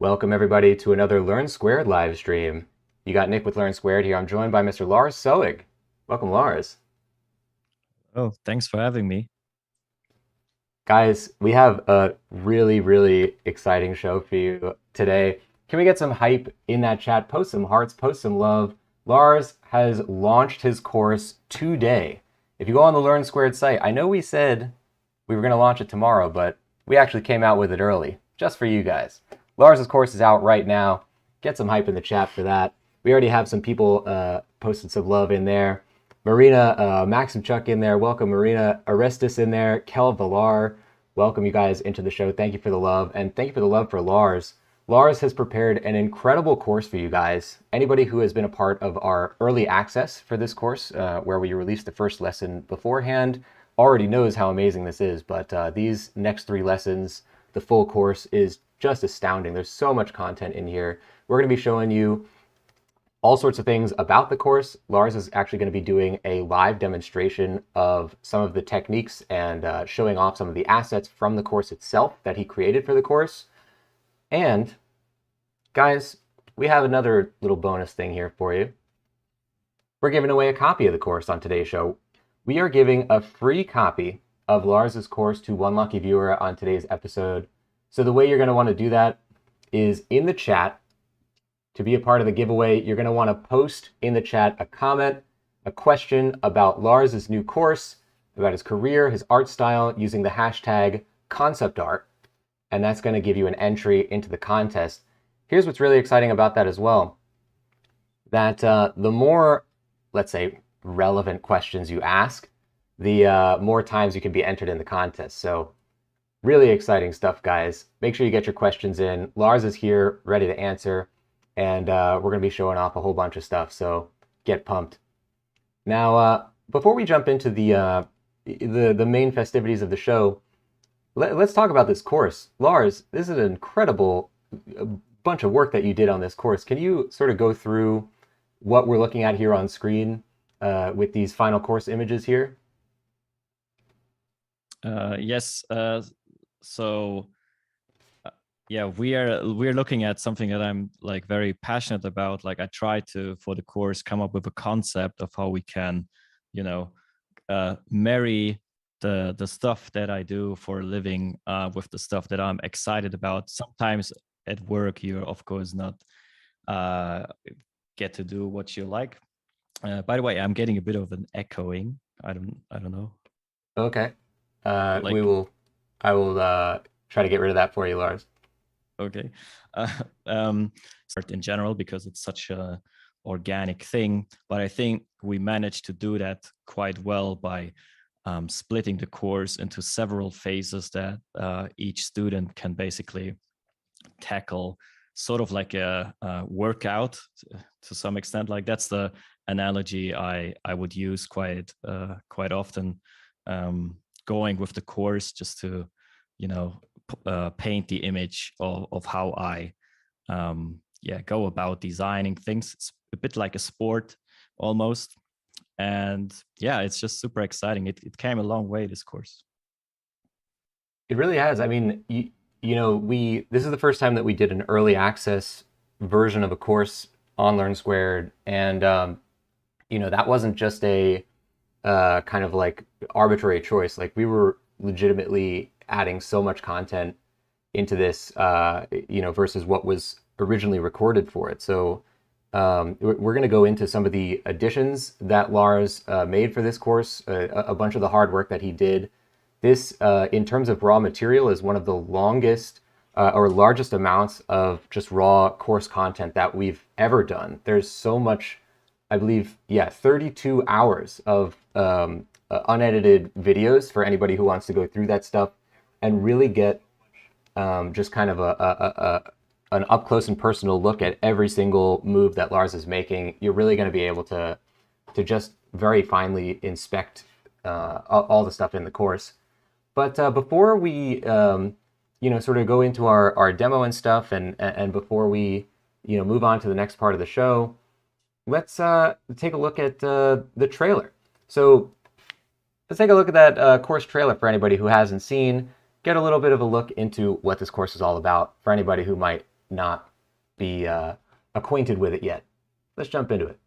Welcome everybody to another Learn Squared live stream. You got Nick with Learn Squared here. I'm joined by Mr. Lars Sowig. Welcome, Lars. Oh, thanks for having me. Guys, we have a really exciting show for you today. Can we get some hype in that chat? Post some hearts, post some love. Lars has launched his course today. If you go on the Learn Squared site, I know we said we were going to launch it tomorrow, but we actually came out with it early, just for you guys. Lars's course is out right now. Get some hype in the chat for that. We already have some people posted some love in there. Marina Maximchuk in there. Welcome, Marina. Arestis in there. Kel Villar. Welcome you guys into the show. Thank you for the love, and thank you for the love for Lars. Lars has prepared an incredible course for you guys. Anybody who has been a part of our early access for this course, where we released the first lesson beforehand, already knows how amazing this is. But these next 3 lessons, the full course, is just astounding. There's so much content in here. We're going to be showing you all sorts of things about the course. Lars is actually going to be doing a live demonstration of some of the techniques and showing off some of the assets from the course itself that he created for the course. And guys, we have another little bonus thing here for you. We're giving away a copy of the course on today's show. We are giving a free copy of Lars's course to one lucky viewer on today's episode. So the way you're going to want to do that is in the chat. To be a part of the giveaway, you're going to want to post in the chat a comment, a question about Lars's new course, about his career, his art style, using the hashtag conceptart. And that's going to give you an entry into the contest. Here's what's really exciting about that as well. That the more, let's say, relevant questions you ask, the more times you can be entered in the contest. So really exciting stuff, guys. Make sure you get your questions in. Lars is here, ready to answer. And we're going to be showing off a whole bunch of stuff, so get pumped. Now, before we jump into the main festivities of the show, let's talk about this course. Lars, this is an incredible bunch of work that you did on this course. Can you sort of go through what we're looking at here on screen with these final course images here? Yes. So yeah, we're looking at something that I'm like very passionate about. Like I try to, for the course, come up with a concept of how we can, marry the stuff that I do for a living with the stuff that I'm excited about. Sometimes at work, you're of course not get to do what you like. By the way, I'm getting a bit of an echoing. I don't know. Okay. I will try to get rid of that for you, Lars. Okay. In general, because it's such a organic thing, but I think we managed to do that quite well by splitting the course into several phases that each student can basically tackle, sort of like a workout to some extent. Like that's the analogy I would use quite often, going with the course just to paint the image of how I go about designing things. It's a bit like a sport almost, and yeah, it's just super exciting. It came a long way, this course. It really has. I mean, this is the first time that we did an early access version of a course on Learn Squared, and that wasn't just a kind of like arbitrary choice. Like we were legitimately adding so much content into this, versus what was originally recorded for it. So we're going to go into some of the additions that Lars made for this course, a bunch of the hard work that he did. This, in terms of raw material, is one of the longest or largest amounts of just raw course content that we've ever done. There's so much, I believe, 32 hours of unedited videos for anybody who wants to go through that stuff and really get just kind of an up close and personal look at every single move that Lars is making. You're really going to be able to just very finely inspect all the stuff in the course. But before we sort of go into our demo and stuff, and before we move on to the next part of the show, let's take a look at the trailer. So let's take a look at that course trailer for anybody who hasn't seen. Get a little bit of a look into what this course is all about for anybody who might not be acquainted with it yet. Let's jump into it.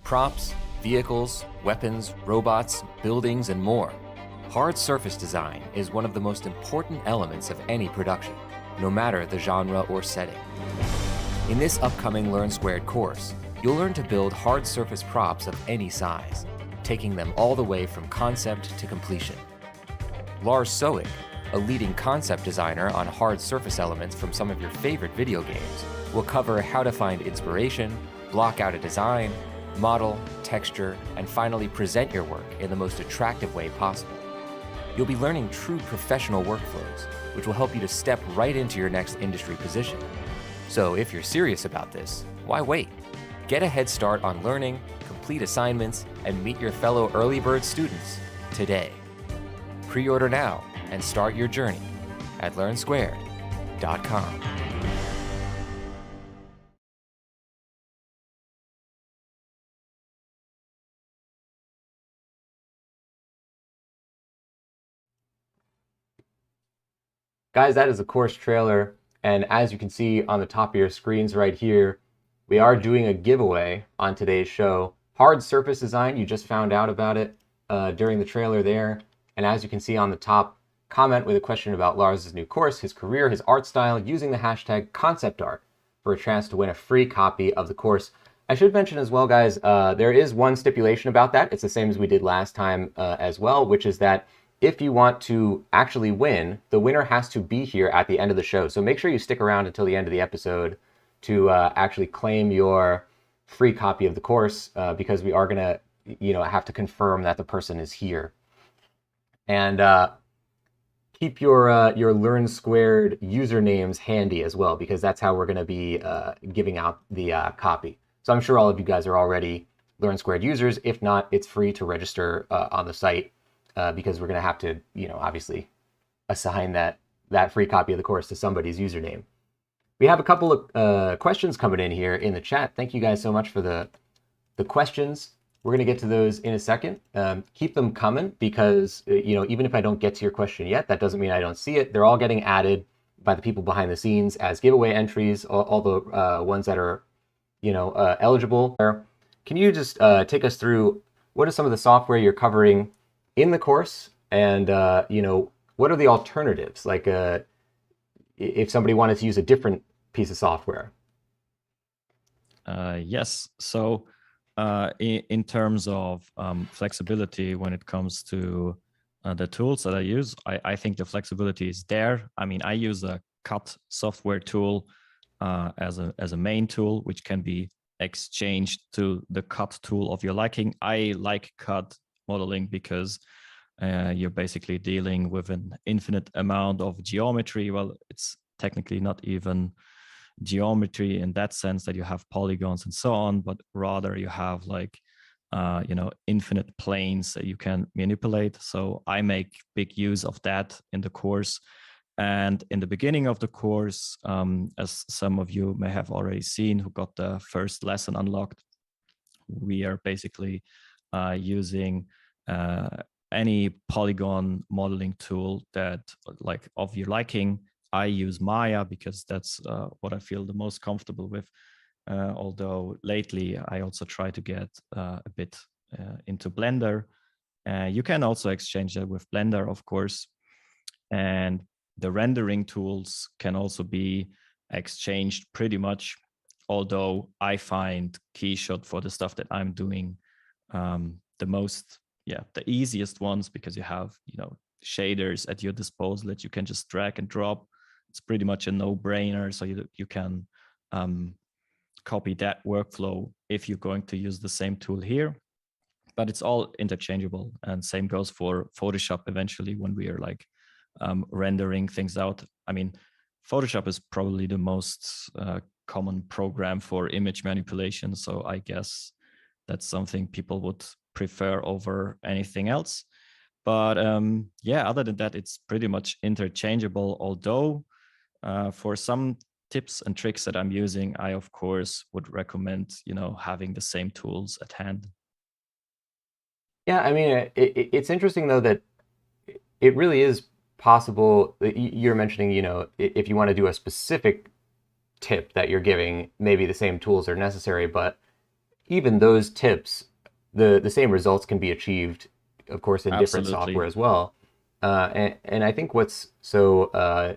Props, vehicles, weapons, robots, buildings, and more. Hard surface design is one of the most important elements of any production, no matter the genre or setting. In this upcoming Learn Squared course, you'll learn to build hard surface props of any size, taking them all the way from concept to completion. Lars Sowig, a leading concept designer on hard surface elements from some of your favorite video games, will cover how to find inspiration, block out a design, model, texture, and finally present your work in the most attractive way possible. You'll be learning true professional workflows, which will help you to step right into your next industry position. So if you're serious about this, why wait? Get a head start on learning, complete assignments, and meet your fellow early bird students today. Pre-order now and start your journey at learnsquared.com. Guys, that is a course trailer, and as you can see on the top of your screens right here, we are doing a giveaway on today's show. Hard surface design, you just found out about it during the trailer there, and as you can see on the top, comment with a question about Lars' new course, his career, his art style, using the hashtag conceptart for a chance to win a free copy of the course. I should mention as well, guys, there is one stipulation about that. It's the same as we did last time as well, which is that if you want to actually win, the winner has to be here at the end of the show. So make sure you stick around until the end of the episode to actually claim your free copy of the course because we are going to, have to confirm that the person is here. And keep your Learn Squared usernames handy as well, because that's how we're going to be giving out the copy. So I'm sure all of you guys are already Learn Squared users. If not, it's free to register on the site. Because we're going to have to, obviously assign that free copy of the course to somebody's username. We have a couple of questions coming in here in the chat. Thank you guys so much for the questions. We're going to get to those in a second. Keep them coming because, even if I don't get to your question yet, that doesn't mean I don't see it. They're all getting added by the people behind the scenes as giveaway entries, all the ones that are, eligible. Can you just take us through what are some of the software you're covering in the course, and what are the alternatives? Like, if somebody wanted to use a different piece of software. Yes. So, in terms of flexibility, when it comes to the tools that I use, I think the flexibility is there. I mean, I use a cut software tool as a main tool, which can be exchanged to the cut tool of your liking. I like cut modeling because you're basically dealing with an infinite amount of geometry. Well, it's technically not even geometry in that sense that you have polygons and so on, but rather you have like infinite planes that you can manipulate. So I make big use of that in the course. And in the beginning of the course, as some of you may have already seen who got the first lesson unlocked, we are basically using any polygon modeling tool that like of your liking. I use Maya because that's what I feel the most comfortable with. Although lately I also try to get a bit into Blender. You can also exchange that with Blender, of course. And the rendering tools can also be exchanged pretty much. Although I find Keyshot for the stuff that I'm doing the easiest ones, because you have shaders at your disposal that you can just drag and drop. It's pretty much a no-brainer. So you can copy that workflow if you're going to use the same tool here. But it's all interchangeable, and same goes for Photoshop eventually when we are like rendering things out. I mean, Photoshop is probably the most common program for image manipulation. So I guess that's something people would prefer over anything else. But other than that, it's pretty much interchangeable. Although for some tips and tricks that I'm using, I of course would recommend, having the same tools at hand. Yeah, I mean, it's interesting though that it really is possible. You're mentioning, if you want to do a specific tip that you're giving, maybe the same tools are necessary, but even those tips, the same results can be achieved, of course, in different software Absolutely. as well. And I think what's so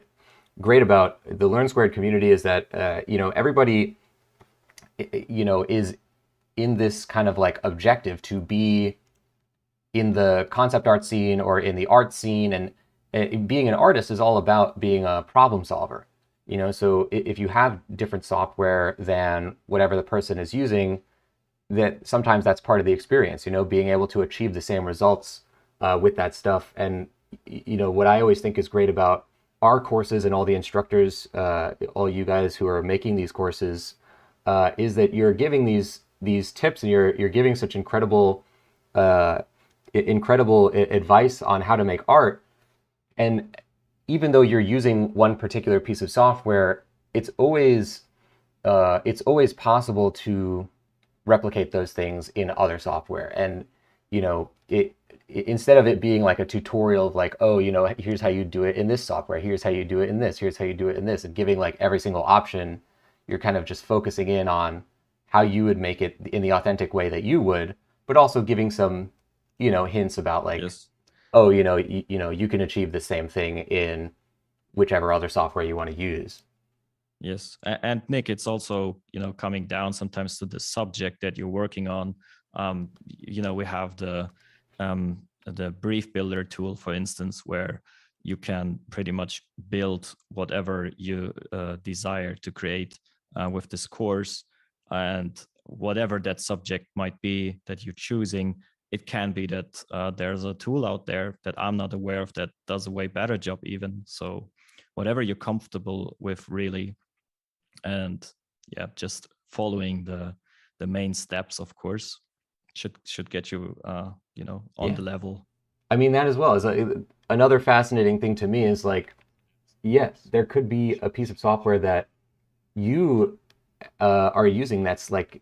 great about the Learn Squared community is that everybody is in this kind of like objective to be in the concept art scene or in the art scene, and being an artist is all about being a problem solver. So if you have different software than whatever the person is using, that sometimes that's part of the experience, being able to achieve the same results with that stuff. And what I always think is great about our courses and all the instructors, all you guys who are making these courses, is that you're giving these tips, and you're giving such incredible advice on how to make art. And even though you're using one particular piece of software, it's always possible to replicate those things in other software. And instead of it being like a tutorial of like, oh, here's how you do it in this software, here's how you do it in this, here's how you do it in this, and giving like every single option, you're kind of just focusing in on how you would make it in the authentic way that you would, but also giving some hints about like, Yes. oh, you can achieve the same thing in whichever other software you want to use. Yes. And Nick, it's also, coming down sometimes to the subject that you're working on. We have the brief builder tool, for instance, where you can pretty much build whatever you desire to create with this course. And whatever that subject might be that you're choosing, it can be that there's a tool out there that I'm not aware of that does a way better job even. So whatever you're comfortable with, really. And yeah, just following the main steps, of course, should get you on the level. I mean, that as well is another fascinating thing to me is like, yes, there could be a piece of software that you are using that's like,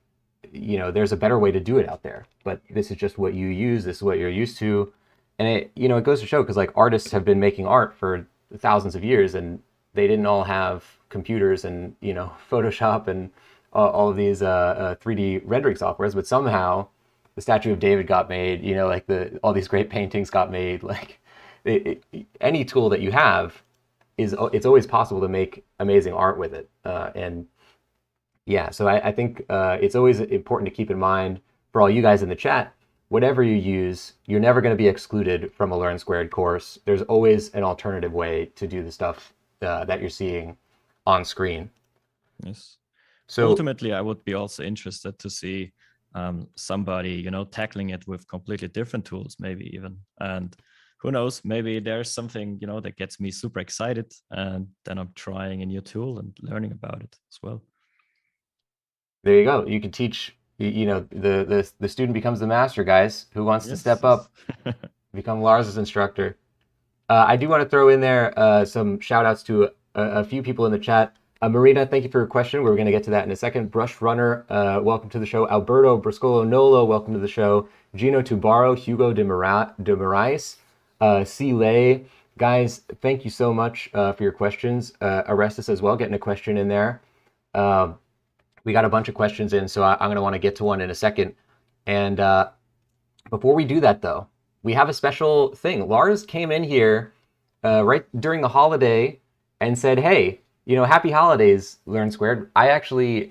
there's a better way to do it out there, but this is just what you use, this is what you're used to. And it goes to show, because like artists have been making art for thousands of years, and they didn't all have computers and Photoshop and all of these 3D rendering softwares, but somehow the Statue of David got made, like all these great paintings got made. Like any tool that you have it's always possible to make amazing art with it. And yeah, so I think it's always important to keep in mind for all you guys in the chat, whatever you use, you're never going to be excluded from a Learn Squared course. There's always an alternative way to do the stuff that you're seeing on screen. Yes. So ultimately, I would be also interested to see somebody, tackling it with completely different tools, maybe even. And who knows, maybe there's something, that gets me super excited, and then I'm trying a new tool and learning about it as well. There you go. You can teach, the student becomes the master, guys. Who wants to step up, become Lars's instructor? I do want to throw in there some shout outs to a few people in the chat. Marina, thank you for your question. We're going to get to that in a second. Brush Runner, welcome to the show. Alberto Brascolo Nolo, welcome to the show. Gino Tubaro, Hugo de Morais, C. Lay. Guys, thank you so much for your questions. Arestus as well, getting a question in there. We got a bunch of questions in, so I'm going to want to get to one in a second. And before we do that, though, we have a special thing. Lars came in here right during the holiday and said, hey, happy holidays, Learn Squared. I actually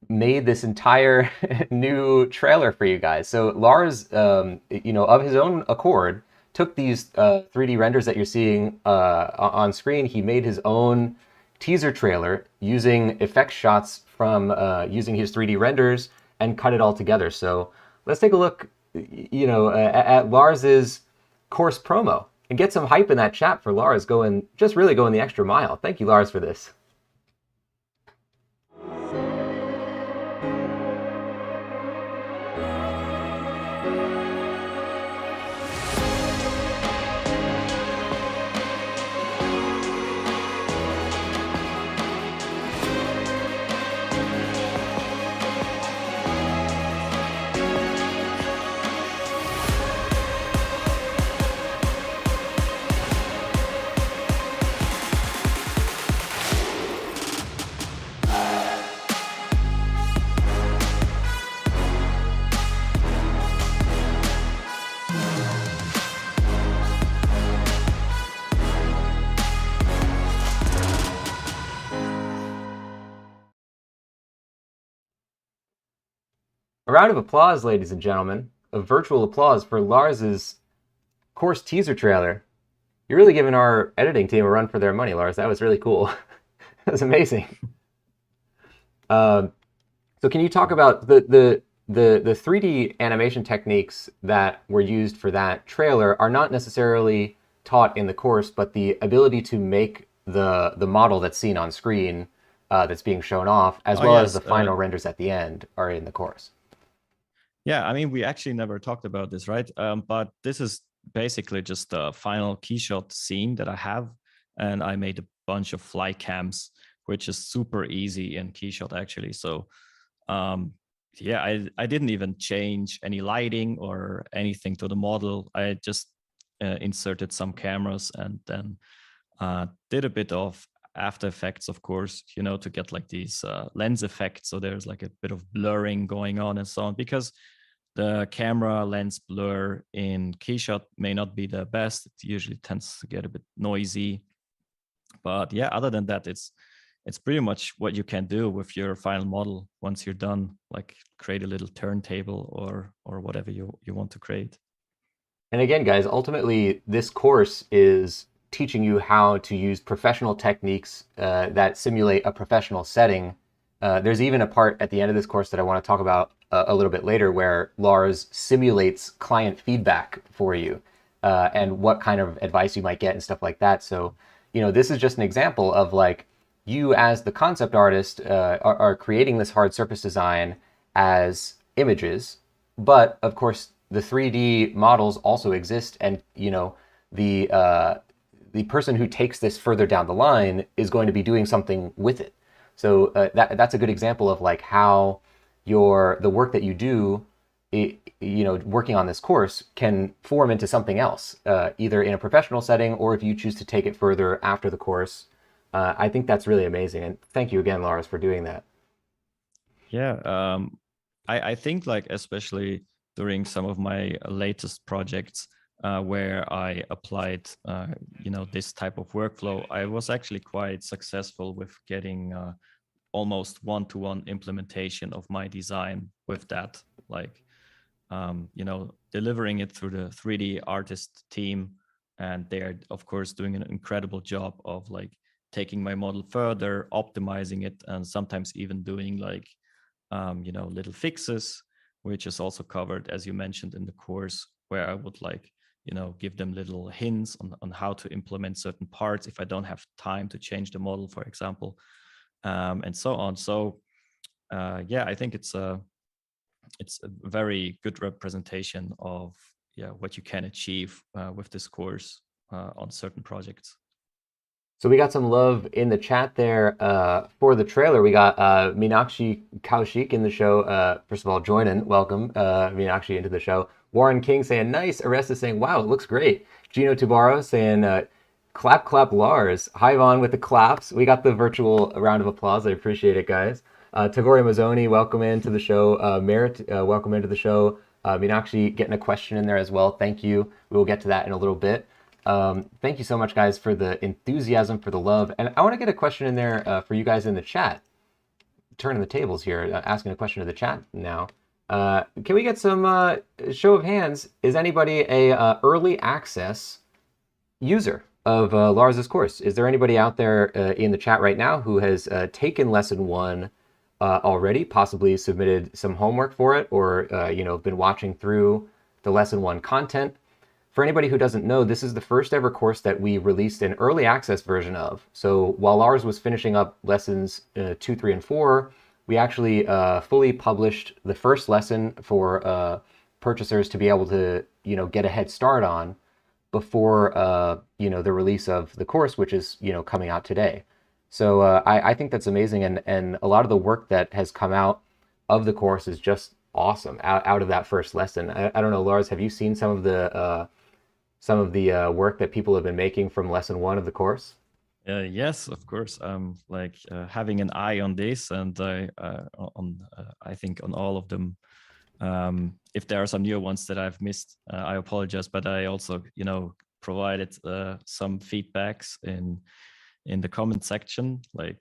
made this entire new trailer for you guys. So Lars, of his own accord, took these 3D renders that you're seeing on screen. He made his own teaser trailer using effects shots from using his 3D renders and cut it all together. So let's take a look, at Lars's course promo and get some hype in that chat for Lars really going the extra mile. Thank you, Lars, for this. A round of applause, ladies and gentlemen, a virtual applause for Lars's course teaser trailer. You're really giving our editing team a run for their money, Lars. That was really cool. That was amazing. Um, so can you talk about the 3D animation techniques that were used for that trailer are not necessarily taught in the course, but the ability to make the model that's seen on screen that's being shown off, as Oh well as the yes, final renders at the end, are in the course. yeah. I mean, we actually never talked about this, right? But this is basically just the final key shot scene that I have, and I made a bunch of fly cams, which is super easy in Keyshot actually. So um, yeah, I didn't even change any lighting or anything to the model. I just inserted some cameras and then did a bit of After Effects, of course, to get like these lens effects. So there's like a bit of blurring going on and so on, because the camera lens blur in Keyshot may not be the best. It usually tends to get a bit noisy. But yeah, other than that, it's pretty much what you can do with your final model once you're done, like create a little turntable or whatever you want to create. And again, guys, ultimately, this course is teaching you how to use professional techniques that simulate a professional setting. There's even a part at the end of this course that I want to talk about a little bit later where Lars simulates client feedback for you and what kind of advice you might get and stuff like that. So, this is just an example of like you as the concept artist are creating this hard surface design as images, but of course the 3D models also exist, and the person who takes this further down the line is going to be doing something with it. So that's a good example of like how the work that you do, working on this course can form into something else, either in a professional setting or if you choose to take it further after the course. I think that's really amazing, and thank you again, Lars, for doing that. Yeah, I think like especially during some of my latest projects where I applied this type of workflow, I was actually quite successful with getting almost one-to-one implementation of my design with that, like delivering it through the 3D artist team, and they're of course doing an incredible job of like taking my model further, optimizing it, and sometimes even doing like little fixes, which is also covered, as you mentioned, in the course, where I would like, give them little hints on how to implement certain parts if I don't have time to change the model, for example, and so on. So yeah, I think it's a very good representation of what you can achieve with this course on certain projects. So we got some love in the chat there for the trailer. We got Meenakshi Kaushik in the show. First of all, join in. Welcome, Meenakshi, into the show. Warren King saying, nice. Aresta saying, wow, it looks great. Gino Tubaro saying, clap, clap, Lars. Hi, Vaughn with the claps. We got the virtual round of applause. I appreciate it, guys. Tagore Mazzoni, welcome into the show. Merritt, welcome into the show. Meenakshi getting a question in there as well. Thank you. We will get to that in a little bit. Thank you so much, guys, for the enthusiasm, for the love. And I want to get a question in there for you guys in the chat. Turning the tables here, asking a question to the chat now. Can we get some show of hands? Is anybody a early access user of Lars's course? Is there anybody out there in the chat right now who has taken lesson one already, possibly submitted some homework for it, or been watching through the lesson one content? For anybody who doesn't know, this is the first ever course that we released an early access version of. So while Lars was finishing up lessons 2, 3, and 4, we actually fully published the first lesson for purchasers to be able to, get a head start on before, the release of the course, which is, coming out today. So I think that's amazing, and a lot of the work that has come out of the course is just awesome out of that first lesson. I don't know, Lars, have you seen some of the work that people have been making from lesson one of the course? Yes, of course. Like having an eye on this, and I think on all of them. If there are some new ones that I've missed, I apologize. But I also, provided some feedbacks in the comment section. But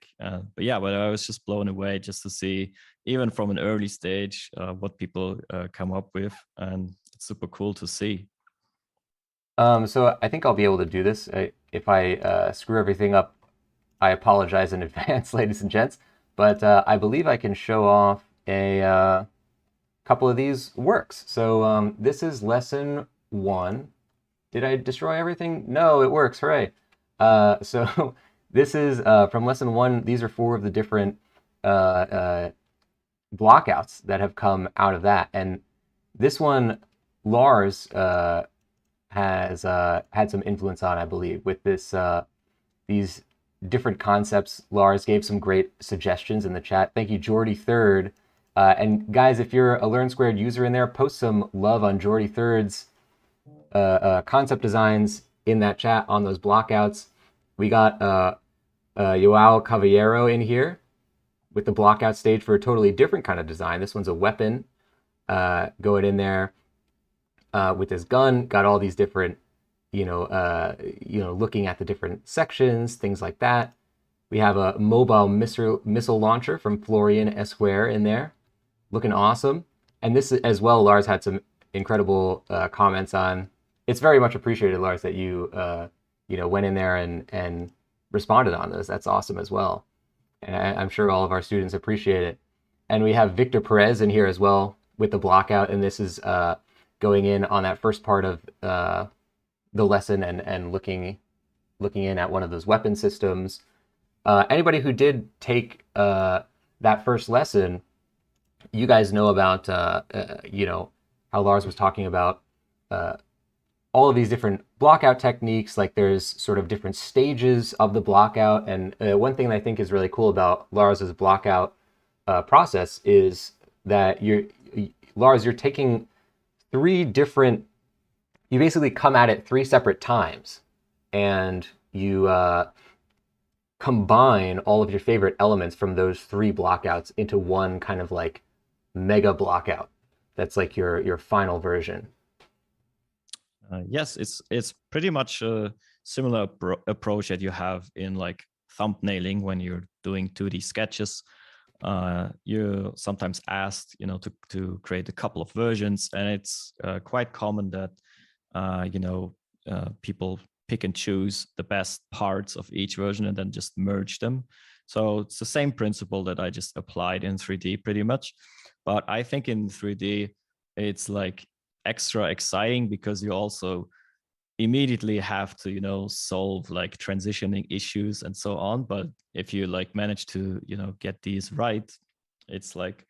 yeah, but I was just blown away just to see, even from an early stage, what people come up with, and it's super cool to see. So I think I'll be able to do this. If I screw everything up, I apologize in advance, ladies and gents. But I believe I can show off a couple of these works. So this is lesson 1. Did I destroy everything? No, it works. Hooray. So this is from lesson 1. These are 4 of the different blockouts that have come out of that. And this one, Lars has had some influence on, I believe, with these different concepts. Lars gave some great suggestions in the chat. Thank you, Jordy Third. And guys, if you're a Learn Squared user in there, post some love on Jordy Third's concept designs in that chat on those blockouts. We got Joao Caballero in here with the blockout stage for a totally different kind of design. This one's a weapon going in there with his gun. Got all these different, looking at the different sections, things like that. We have a mobile missile launcher from Florian Esquire in there, looking awesome. And this as well, Lars had some incredible comments on. It's very much appreciated, Lars, that you went in there and responded on those. That's awesome as well. And I'm sure all of our students appreciate it. And we have Victor Perez in here as well with the blockout. And this is going in on that first part of the lesson and looking in at one of those weapon systems. Anybody who did take that first lesson, you guys know about how Lars was talking about all of these different blockout techniques. Like there's sort of different stages of the blockout. And one thing that I think is really cool about Lars's blockout process is that Lars, you're taking 3 different, you basically come at it 3 separate times, and you combine all of your favorite elements from those 3 blockouts into one kind of like mega blockout. That's like your final version. Yes, it's pretty much a similar approach that you have in like thumbnailing when you're doing 2D sketches. You're sometimes asked, to create a couple of versions, and it's quite common that people pick and choose the best parts of each version and then just merge them. So it's the same principle that I just applied in 3D pretty much. But I think in 3D, it's like extra exciting because you also immediately have to, solve like transitioning issues and so on. But if you like manage to, get these right, it's like,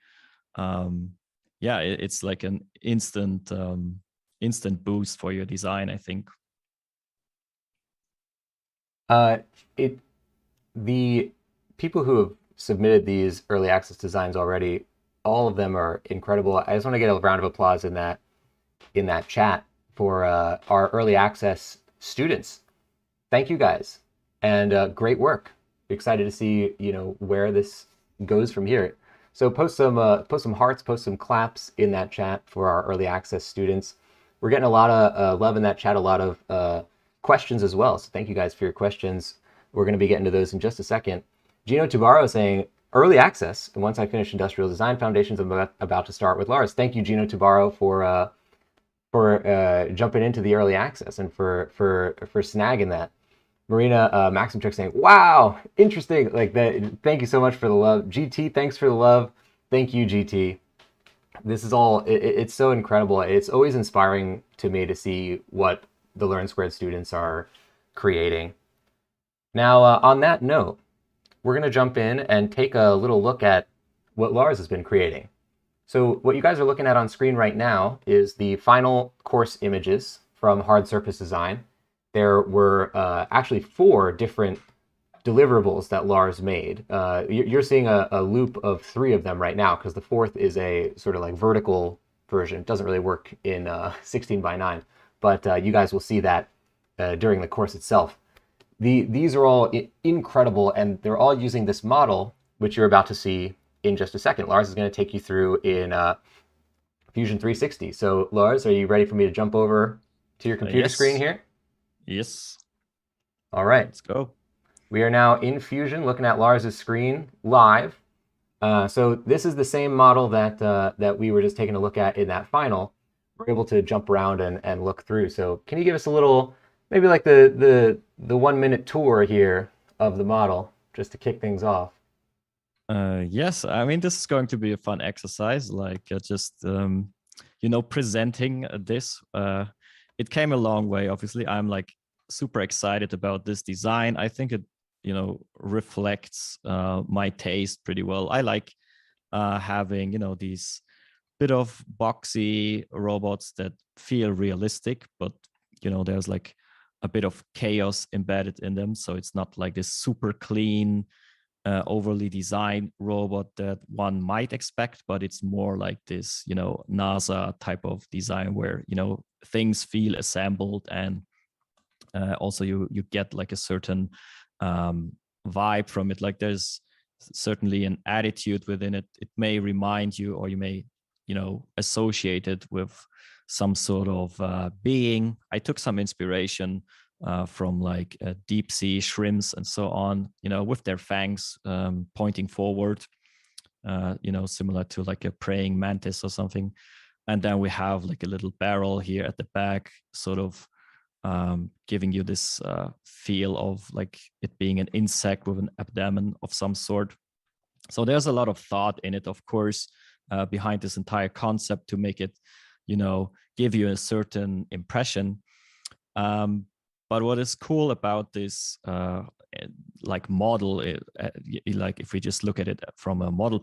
it's like an instant boost for your design, I think. The people who have submitted these early access designs already, all of them are incredible. I just want to get a round of applause in that chat for our early access students. Thank you guys, and great work. Excited to see where this goes from here. So post some hearts, post some claps in that chat for our early access students. We're getting a lot of love in that chat, a lot of questions as well. So thank you guys for your questions. We're going to be getting to those in just a second. Gino Tubaro saying, early access, and once I finish industrial design foundations, I'm about to start with Lars. Thank you, Gino Tubaro, for jumping into the early access and for snagging that. Marina Maximchuk saying, wow, interesting. Like that. Thank you so much for the love. GT, thanks for the love. Thank you, GT. This is all, it's so incredible. It's always inspiring to me to see what the Learn Squared students are creating. Now, on that note, we're going to jump in and take a little look at what Lars has been creating. So what you guys are looking at on screen right now is the final course images from Hard Surface Design. There were actually 4 different deliverables that Lars made. You're seeing a loop of 3 of them right now because the 4th is a sort of like vertical version. It doesn't really work in 16 by 9, but you guys will see that during the course itself. These are all incredible, and they're all using this model, which you're about to see in just a second. Lars is going to take you through in Fusion 360. So Lars, are you ready for me to jump over to your computer screen here? Yes. All right. Let's go. We are now in Fusion looking at Lars's screen live. So this is the same model that we were just taking a look at in that final. We're able to jump around and look through. So can you give us a little, maybe like the 1 minute tour here of the model, just to kick things off? Yes, I mean, this is going to be a fun exercise, like just presenting this. It came a long way. Obviously, I'm like super excited about this design. I think it reflects my taste pretty well. I like having these bit of boxy robots that feel realistic, but there's like a bit of chaos embedded in them, so it's not like this super clean overly designed robot that one might expect, but it's more like this NASA type of design where things feel assembled, and also you get like a certain vibe from it. Like there's certainly an attitude within it. It may remind you, or you may associate it with some sort of being. I took some inspiration from like deep sea shrimps and so on, with their fangs pointing forward, similar to like a praying mantis or something. And then we have like a little barrel here at the back, sort of giving you this feel of like it being an insect with an abdomen of some sort. So there's a lot of thought in it, of course, behind this entire concept to make it, give you a certain impression. But what is cool about this like model, like if we just look at it from a model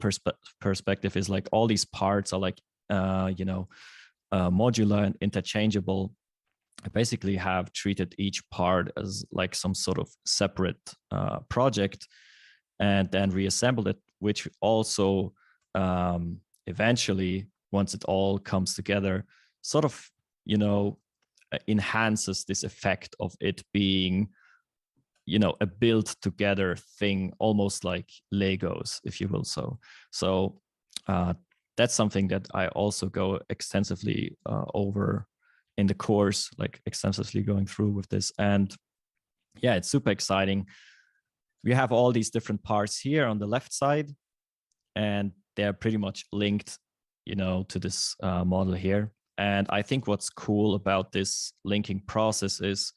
perspective, is like all these parts are like modular and interchangeable. I basically have treated each part as like some sort of separate project, and then reassembled it, which also eventually, once it all comes together, sort of enhances this effect of it being a built together thing, almost like Legos, if you will. So that's something that I also go extensively over in the course, like extensively going through with this. And yeah, it's super exciting. We have all these different parts here on the left side, and they're pretty much linked to this model here. And I think what's cool about this linking process is,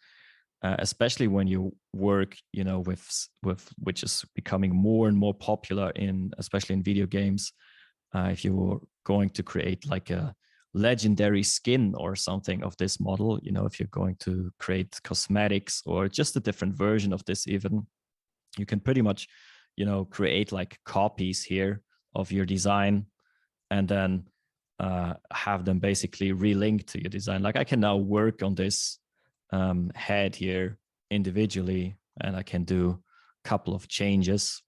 especially when you work, with which is becoming more and more popular especially in video games. If you were going to create like a legendary skin or something of this model, if you're going to create cosmetics or just a different version of this, even, you can pretty much, create like copies here of your design, and then have them basically relink to your design. Like I can now work on this head here individually, and I can do a couple of changes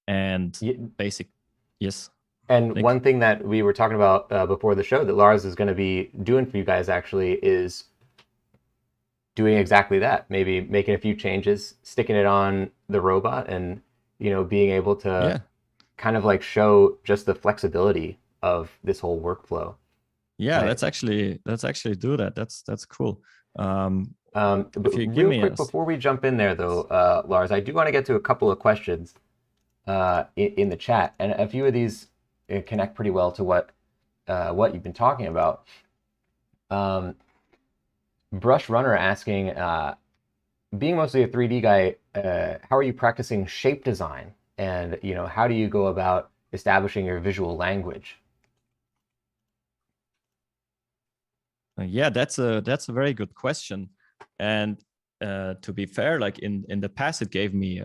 and basic. Yes. And Nick? one thing that we were talking about before the show that Lars is going to be doing for you guys actually is doing exactly that. Maybe making a few changes, sticking it on the robot, and being able to kind of like show just the flexibility of this whole workflow. Yeah, let's actually do that. That's cool. But real quick before we jump in there, though, Lars, I do want to get to a couple of questions in the chat, and a few of these connect pretty well to what you've been talking about. Brush Runner asking, being mostly a 3D guy, how are you practicing shape design, and how do you go about establishing your visual language? Yeah, that's a very good question. And to be fair, like in the past, it gave me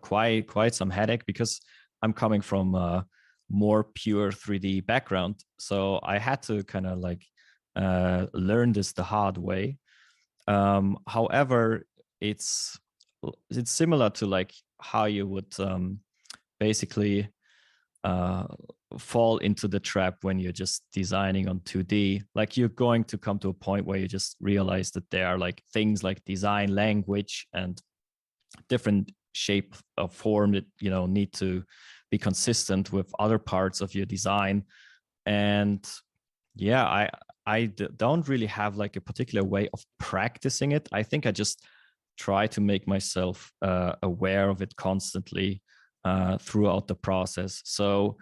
quite some headache, because I'm coming from a more pure 3D background. So I had to kind of like learn this the hard way. However, it's similar to like how you would basically fall into the trap when you're just designing on 2D. Like you're going to come to a point where you just realize that there are like things like design language and different shape of form that need to be consistent with other parts of your design. And yeah, I don't really have like a particular way of practicing it. I think I just try to make myself aware of it constantly throughout the process. So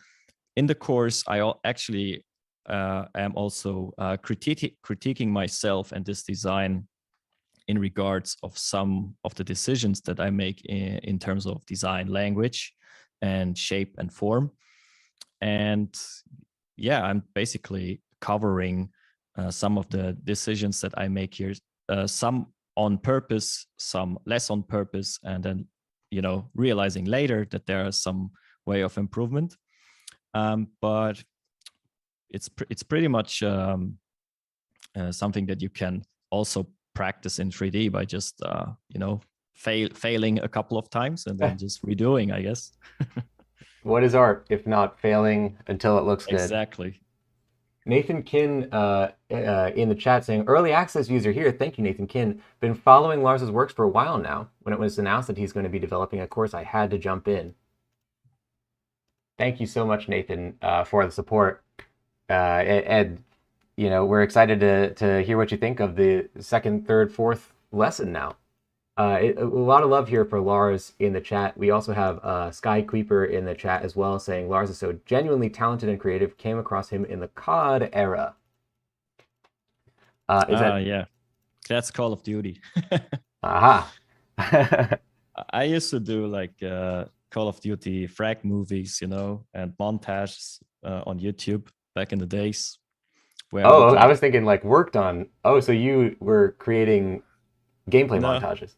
in the course, actually am also critiquing myself and this design in regards of some of the decisions that I make in terms of design language and shape and form. And yeah, I'm basically covering some of the decisions that I make here, some on purpose, some less on purpose, and then, realizing later that there is some way of improvement. But it's pretty much something that you can also practice in 3D by just failing a couple of times and then just redoing, I guess. What is art if not failing until it looks good? Exactly. Nathan Kin in the chat saying, early access user here. Thank you, Nathan Kin. Been following Lars's works for a while now. When it was announced that he's going to be developing a course, I had to jump in. Thank you so much, Nathan, for the support. And we're excited to hear what you think of the second, third, fourth lesson now. A lot of love here for Lars in the chat. We also have Sky Creeper in the chat as well, saying Lars is so genuinely talented and creative. Came across him in the COD era. Yeah, that's Call of Duty. Aha. I used to do like Call of Duty frag movies, and montages on YouTube back in the days. I was thinking like worked on. Oh, so you were creating gameplay montages.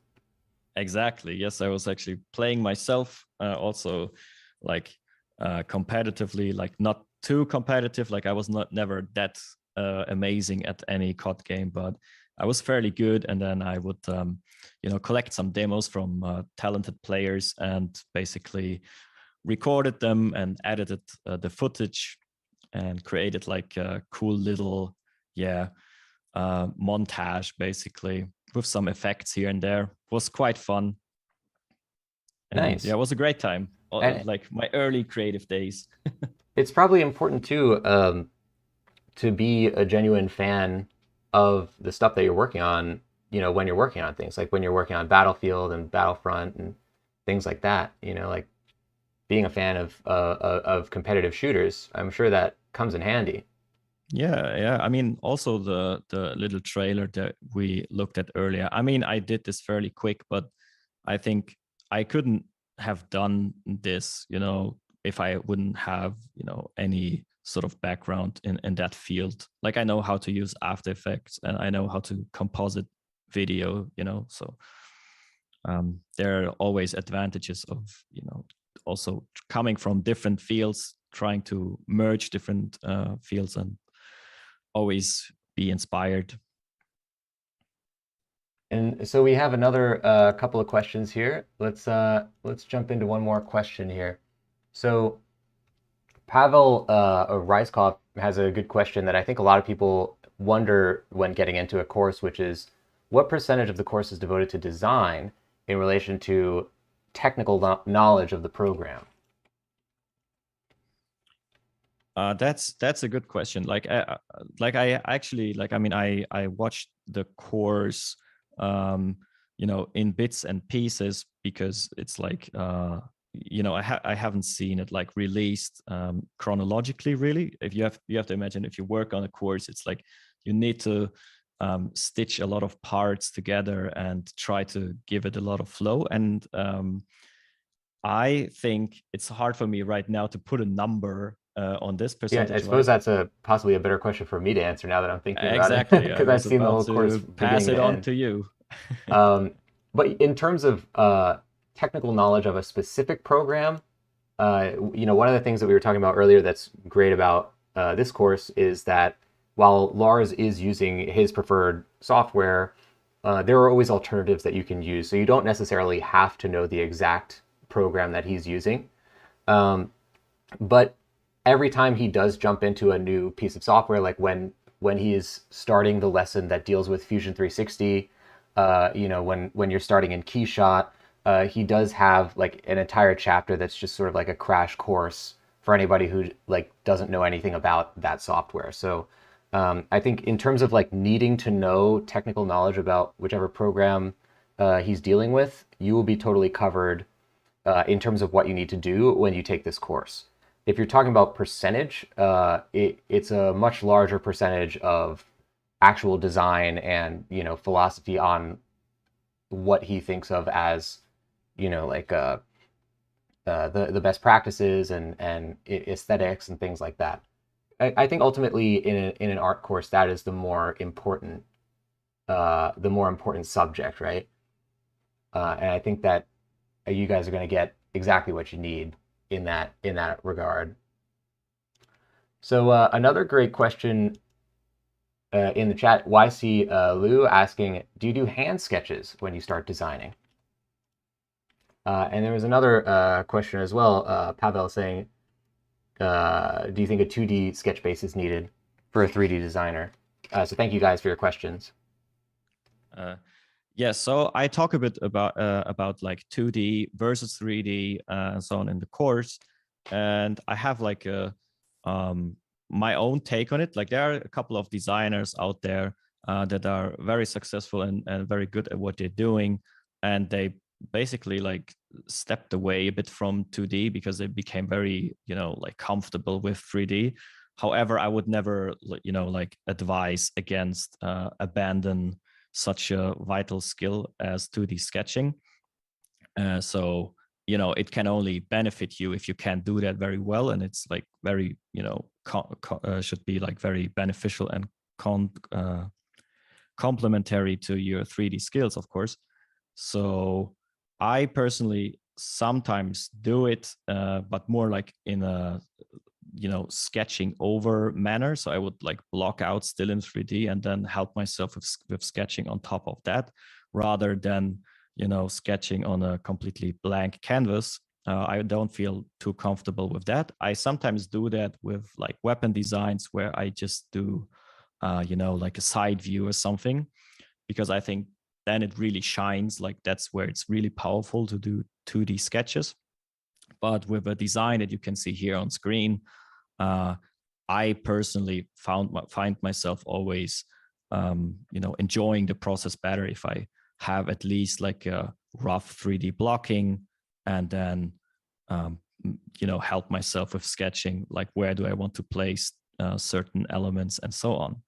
Exactly. Yes, I was actually playing myself, also like competitively, like not too competitive. Like I was never that amazing at any COD game, but I was fairly good. And then I would, collect some demos from talented players and basically recorded them and edited the footage and created like a cool little, montage basically with some effects here and there. It was quite fun. And nice. Yeah, it was a great time. Like my early creative days. It's probably important too to be a genuine fan of the stuff that you're working on, when you're working on things, like when you're working on Battlefield and Battlefront and things like that, like being a fan of competitive shooters. I'm sure that comes in handy. Yeah. I mean, also the little trailer that we looked at earlier. I mean, I did this fairly quick, but I think I couldn't have done this, if I wouldn't have, any sort of background in that field. Like I know how to use After Effects and I know how to composite video, so there are always advantages of, also coming from different fields, trying to merge different fields and always be inspired. And so we have another couple of questions here. Let's jump into one more question here. So Pavel Ryskov has a good question that I think a lot of people wonder when getting into a course, which is what percentage of the course is devoted to design in relation to technical knowledge of the program? That's a good question. I actually I watched the course, in bits and pieces because it's like I haven't seen it like released chronologically. Really, if you have to imagine if you work on a course, it's like you need to stitch a lot of parts together and try to give it a lot of flow. And I think it's hard for me right now to put a number on this percentage. Yeah, I suppose that's possibly a better question for me to answer now that I'm thinking about it. Exactly, because I've seen the whole course. Pass it on to you. But in terms of technical knowledge of a specific program, one of the things that we were talking about earlier that's great about this course is that while Lars is using his preferred software, there are always alternatives that you can use. So you don't necessarily have to know the exact program that he's using. But every time he does jump into a new piece of software, like when he is starting the lesson that deals with Fusion 360, when you're starting in Keyshot, he does have like an entire chapter that's just sort of like a crash course for anybody who like doesn't know anything about that software. So I think in terms of like needing to know technical knowledge about whichever program he's dealing with, you will be totally covered in terms of what you need to do when you take this course. If you're talking about percentage, it's a much larger percentage of actual design and, you know, philosophy on what he thinks of as, you know, like the best practices and aesthetics and things like that. I think ultimately in an art course, that is the more important subject, right? And I think that you guys are going to get exactly what you need in that regard. So another great question in the chat, YC Lou asking, do you do hand sketches when you start designing? And there was another question as well, Pavel saying, do you think a 2D sketch base is needed for a 3D designer? So thank you guys for your questions. Yeah, so I talk a bit about like 2D versus 3D and so on in the course, and I have like a my own take on it. Like there are a couple of designers out there that are very successful and very good at what they're doing, and they basically like stepped away a bit from 2D because they became very, you know, like comfortable with 3D. However, I would never, you know, like advise against abandon such a vital skill as 2D sketching. So, you know, it can only benefit you if you can do that very well. And it's like very, you know, should be like very beneficial and complementary to your 3D skills, of course. So I personally sometimes do it, but more like in a, you know, sketching over manner. So I would like block out still in 3D and then help myself with sketching on top of that, rather than, you know, sketching on a completely blank canvas. I don't feel too comfortable with that. I sometimes do that with like weapon designs where I just do, you know, like a side view or something, because I think then it really shines. Like that's where it's really powerful to do 2D sketches. But with a design that you can see here on screen, I personally find myself always, you know, enjoying the process better if I have at least like a rough 3D blocking, and then, you know, help myself with sketching, like where do I want to place certain elements and so on.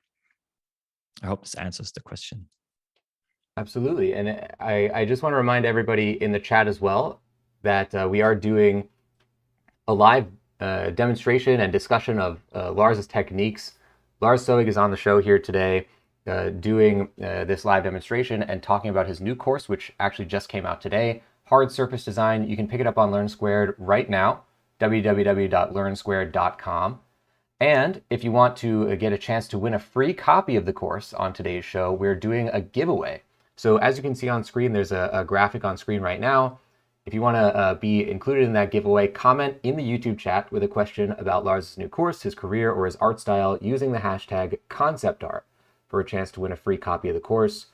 I hope this answers the question. Absolutely. And I just want to remind everybody in the chat as well that we are doing a live demonstration and discussion of Lars's techniques. Lars Sowig is on the show here today doing this live demonstration and talking about his new course, which actually just came out today, Hard Surface Design. You can pick it up on Learn Squared right now, www.learnsquared.com. And if you want to get a chance to win a free copy of the course on today's show, we're doing a giveaway. So as you can see on screen, there's a graphic on screen right now. If you want to be included in that giveaway, comment in the YouTube chat with a question about Lars' new course, his career, or his art style using the hashtag conceptart for a chance to win a free copy of the course.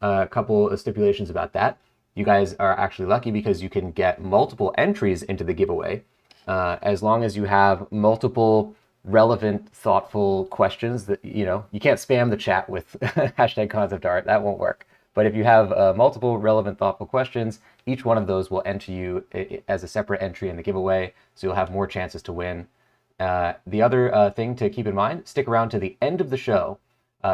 A couple of stipulations about that. You guys are actually lucky because you can get multiple entries into the giveaway as long as you have multiple relevant, thoughtful questions that, you know, you can't spam the chat with hashtag conceptart. That won't work. But if you have multiple relevant, thoughtful questions, each one of those will enter you as a separate entry in the giveaway, so you'll have more chances to win. The other thing to keep in mind, stick around to the end of the show,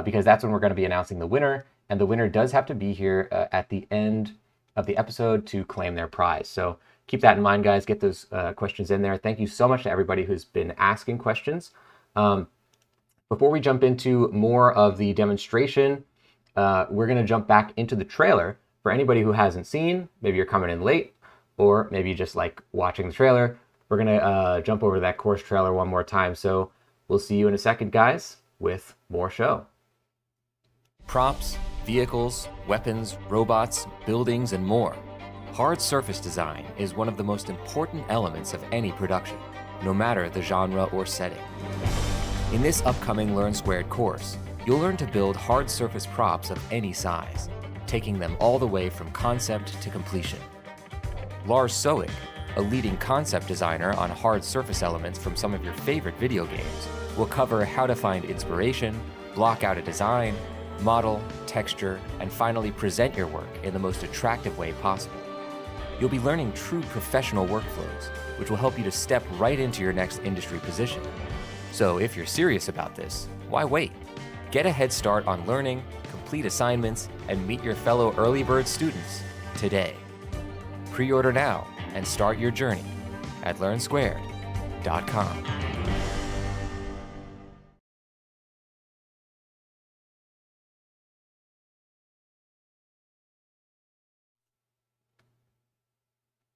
because that's when we're going to be announcing the winner, and the winner does have to be here at the end of the episode to claim their prize. So keep that in mind, guys. Get those questions in there. Thank you so much to everybody who's been asking questions. Before we jump into more of the demonstration, we're going to jump back into the trailer. For anybody who hasn't seen, maybe you're coming in late, or maybe you just like watching the trailer, we're going to jump over to that course trailer one more time. So we'll see you in a second, guys, with more show. Props, vehicles, weapons, robots, buildings, and more. Hard surface design is one of the most important elements of any production, no matter the genre or setting. In this upcoming Learn Squared course, you'll learn to build hard surface props of any size, taking them all the way from concept to completion. Lars Sowig, a leading concept designer on hard surface elements from some of your favorite video games, will cover how to find inspiration, block out a design, model, texture, and finally present your work in the most attractive way possible. You'll be learning true professional workflows, which will help you to step right into your next industry position. So if you're serious about this, why wait? Get a head start on learning, complete assignments, and meet your fellow early bird students today. Pre-order now and start your journey at learnsquared.com.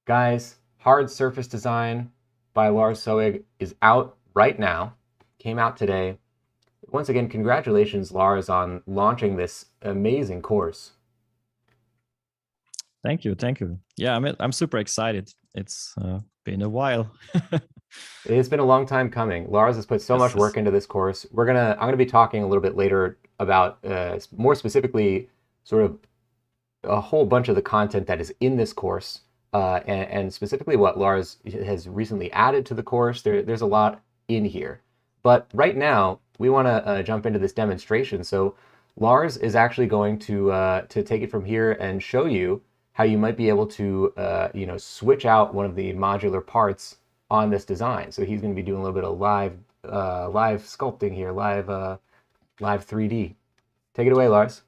Guys, Hard Surface Design by Lars Sowig is out right now. Came out today. Once again, congratulations, Lars, on launching this amazing course. Thank you. Yeah, I'm super excited. It's been a while. It's been a long time coming. Lars has put so much work into this course. I'm gonna be talking a little bit later about more specifically sort of a whole bunch of the content that is in this course, and specifically what Lars has recently added to the course. There's a lot in here, but right now we want to jump into this demonstration. So Lars is actually going to take it from here and show you how you might be able to switch out one of the modular parts on this design. So he's going to be doing a little bit of live sculpting here, live 3D. Take it away, Lars.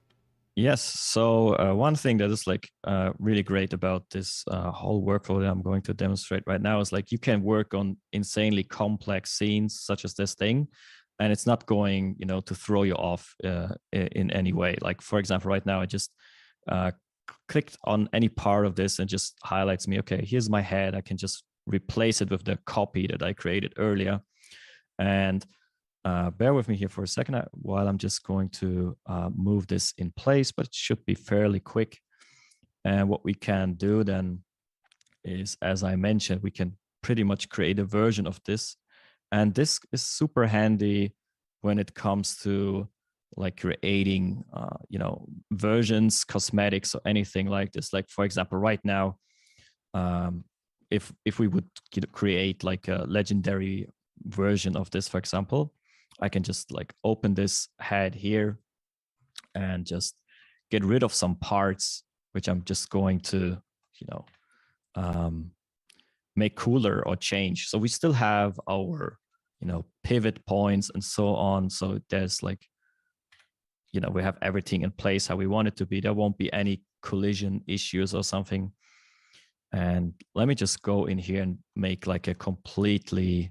Yes. So one thing that is like really great about this whole workflow that I'm going to demonstrate right now is like you can work on insanely complex scenes such as this thing, and it's not going to throw you off in any way. Like for example, right now I just clicked on any part of this and just highlights me. Okay, here's my head. I can just replace it with the copy that I created earlier. And bear with me here for a second while I'm just going to move this in place, but it should be fairly quick. And what we can do then is, as I mentioned, we can pretty much create a version of this. And this is super handy when it comes to like creating, versions, cosmetics, or anything like this. Like for example, right now, if we would create like a legendary version of this, for example, I can just like open this head here and just get rid of some parts, which I'm just going to, make cooler or change. So we still have our, pivot points and so on. So there's like, we have everything in place how we want it to be. There won't be any collision issues or something. And let me just go in here and make like a completely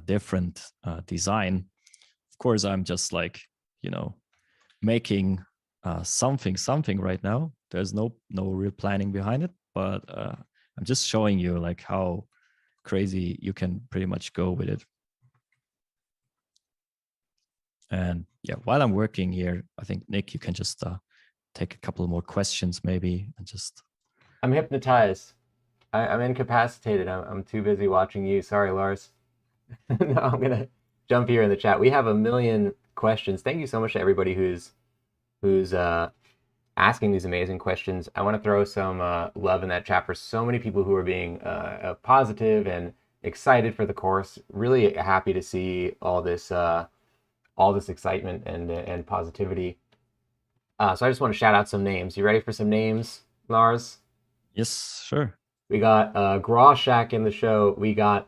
different design. Of course, I'm just like, making something right now. There's no real planning behind it, but I'm just showing you like how crazy you can pretty much go with it. And yeah, while I'm working here, I think Nick, you can just take a couple more questions maybe and just. I'm hypnotized. I'm incapacitated. I'm too busy watching you. Sorry, Lars. No, I'm gonna jump here in the chat. We have a million questions. Thank you so much to everybody who's asking these amazing questions. I want to throw some love in that chat for so many people who are being positive and excited for the course. Really happy to see all this excitement and positivity. So I just want to shout out some names. You ready for some names, Lars? Yes, sure. We got Grawshak in the show. We got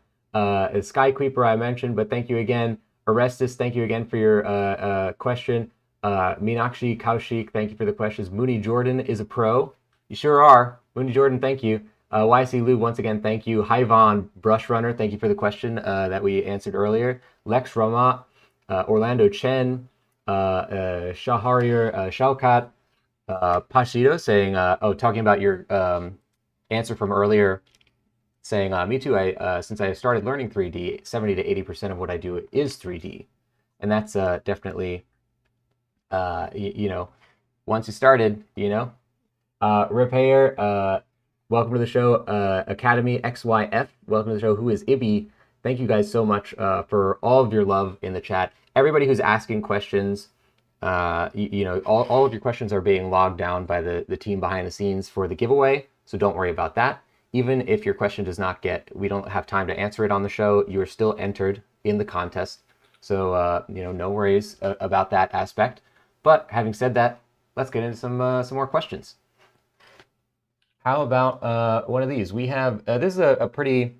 Sky Creeper I mentioned, but thank you again. Orestes, thank you again for your question. Meenakshi Kaushik, thank you for the questions. Mooney Jordan is a pro. You sure are. Mooney Jordan, thank you. YC Lou, once again, thank you. Hyvon Brush Runner, thank you for the question that we answered earlier. Lex Ramat, Orlando Chen, Shahariar Shalkat, Pashido saying, talking about your answer from earlier, saying, me too, since I started learning 3D, 70 to 80% of what I do is 3D. And that's definitely, once you started, Repair, welcome to the show. Academy XYF, welcome to the show. Who is Ibby? Thank you guys so much for all of your love in the chat. Everybody who's asking questions, all of your questions are being logged down by the team behind the scenes for the giveaway. So don't worry about that. Even if your question does not we don't have time to answer it on the show, you are still entered in the contest. So, no worries about that aspect. But having said that, let's get into some more questions. How about one of these? We have this is a pretty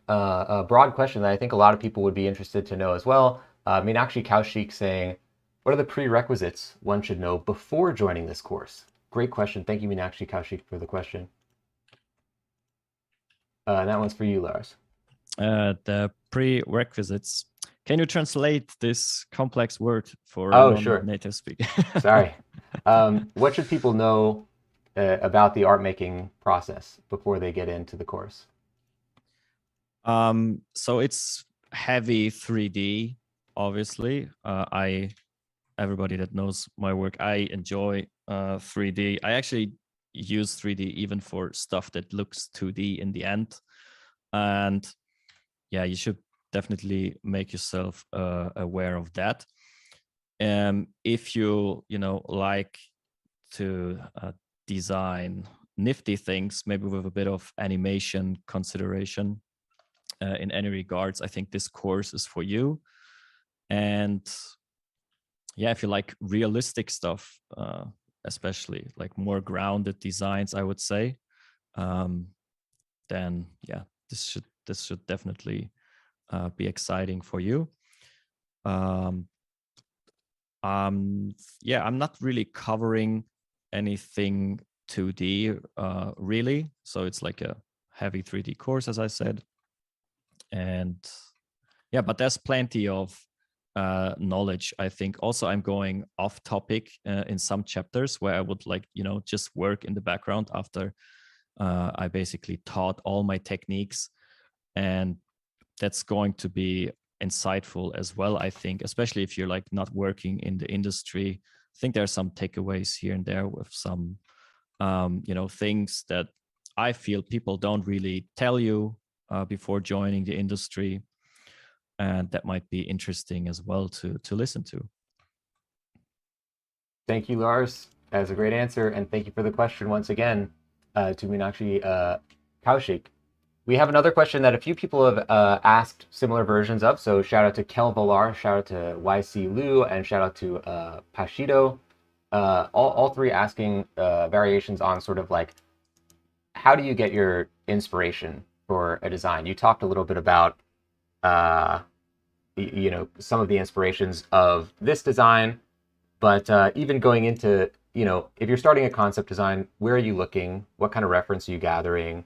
broad question that I think a lot of people would be interested to know as well. Meenakshi Kaushik saying, what are the prerequisites one should know before joining this course? Great question. Thank you, Meenakshi Kaushik, for the question. And that one's for you, Lars. The prerequisites. Can you translate this complex word for Oh, a sure. non-native speaker? Sorry. What should people know about the art making process before they get into the course? So it's heavy 3D, obviously. Everybody that knows my work, I enjoy 3D. I actually use 3D even for stuff that looks 2D in the end. And yeah, you should definitely make yourself aware of that. If you like to design nifty things, maybe with a bit of animation consideration in any regards, I think this course is for you. And yeah, if you like realistic stuff, especially like more grounded designs, I would say, then yeah, this should definitely be exciting for you. Yeah, I'm not really covering anything 2D really, so it's like a heavy 3D course, as I said. And yeah, but there's plenty of knowledge. I think also I'm going off topic in some chapters where I would like just work in the background after I basically taught all my techniques, and that's going to be insightful as well, I think, especially if you're like not working in the industry. I think there are some takeaways here and there with some things that I feel people don't really tell you before joining the industry, and that might be interesting as well to listen to. Thank you, Lars. That was a great answer, and thank you for the question once again to Meenakshi Kaushik. We have another question that a few people have asked similar versions of. So shout out to Kel Valar, shout out to YC Lu, and shout out to Pashido. All three asking variations on sort of like, how do you get your inspiration for a design? You talked a little bit about, some of the inspirations of this design, but even going into, if you're starting a concept design, where are you looking? What kind of reference are you gathering?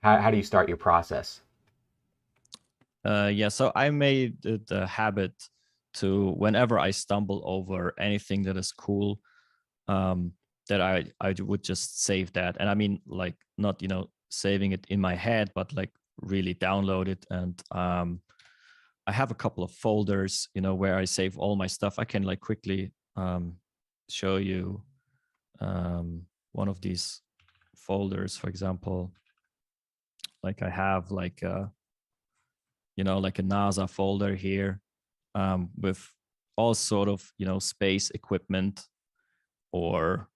How do you start your process? Yeah, so I made it a habit to, whenever I stumble over anything that is cool, that I would just save that. And I mean, like, not saving it in my head, but like really download it. And I have a couple of folders where I save all my stuff. I can like quickly show you one of these folders, for example. Like I have like like a NASA folder here with all sort of space equipment, or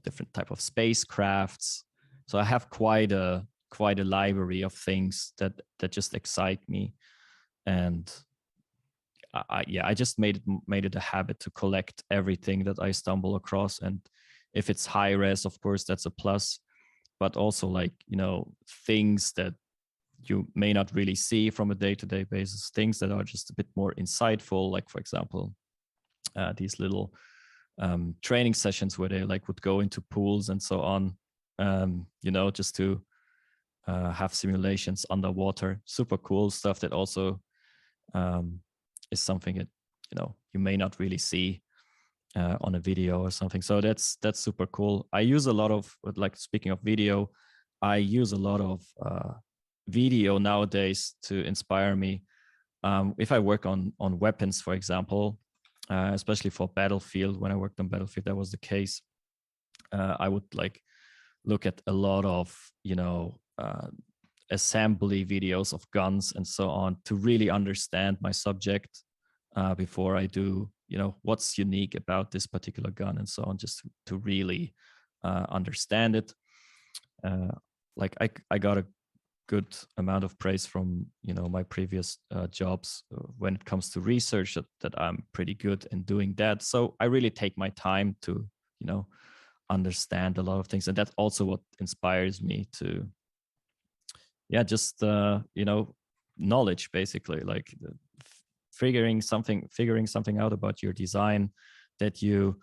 different type of spacecrafts. So I have quite a library of things that just excite me. And I just made it a habit to collect everything that I stumble across. And if it's high res, of course, that's a plus. But also like things that you may not really see from a day-to-day basis, things that are just a bit more insightful, like for example these little training sessions where they like would go into pools and so on, just to have simulations underwater. Super cool stuff that also is something that you may not really see on a video or something. So that's super cool. I use a lot of, like, speaking of video, I use a lot of video nowadays to inspire me. If I work on weapons, for example, especially for Battlefield, when I worked on Battlefield, that was the case. I would like look at a lot of assembly videos of guns and so on to really understand my subject before I do what's unique about this particular gun and so on, just to really understand it. Like I got a good amount of praise from my previous jobs when it comes to research, that I'm pretty good in doing that. So I really take my time to understand a lot of things, and that's also what inspires me to just knowledge, basically, like figuring something out about your design that you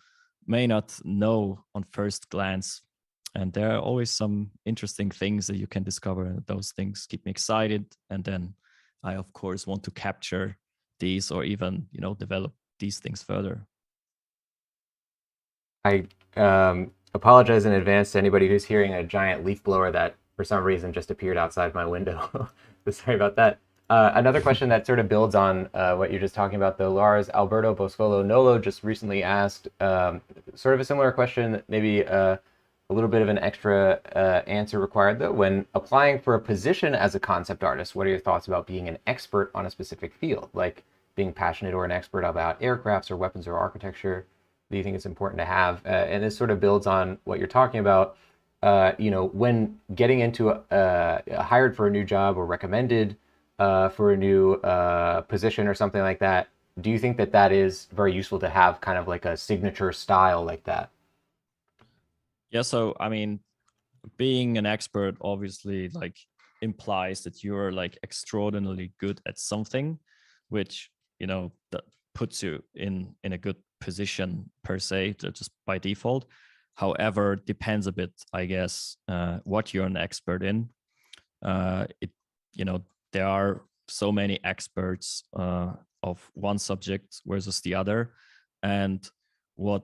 may not know on first glance. And there are always some interesting things that you can discover, and those things keep me excited. And then I, of course, want to capture these, or even develop these things further. I apologize in advance to anybody who's hearing a giant leaf blower that for some reason just appeared outside my window. Sorry about that. Another question that sort of builds on what you're just talking about, though. Lars Alberto Boscolo Nolo just recently asked sort of a similar question, maybe a little bit of an extra answer required, though. When applying for a position as a concept artist, what are your thoughts about being an expert on a specific field, like being passionate or an expert about aircrafts or weapons or architecture? Do you think it's important to have? And this sort of builds on what you're talking about. When getting into hired for a new job or recommended for a new position or something like that, do you think that that is very useful to have kind of like a signature style like that? Yeah, so I mean, being an expert obviously like implies that you're like extraordinarily good at something, which that puts you in a good position per se, just by default. However, depends a bit, I guess, what you're an expert in. It there are so many experts of one subject versus the other, and what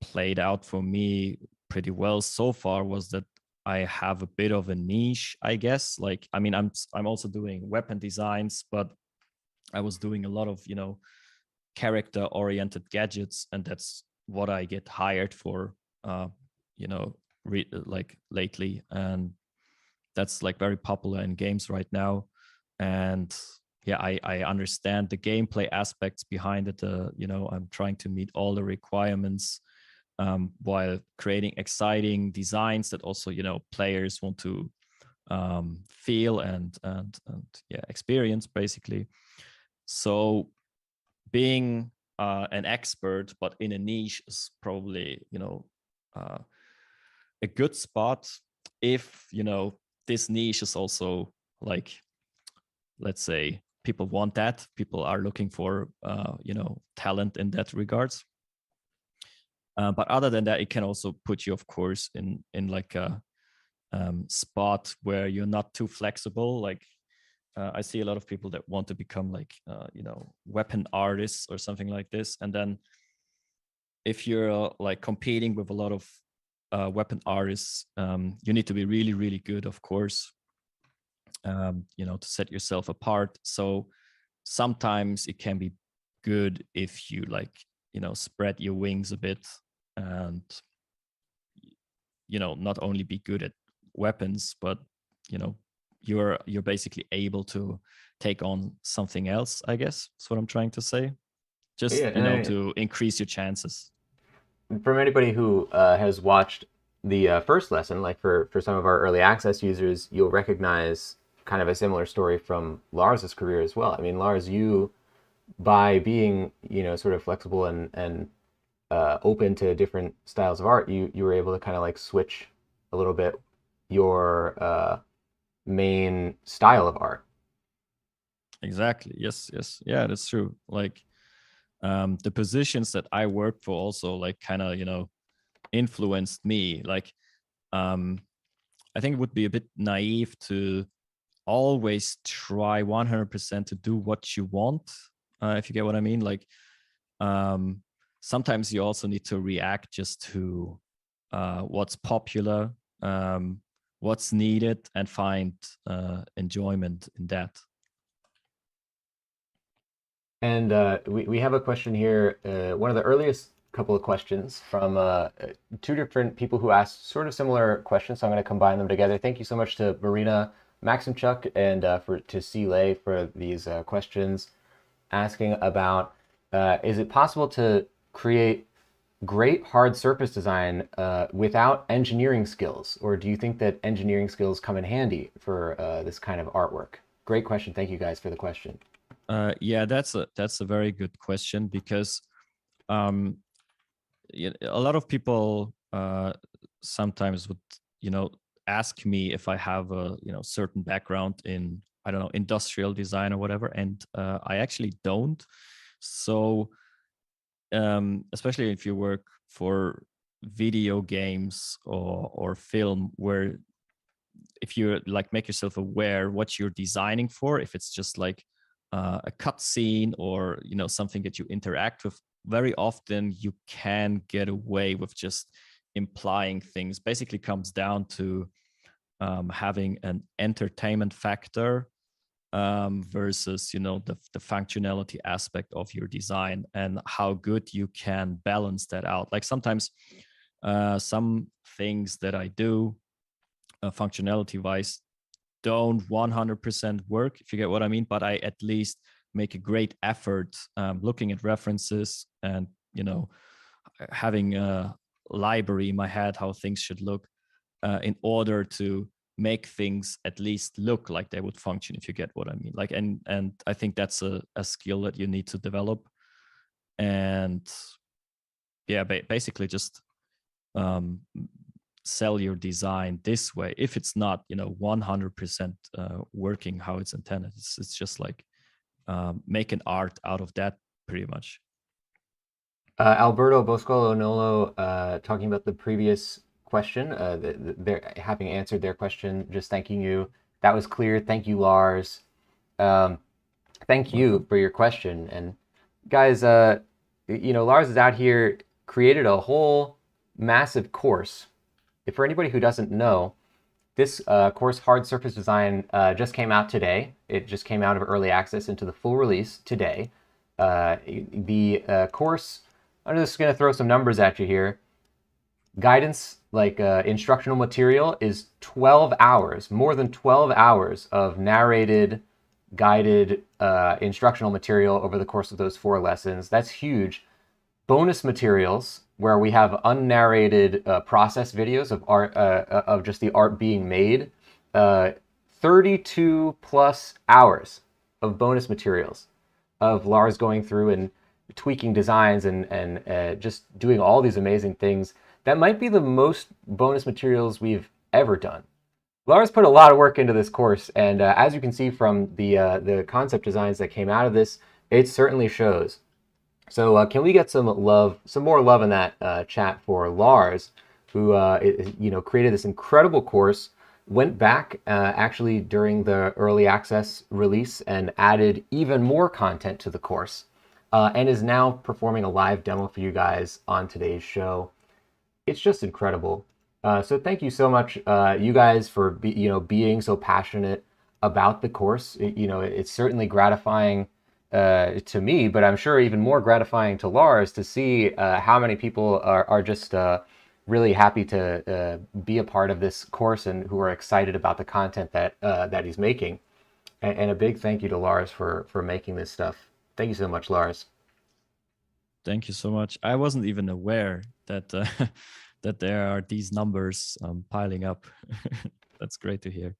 played out for me pretty well so far was that I have a bit of a niche, I guess. Like, I mean, I'm also doing weapon designs, but I was doing a lot of character oriented gadgets, and that's what I get hired for like lately, and that's like very popular in games right now. And yeah, I understand the gameplay aspects behind it. I'm trying to meet all the requirements while creating exciting designs that also players want to feel and yeah, experience, basically. So being an expert but in a niche is probably uh, a good spot if this niche is also like, let's say, people want that, people are looking for talent in that regards. But other than that, it can also put you, of course, in like a spot where you're not too flexible. Like I see a lot of people that want to become like weapon artists or something like this, and then if you're like competing with a lot of weapon artists, you need to be really, really good, of course, to set yourself apart. So sometimes it can be good if you like spread your wings a bit, and not only be good at weapons, but you're basically able to take on something else, I guess. That's what I'm trying to say. Just Yeah, and to increase your chances. from anybody who has watched the first lesson, like for some of our early access users, you'll recognize kind of a similar story from Lars's career as well. I mean, Lars, you, by being sort of flexible and open to different styles of art, you were able to kind of like switch a little bit your main style of art. Exactly. Yes. Yes. Yeah, that's true. Like the positions that I worked for also like kind of influenced me. Like um I think it would be a bit naive to always try 100% to do what you want, if you get what I mean. Like um sometimes you also need to react just to what's popular, what's needed, and find enjoyment in that. And we have a question here, one of the earliest couple of questions from two different people who asked sort of similar questions. So I'm going to combine them together. Thank you so much to Marina Maximchuk and to Lay for these questions, asking about is it possible to create great hard surface design without engineering skills? Or do you think that engineering skills come in handy for this kind of artwork? Great question. Thank you guys for the question. Yeah, that's a very good question, because um, a lot of people sometimes would, ask me if I have a certain background in, I don't know, industrial design or whatever, and I actually don't. So especially if you work for video games or film, where if you like make yourself aware what you're designing for, if it's just like a cut scene or something that you interact with, very often you can get away with just implying things. Basically comes down to having an entertainment factor versus the functionality aspect of your design, and how good you can balance that out. Like sometimes some things that I do functionality wise don't 100% work, if you get what I mean, but I at least make a great effort looking at references and having a library in my head how things should look in order to make things at least look like they would function, if you get what I mean. Like, and I think that's a skill that you need to develop. And yeah, basically just um, sell your design this way. If it's not 100% working how it's intended, it's just like make an art out of that, pretty much. Alberto Boscolo Nolo talking about the previous question, having answered their question, just thanking you. That was clear. Thank you, Lars. Thank you for your question. And guys, Lars is out here, created a whole massive course. If for anybody who doesn't know, this course, Hard Surface Design, just came out today. It just came out of early access into the full release today. The course, I'm just going to throw some numbers at you here. Guidance, like instructional material, is 12 hours, more than 12 hours of narrated, guided instructional material over the course of those 4 lessons. That's huge. Bonus materials, where we have unnarrated process videos of art, of just the art being made. 32 plus hours of bonus materials of Lars going through and tweaking designs and just doing all these amazing things. That might be the most bonus materials we've ever done. Lars put a lot of work into this course, and as you can see from the concept designs that came out of this, it certainly shows. So can we get some love, some more love in that chat for Lars, who created this incredible course, went back actually during the early access release and added even more content to the course, and is now performing a live demo for you guys on today's show. It's just incredible. So thank you so much, you guys, for being so passionate about the course. It's certainly gratifying to me, but I'm sure even more gratifying to Lars to see how many people are just really happy to be a part of this course and who are excited about the content that he's making. And a big thank you to Lars for making this stuff. Thank you so much, Lars. Thank you so much. I wasn't even aware that that there are these numbers piling up. That's great to hear.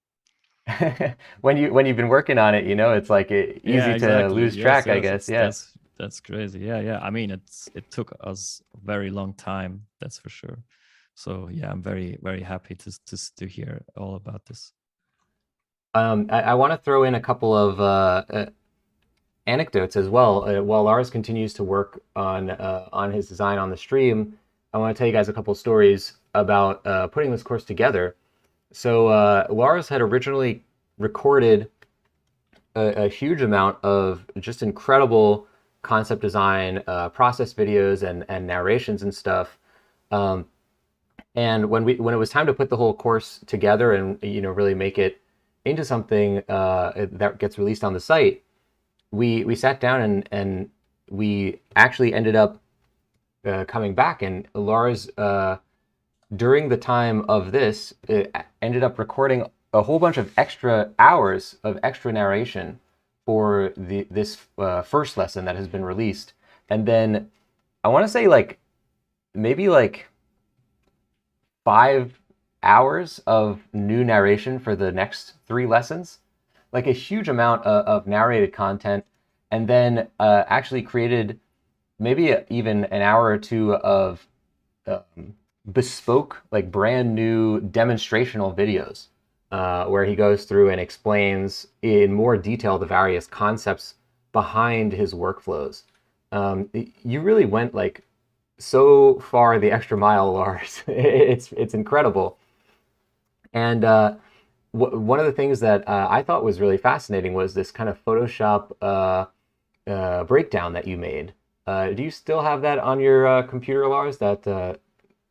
When you've been working on it, it's like Yeah, easy to exactly. lose Yes, track, I yes. guess. Yeah. That's crazy. Yeah, yeah. I mean, it took us a very long time, that's for sure. So yeah, I'm very, very happy to hear all about this. I want to throw in a couple of anecdotes as well. While Lars continues to work on his design on the stream, I want to tell you guys a couple stories about putting this course together. So Lars had originally recorded a huge amount of just incredible concept design, process videos, and narrations and stuff. And when it was time to put the whole course together and really make it into something that gets released on the site, we sat down and we actually ended up coming back, and Lars during the time of this ended up recording a whole bunch of extra hours of extra narration for this first lesson that has been released. And then I want to say like maybe like 5 hours of new narration for the next 3 lessons, like a huge amount of narrated content, and then actually created maybe even an hour or two of bespoke, like brand new demonstrational videos where he goes through and explains in more detail the various concepts behind his workflows. You really went like so far the extra mile, Lars. It's incredible. And one of the things that I thought was really fascinating was this kind of Photoshop breakdown that you made. Do you still have that on your computer, Lars? That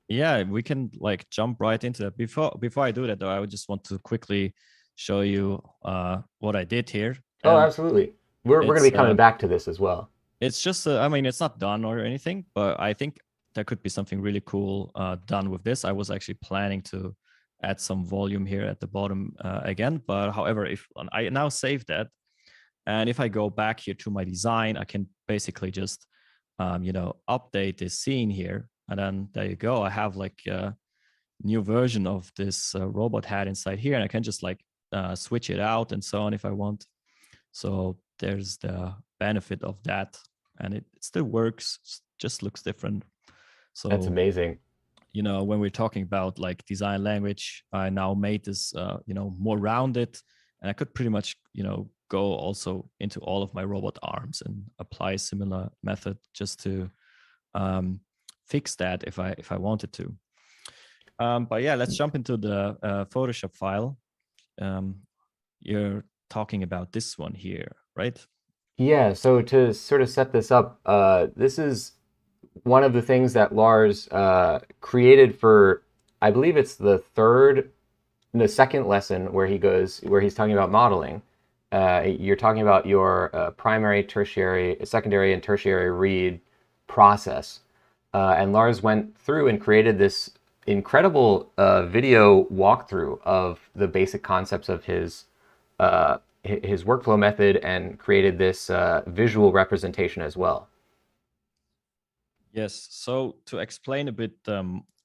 Yeah, we can like jump right into that. Before I do that though, I would just want to quickly show you what I did here. Oh, And absolutely. We're going to it's be coming back to this as well. it's just I mean, it's not done or anything, but I think there could be something really cool done with this. I was actually planning to add some volume here at the bottom again, but however, if I now save that, and if I go back here to my design, I can basically just update this scene here, and then there you go. I have like a new version of this robot hat inside here, and I can just like switch it out and so on if I want. So there's the benefit of that, and it still works, just looks different. That's So amazing. when we're talking about like design language, I now made this more rounded, and I could pretty much go also into all of my robot arms and apply a similar method just to fix that if I wanted to. But yeah, let's jump into the Photoshop file. um, you're talking about this one here, right? Yeah, so to sort of set this up, this is one of the things that Lars created for, I believe it's the second lesson where he's talking about modeling. You're talking about your primary, tertiary, secondary, and tertiary read process. And Lars went through and created this incredible video walkthrough of the basic concepts of his workflow method and created this visual representation as well. Yes. So to explain a bit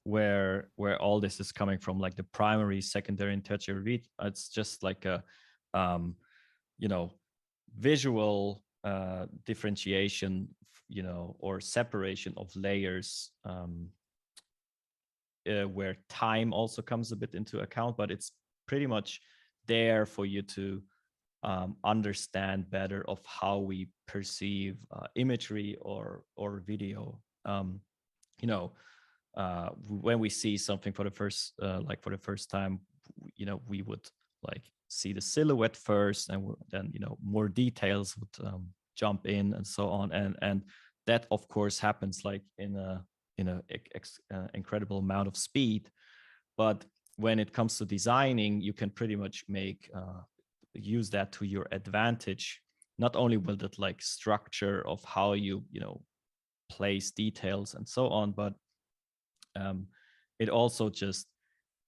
where all this is coming from, like the primary, secondary, and tertiary read, it's just like a um, you know visual differentiation, or separation of layers, where time also comes a bit into account, but it's pretty much there for you to understand better of how we perceive imagery or video. You know, when we see something for the first time, we would like see the silhouette first, and then more details would jump in and so on, and that of course happens like in a incredible amount of speed. But when it comes to designing, you can pretty much use that to your advantage. Not only will that like structure of how you place details and so on, but it also just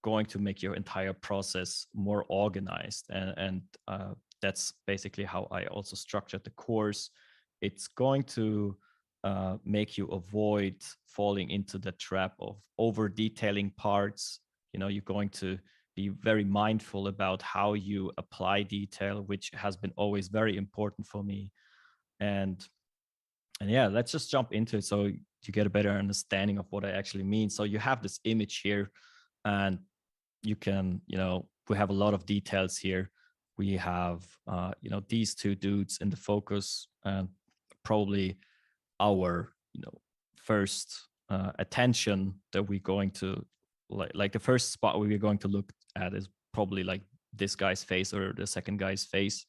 going to make your entire process more organized, and that's basically how I also structured the course. It's going to make you avoid falling into the trap of over detailing parts. You're going to be very mindful about how you apply detail, which has been always very important for me. And yeah, let's just jump into it so you get a better understanding of what I actually mean. So you have this image here, and you can, we have a lot of details here. We have, these two dudes in the focus, and probably our, first attention that we're going to like the first spot we're going to look at is probably like this guy's face or the second guy's face.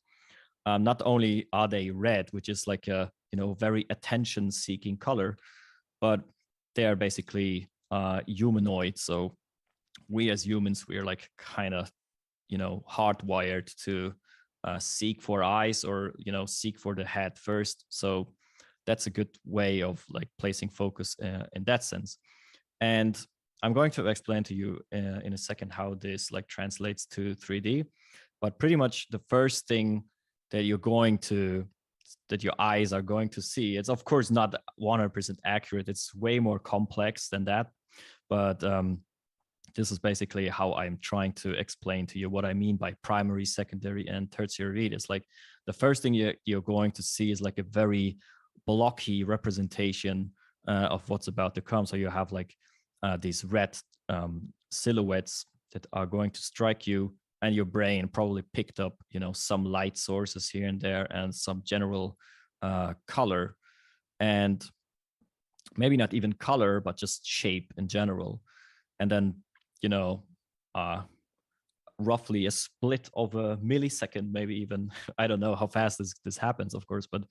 Not only are they red, which is like a very attention-seeking color, but they are basically humanoid. So we as humans, we are like kind of hardwired to seek for eyes, or seek for the head first. So that's a good way of like placing focus in that sense. And I'm going to explain to you in a second how this like translates to 3D. But pretty much the first thing that you're going to that your eyes are going to see. It's of course not 100% accurate. It's way more complex than that. But this is basically how I'm trying to explain to you what I mean by primary, secondary, and tertiary read. It's like the first thing you're going to see is like a very blocky representation of what's about to come. So you have like these red silhouettes that are going to strike you, and your brain probably picked up, some light sources here and there and some general color, and maybe not even color, but just shape in general. And then, you know, uh, roughly a split of a millisecond, maybe even, I don't know how fast this happens, of course, but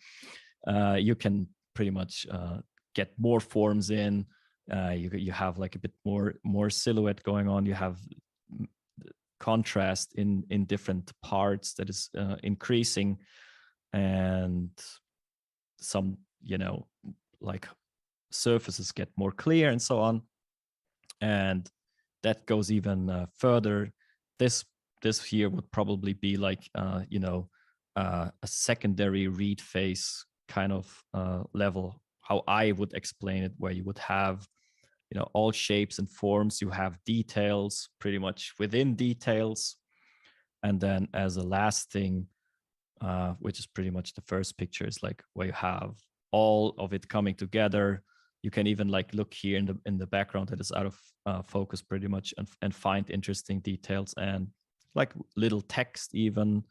you can pretty much get more forms in. You have like a bit more silhouette going on. You have contrast in different parts that is increasing, and some like surfaces get more clear and so on. And that goes even further. This here would probably be like a secondary read phase kind of level, how I would explain it, where you would have all shapes and forms. You have details pretty much within details, and then as a last thing, which is pretty much the first picture, is like where you have all of it coming together. You can even like look here in the background that is out of focus pretty much, and find interesting details and like little text, even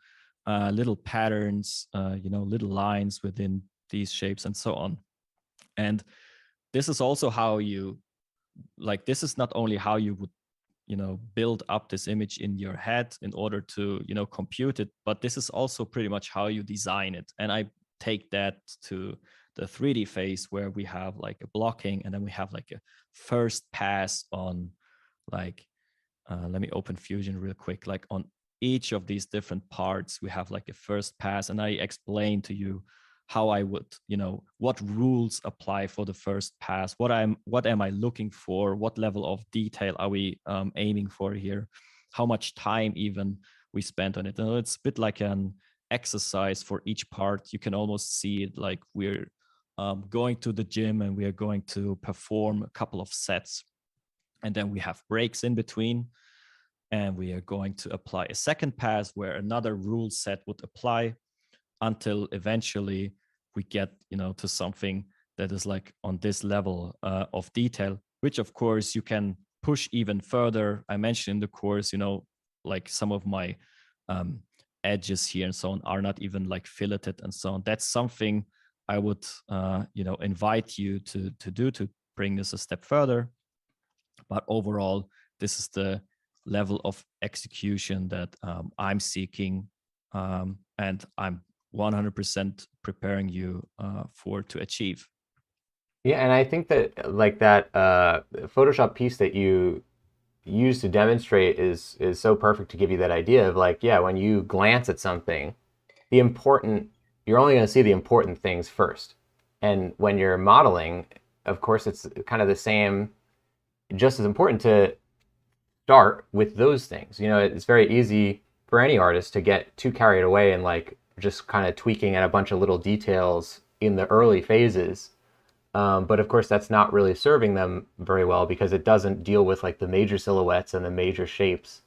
little patterns, little lines within these shapes and so on. And this is also how you this is not only how you would build up this image in your head in order to compute it, but this is also pretty much how you design it. And I take that to the 3D phase, where we have like a blocking, and then we have like a first pass on like let me open Fusion real quick. Like on each of these different parts, we have like a first pass, and I explain to you how I would, what rules apply for the first pass, what am I looking for, what level of detail are we aiming for here, how much time even we spent on it. And it's a bit like an exercise for each part. You can almost see it like we're going to the gym and we are going to perform a couple of sets, and then we have breaks in between, and we are going to apply a second pass where another rule set would apply, until eventually we get to something that is like on this level of detail, which of course you can push even further. I mentioned in the course, like some of my edges here and so on are not even like filleted and so on. That's something I would invite you to do, to bring this a step further. But overall, this is the level of execution that I'm seeking, and I'm 100% preparing you to achieve. Yeah, and I think that like that Photoshop piece that you use to demonstrate is so perfect to give you that idea of like, yeah, when you glance at something, you're only going to see the important things first. And when you're modeling, of course, it's kind of the same, just as important to start with those things. It's very easy for any artist to get too carried away and like just kind of tweaking at a bunch of little details in the early phases. But of course, that's not really serving them very well, because it doesn't deal with like the major silhouettes and the major shapes.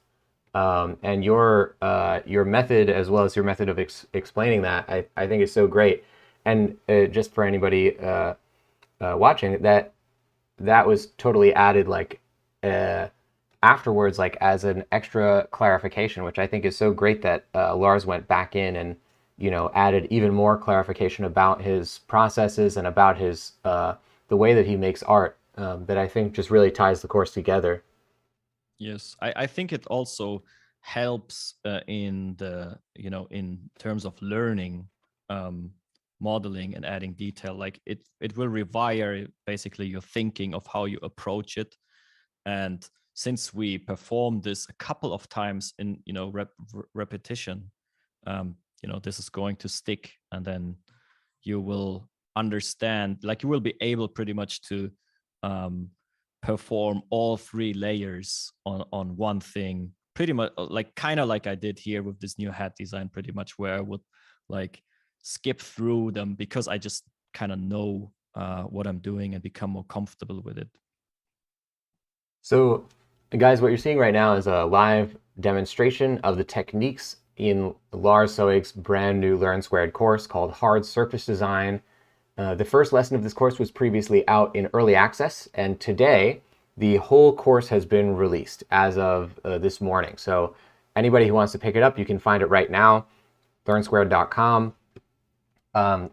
And your method, as well as your method of explaining that, I think is so great. And just for anybody watching, that was totally added like afterwards, like as an extra clarification, which I think is so great that Lars went back in and added even more clarification about his processes and about his the way that he makes art, that I think just really ties the course together. Yes, I think it also helps in the in terms of learning modeling and adding detail. Like it will rewire basically your thinking of how you approach it. And since we perform this a couple of times in repetition, this is going to stick, and then you will understand, like you will be able pretty much to perform all three layers on one thing, pretty much like kind of like I did here with this new hat design, pretty much, where I would like skip through them because I just kind of know what I'm doing and become more comfortable with it. So, guys, what you're seeing right now is a live demonstration of the techniques in Lars Sowig's brand new Learn Squared course called Hard Surface Design. The first lesson of this course was previously out in early access, and today the whole course has been released as of this morning. So anybody who wants to pick it up, you can find it right now, learnsquared.com.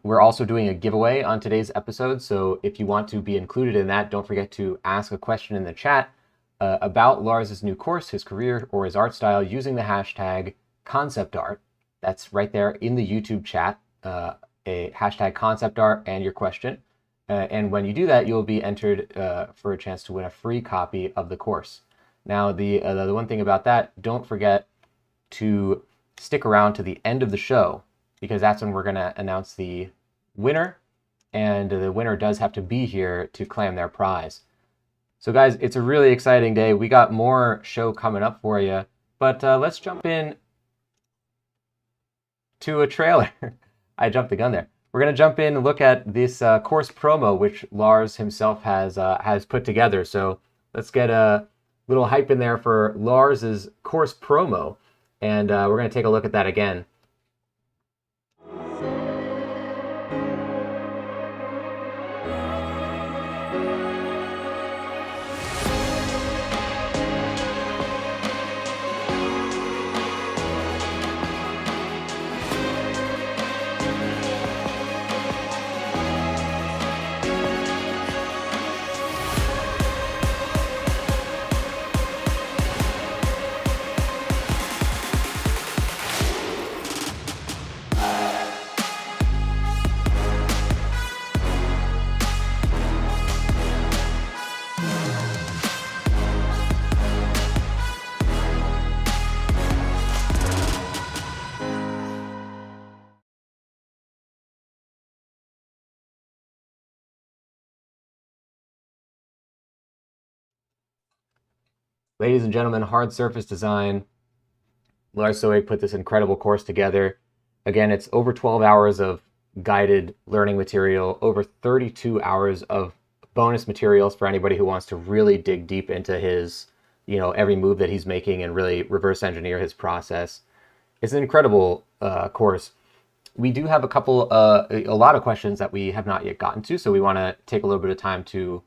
We're also doing a giveaway on today's episode, so if you want to be included in that, don't forget to ask a question in the chat about Lars's new course, his career, or his art style using the hashtag conceptart. That's right there in the YouTube chat, a hashtag conceptart and your question. And when you do that, you'll be entered for a chance to win a free copy of the course. Now, the one thing about that, don't forget to stick around to the end of the show, because that's when we're going to announce the winner, and the winner does have to be here to claim their prize. So guys, it's a really exciting day. We got more show coming up for you, but let's jump in to a trailer. I jumped the gun there. We're going to jump in and look at this course promo, which Lars himself has put together. So let's get a little hype in there for Lars's course promo, and we're going to take a look at that again. Ladies and gentlemen, Hard Surface Design. Lars Sowig put this incredible course together. Again, it's over 12 hours of guided learning material, over 32 hours of bonus materials for anybody who wants to really dig deep into his, every move that he's making and really reverse engineer his process. It's an incredible course. We do have a lot of questions that we have not yet gotten to, so we want to take a little bit of time to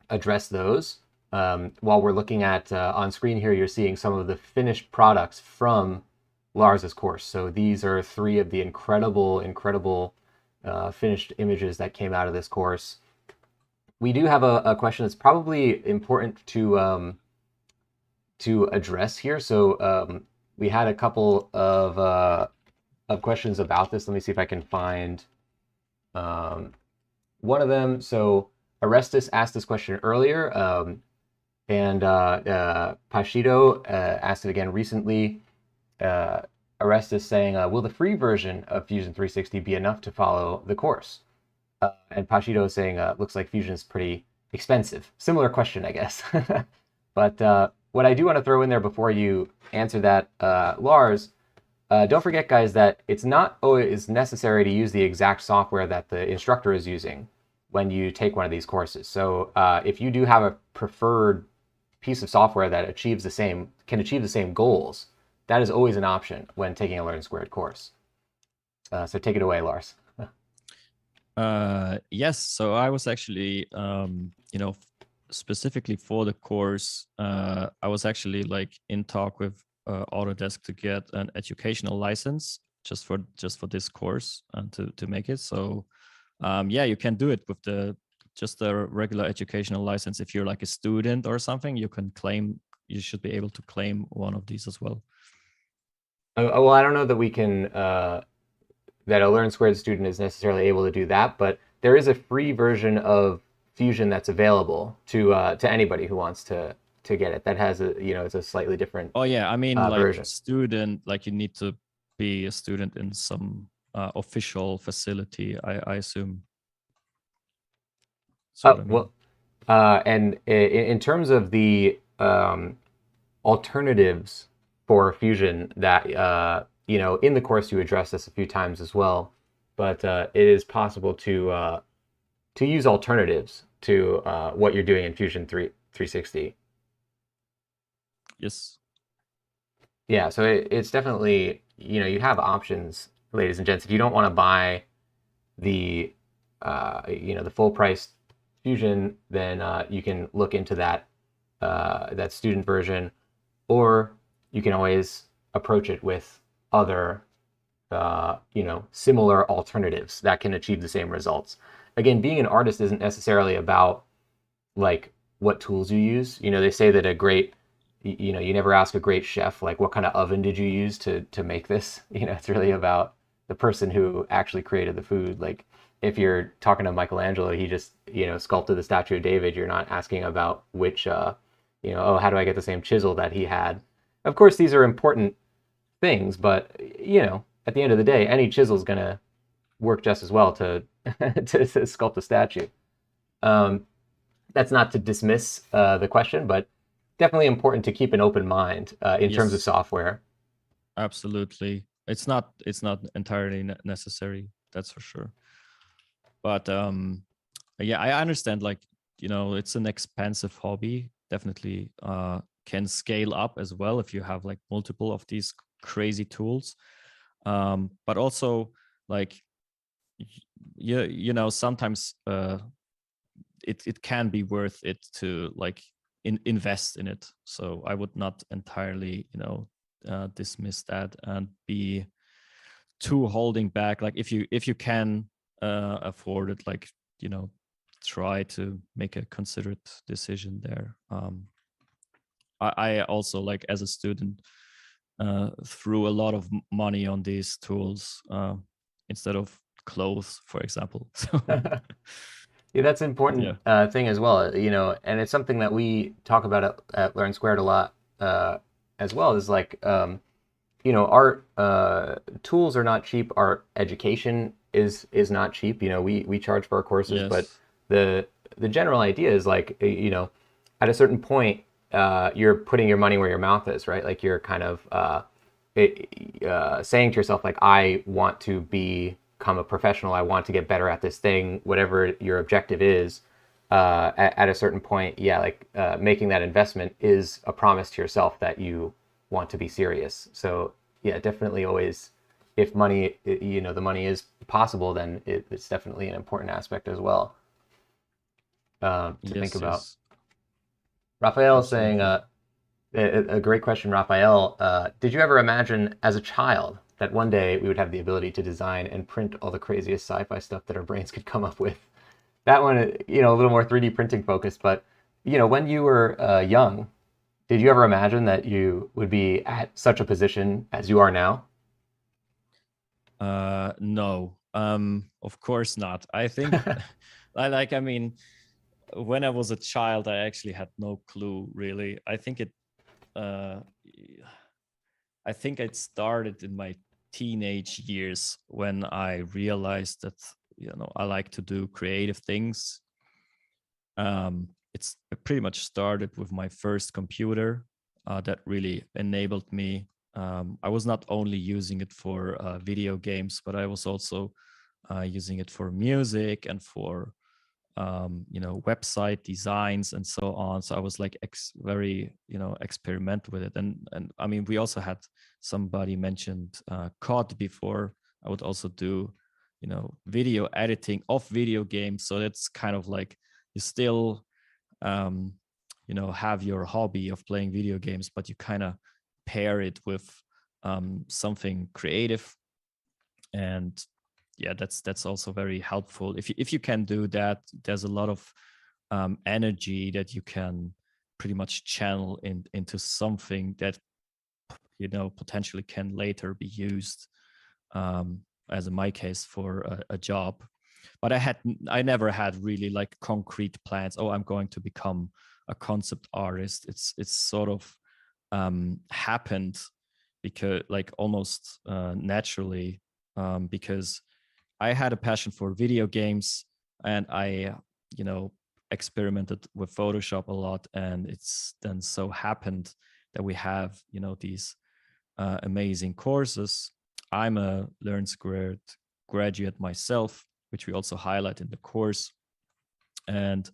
address those. While we're looking at on screen here, you're seeing some of the finished products from Lars's course. So these are 3 of the incredible finished images that came out of this course. We do have a question that's probably important to address here. So we had a couple of questions about this. Let me see if I can find one of them. So Arestus asked this question earlier, and Pashido asked it again recently. Arestus saying, will the free version of Fusion 360 be enough to follow the course? And Pashido is saying, looks like Fusion is pretty expensive. Similar question, I guess. But what I do want to throw in there before you answer that, Lars, don't forget, guys, that it's not always necessary to use the exact software that the instructor is using when you take one of these courses. So if you do have a preferred piece of software that can achieve the same goals, that is always an option when taking a Learn Squared course. So take it away, Lars. Yes, so I was actually, specifically for the course, I was actually in talk with Autodesk to get an educational license just for this course and to make it. So yeah, you can do it with just a regular educational license. If you're like a student or something, you should be able to claim one of these as well. Well, I don't know that we can, that a Learn Squared student is necessarily able to do that, but there is a free version of Fusion that's available to anybody who wants to get it. That has it's a slightly different. Oh yeah, I mean, version. Student, you need to be a student in some official facility, I assume. Well, and in terms of the alternatives for Fusion that in the course you address this a few times as well. but it is possible to use alternatives to what you're doing in Fusion 360. Yes. Yeah, so it's definitely, you have options, ladies and gents. If you don't want to buy the the full price Fusion, then you can look into that student version, or you can always approach it with other similar alternatives that can achieve the same results. Again, being an artist isn't necessarily about like what tools you use. They say that a great, you never ask a great chef like what kind of oven did you use to make this. It's really about the person who actually created the food. Like if you're talking to Michelangelo, he just sculpted the statue of David. You're not asking about which oh, how do I get the same chisel that he had. Of course, these are important things, but at the end of the day, any chisel is gonna work just as well to to sculpt a statue. Um, that's not to dismiss the question, but definitely important to keep an open mind in terms of Yes, software. absolutely. It's not entirely necessary, that's for sure. But yeah, I understand, like, it's an expensive hobby, definitely can scale up as well if you have like multiple of these crazy tools. But also, like, sometimes it can be worth it to like invest in it. So I would not entirely dismiss that and be too holding back. Like if you can afford it, like, try to make a considered decision there. I also, like, as a student, threw a lot of money on these tools instead of clothes, for example. So Yeah, that's an important yeah. thing as well, and it's something that we talk about at Learn Squared a lot as well. Is like, art tools are not cheap. Art education is not cheap. We charge for our courses, but Yes. the general idea is like, at a certain point, you're putting your money where your mouth is, right? Like you're kind of saying to yourself, like, I want to become a professional. I want to get better at this thing, whatever your objective is. At a certain point, yeah, like making that investment is a promise to yourself that you want to be serious. So yeah, definitely always, if money, the money is possible, then it's definitely an important aspect as well to think Yes, about. yes, Raphael is saying, absolutely. a great question, Raphael. Did you ever imagine as a child that one day we would have the ability to design and print all the craziest sci-fi stuff that our brains could come up with? That one, a little more 3D printing focused, but when you were young, did you ever imagine that you would be at such a position as you are now? No, of course not. I think, I mean, when I was a child, I actually had no clue really. Uh, I think it started in my teenage years when I realized that, I like to do creative things. It pretty much started with my first computer that really enabled me. I was not only using it for video games, but I was also using it for music and for website designs and so on. So I was like very experiment with it. And I mean, we also had, somebody mentioned COD before. I would also do video editing of video games. So that's kind of like, you still um have your hobby of playing video games, but you kind of pair it with something creative. And yeah, that's also very helpful. If you can do that, there's a lot of energy that you can pretty much channel into something that potentially can later be used, as in my case, for a job. But I never had really like concrete plans. Oh, I'm going to become a concept artist. It's sort of happened, because like almost naturally, because I had a passion for video games, and I, you know, experimented with Photoshop a lot. And it's then so happened that we have, these amazing courses. I'm a Learn Squared graduate myself, which we also highlight in the course. And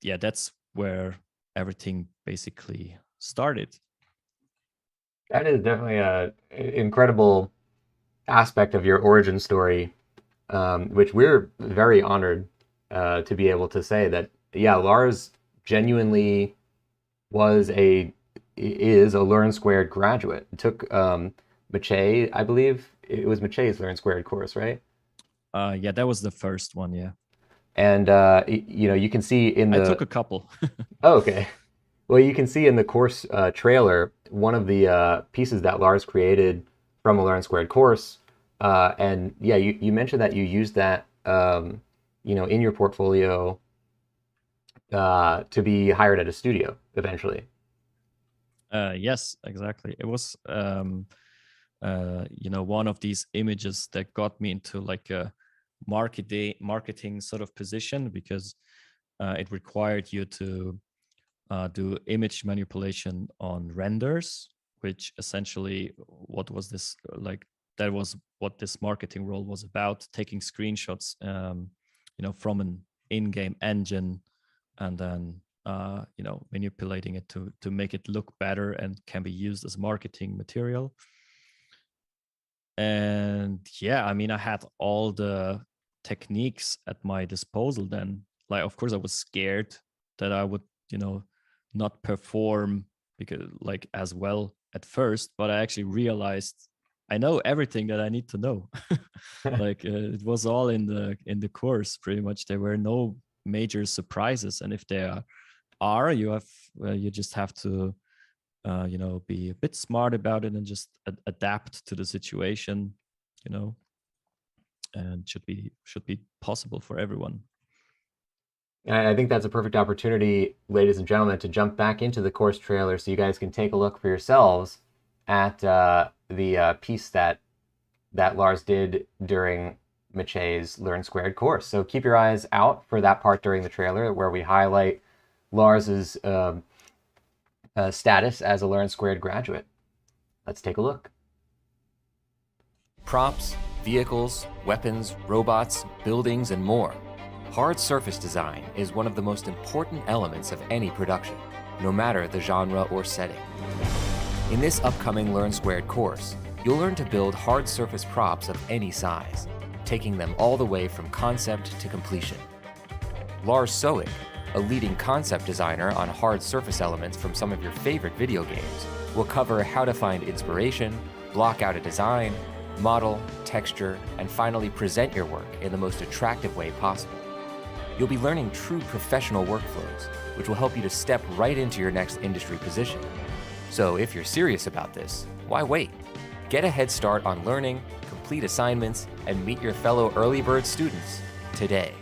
yeah, that's where everything basically started. That is definitely a incredible aspect of your origin story, which we're very honored to be able to say that, yeah, Lars genuinely was is a Learn Squared graduate. It took Mache, I believe it was Mache's Learn Squared course, right? Yeah, that was the first one. Yeah, And you can see in I the took a couple. oh, okay. Well, you can see in the course trailer one of the pieces that Lars created from a Learn Squared course, and yeah, you mentioned that you used that in your portfolio to be hired at a studio eventually. Yes, exactly. It was one of these images that got me into like a marketing sort of position, because it required you to do image manipulation on renders, which essentially what was this like that was what this marketing role was about, taking screenshots from an in-game engine, and then manipulating it to make it look better and can be used as marketing material. And yeah, I mean, I had all the techniques at my disposal then. Like, of course I was scared that I would not perform because like as well at first, but I actually realized I know everything that I need to know. Like it was all in the course pretty much. There were no major surprises, and if there are, you just have to be a bit smart about it and just adapt to the situation, you know and should be possible for everyone. And I think that's a perfect opportunity, ladies and gentlemen, to jump back into the course trailer so you guys can take a look for yourselves at the piece that Lars did during Mache's Learn Squared course. So keep your eyes out for that part during the trailer where we highlight Lars's status as a Learn Squared graduate. Let's take a look. Props, vehicles, weapons, robots, buildings, and more. Hard surface design is one of the most important elements of any production, no matter the genre or setting. In this upcoming Learn Squared course, you'll learn to build hard surface props of any size, taking them all the way from concept to completion. Lars Sowig, a leading concept designer on hard surface elements from some of your favorite video games, will cover how to find inspiration, block out a design, model, texture, and finally present your work in the most attractive way possible. You'll be learning true professional workflows, which will help you to step right into your next industry position. So if you're serious about this, why wait? Get a head start on learning, complete assignments, and meet your fellow early bird students today.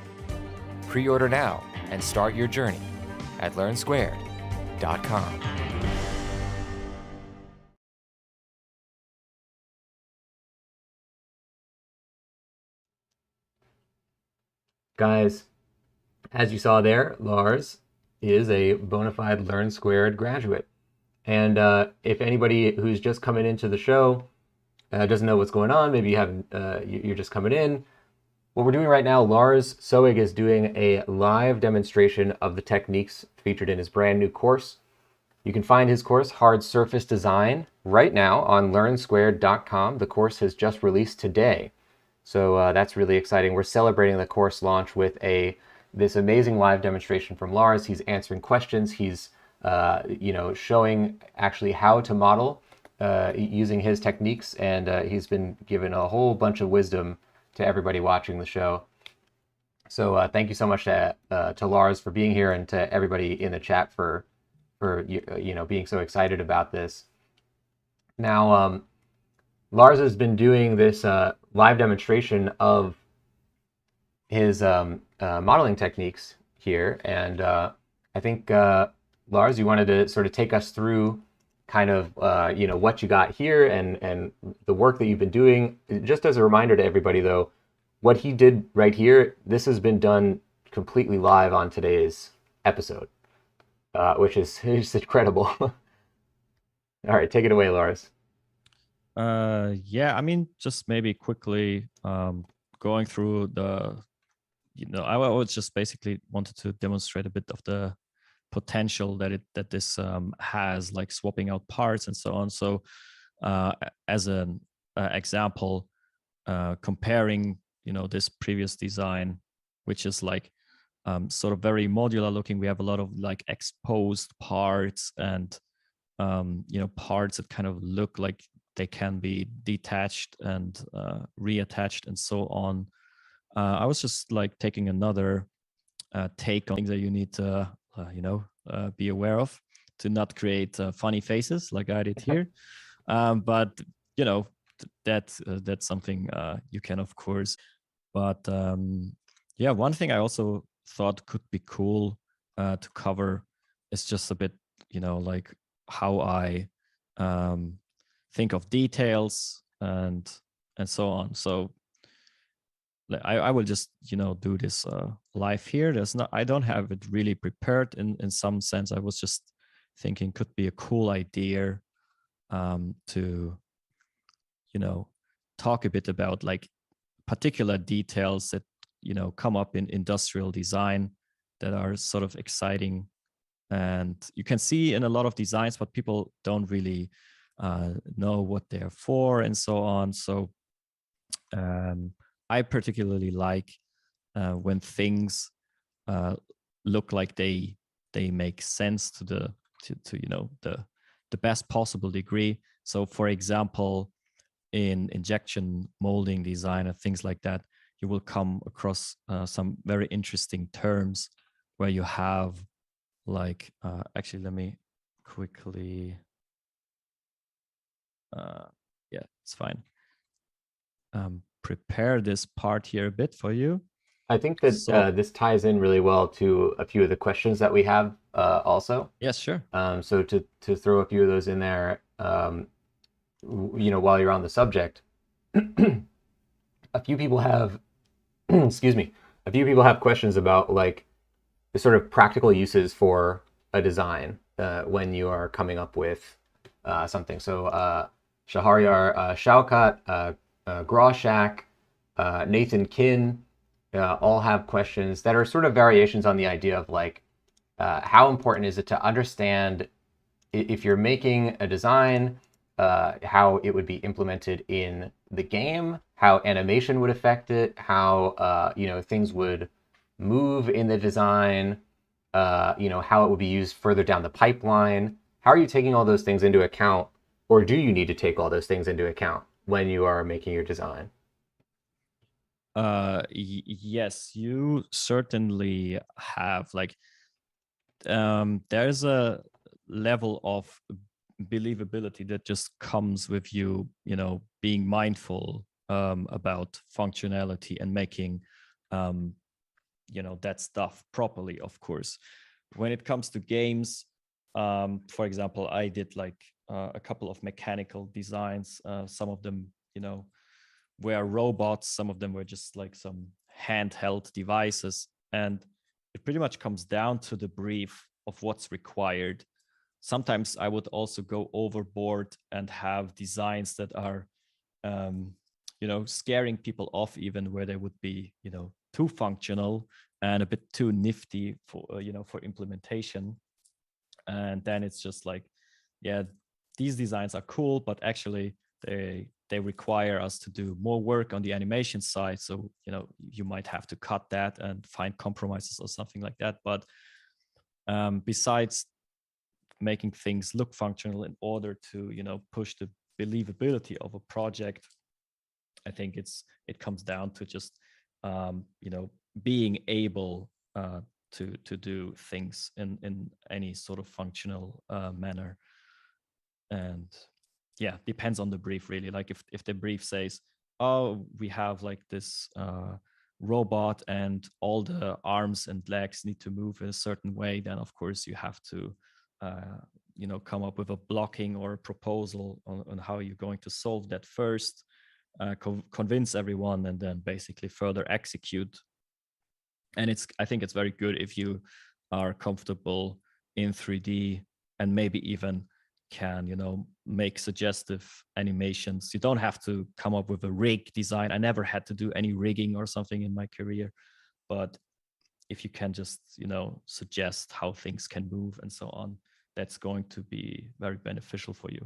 Pre-order now and start your journey at learnsquared.com. Guys, as you saw there, Lars is a bona fide Learn Squared graduate. And if anybody who's just coming into the show doesn't know what's going on, maybe you haven't, you're just coming in. What we're doing right now, Lars Sowig is doing a live demonstration of the techniques featured in his brand new course. You can find his course, Hard Surface Design, right now on learnsquared.com. The course has just released today. So that's really exciting. We're celebrating the course launch with this amazing live demonstration from Lars. He's answering questions. He's showing actually how to model using his techniques, and he's been given a whole bunch of wisdom to everybody watching the show. So thank you so much to Lars for being here, and to everybody in the chat for being so excited about this. Now, Lars has been doing this live demonstration of his modeling techniques here, and I think Lars, you wanted to sort of take us through kind of what you got here and the work that you've been doing. Just as a reminder to everybody, though, what he did right here, this has been done completely live on today's episode, which is just incredible. All right, take it away, Lars. Yeah, I mean, just maybe quickly going through the, I was just basically wanted to demonstrate a bit of the potential that this has, like swapping out parts and so on. So, as an example, comparing, this previous design, which is like sort of very modular looking. We have a lot of like exposed parts and parts that kind of look like they can be detached and reattached and so on. I was just like taking another take on things that you need to be aware of to not create funny faces like I did here. But you know that's something you can, of course. But yeah, one thing I also thought could be cool to cover is just a bit, like how I um, think of details and so on. So I will just do this live here. I don't have it really prepared in some sense. I was just thinking could be a cool idea to talk a bit about like particular details that come up in industrial design that are sort of exciting, and you can see in a lot of designs, but people don't really know what they're for and so on. So um, I particularly like when things uh, look like they make sense to the best possible degree. So for example, in injection molding design and things like that, you will come across some very interesting terms where you have like actually let me quickly uh, yeah, it's fine, prepare this part here a bit for you. I think that So this ties in really well to a few of the questions that we have also. yes, sure. So to throw a few of those in there, while you're on the subject, a few people have, excuse me, a few people have questions about like the sort of practical uses for a design when you are coming up with something. So Shahryar Shaukat, Grawshak, Nathan Kin, all have questions that are sort of variations on the idea of like how important is it to understand if you're making a design, how it would be implemented in the game, how animation would affect it, how things would move in the design, how it would be used further down the pipeline. How are you taking all those things into account, or do you need to take all those things into account when you are making your design? Yes, you certainly have. Like there's a level of believability that just comes with being mindful about functionality and making um, that stuff properly. Of course, when it comes to games, for example, I did like a couple of mechanical designs. Some of them were robots, some of them were just like some handheld devices, and it pretty much comes down to the brief of what's required. Sometimes I would also go overboard and have designs that are um, scaring people off, even where they would be too functional and a bit too nifty for for implementation. And then it's just like, yeah, these designs are cool, but actually they require us to do more work on the animation side. So you might have to cut that and find compromises or something like that. But besides making things look functional in order to push the believability of a project, I think it comes down to just being able to do things in any sort of functional manner. And yeah, depends on the brief really. Like if the brief says, oh, we have like this robot and all the arms and legs need to move in a certain way, then of course you have to come up with a blocking or a proposal on how you're going to solve that first, convince everyone, and then basically further execute. And I think it's very good if you are comfortable in 3D and maybe even can, make suggestive animations. You don't have to come up with a rig design. I never had to do any rigging or something in my career, but if you can just, suggest how things can move and so on, that's going to be very beneficial for you.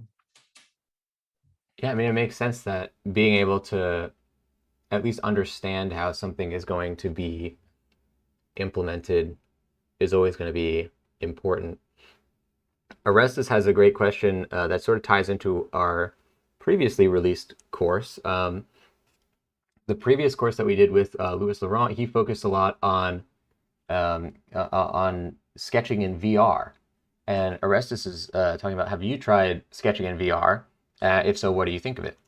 Yeah, I mean, it makes sense that being able to at least understand how something is going to be implemented is always going to be important. Arestus has a great question that sort of ties into our previously released course. The previous course that we did with Louis Laurent, he focused a lot on sketching in VR. And Arestus is talking about, have you tried sketching in VR? If so, what do you think of it?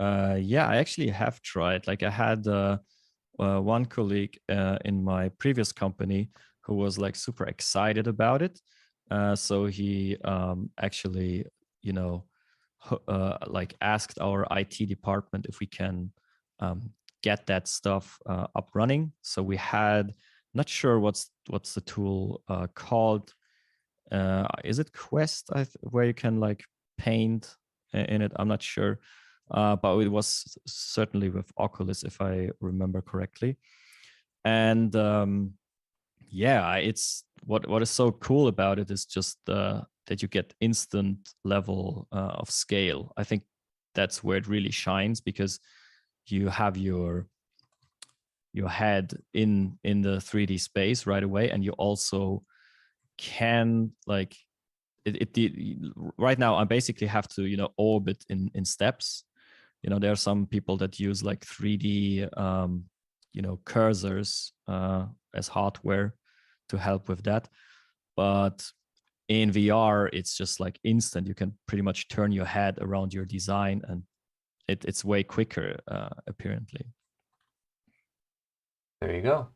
Yeah, I actually have tried. Like I had one colleague in my previous company who was like super excited about it. So he actually, like asked our IT department if we can get that stuff up running. So we had, not sure what's the tool called. Is it Quest where you can like paint in it? I'm not sure. But it was certainly with Oculus, if I remember correctly. And yeah, it's what is so cool about it is just that you get instant level of scale. I think that's where it really shines, because you have your head in the 3D space right away, and you also can like right now I basically have to orbit in steps. There are some people that use like 3D cursors as hardware to help with that, but in VR it's just like instant. You can pretty much turn your head around your design, and it's way quicker apparently. There you go.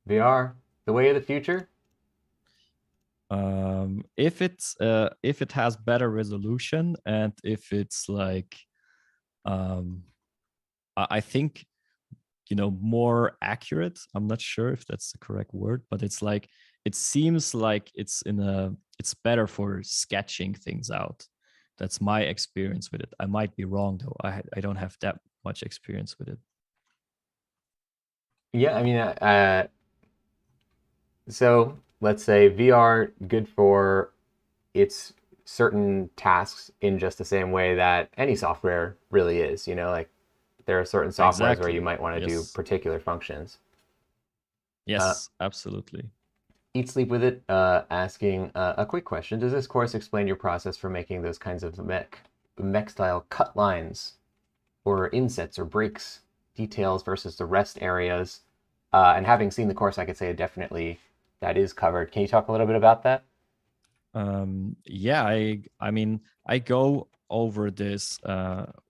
VR, the way of the future. If it has better resolution, and if it's like I think more accurate. I'm not sure if that's the correct word, but it's like it seems like it's better for sketching things out. That's my experience with it. I might be wrong though. I don't have that much experience with it. Yeah, I mean, so let's say VR good for its certain tasks in just the same way that any software really is. Like there are certain softwares where you Exactly. might want to do Yes. particular functions. Uh, Yes, absolutely. Eat Sleep with It asking a quick question. Does this course explain your process for making those kinds of mech style cut lines or insets or breaks, details versus the rest areas? And having seen the course, I could say definitely that is covered. Can you talk a little bit about that? Yeah, I mean, I go over this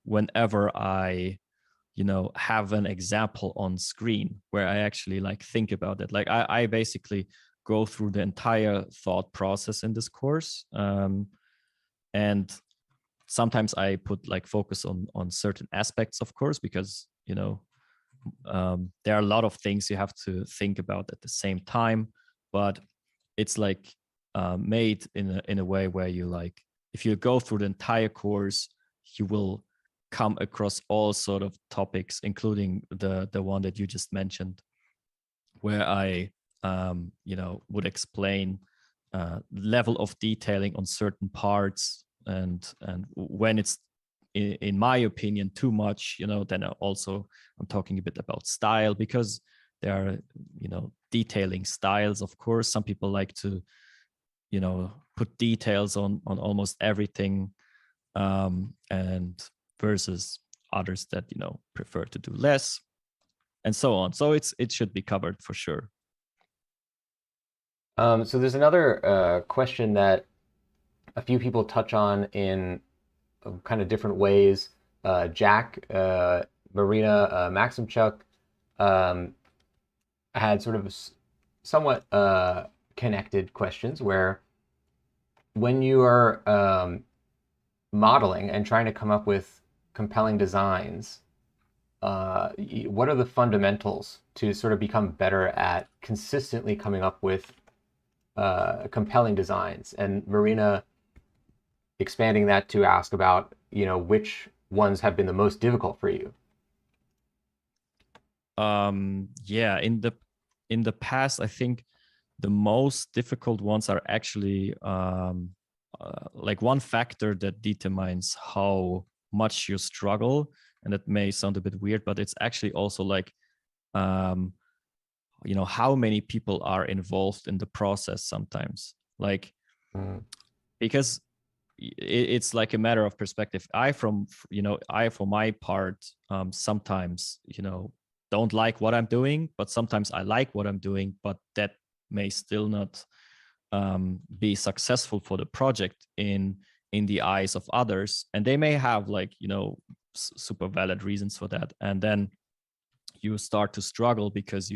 whenever I have an example on screen where I actually like think about it. Like I basically go through the entire thought process in this course, and sometimes I put like focus on certain aspects, of course, because there are a lot of things you have to think about at the same time. But it's like made in a way where you like, if you go through the entire course, you will come across all sort of topics, including the one that you just mentioned, where I would explain level of detailing on certain parts, and when it's in my opinion too much, then I'm talking a bit about style, because there are detailing styles. Of course, some people like to put details on almost everything, and versus others that prefer to do less, and so on. So it should be covered for sure. So there's another question that a few people touch on in kind of different ways. Jack, Marina, Maximchuk um, had sort of somewhat connected questions where when you are modeling and trying to come up with compelling designs, what are the fundamentals to sort of become better at consistently coming up with compelling designs? And Marina expanding that to ask about, which ones have been the most difficult for you. Yeah, in the past, I think the most difficult ones are actually like one factor that determines how much you struggle, and that may sound a bit weird, but it's actually also like um, how many people are involved in the process sometimes, like Mm. because it's like a matter of perspective. I for my part sometimes don't like what I'm doing, but sometimes I like what I'm doing, but that may still not be successful for the project in the eyes of others, and they may have like super valid reasons for that, and then you start to struggle because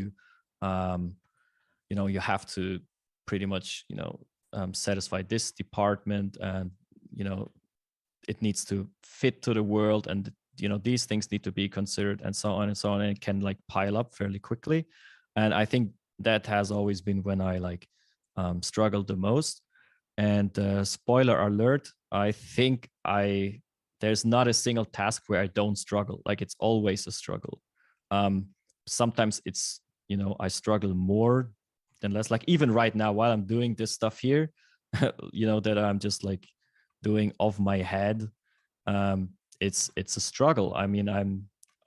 um, you have to pretty much satisfy this department, and you know it needs to fit to the world, and these things need to be considered, and so on and so on, and it can like pile up fairly quickly. And I think that has always been when I like struggled the most. And spoiler alert, I think I there's not a single task where I don't struggle. Like it's always a struggle. um Sometimes it's I struggle more than less, like even right now while I'm doing this stuff here, that I'm just like doing off my head. um it's a struggle. I mean,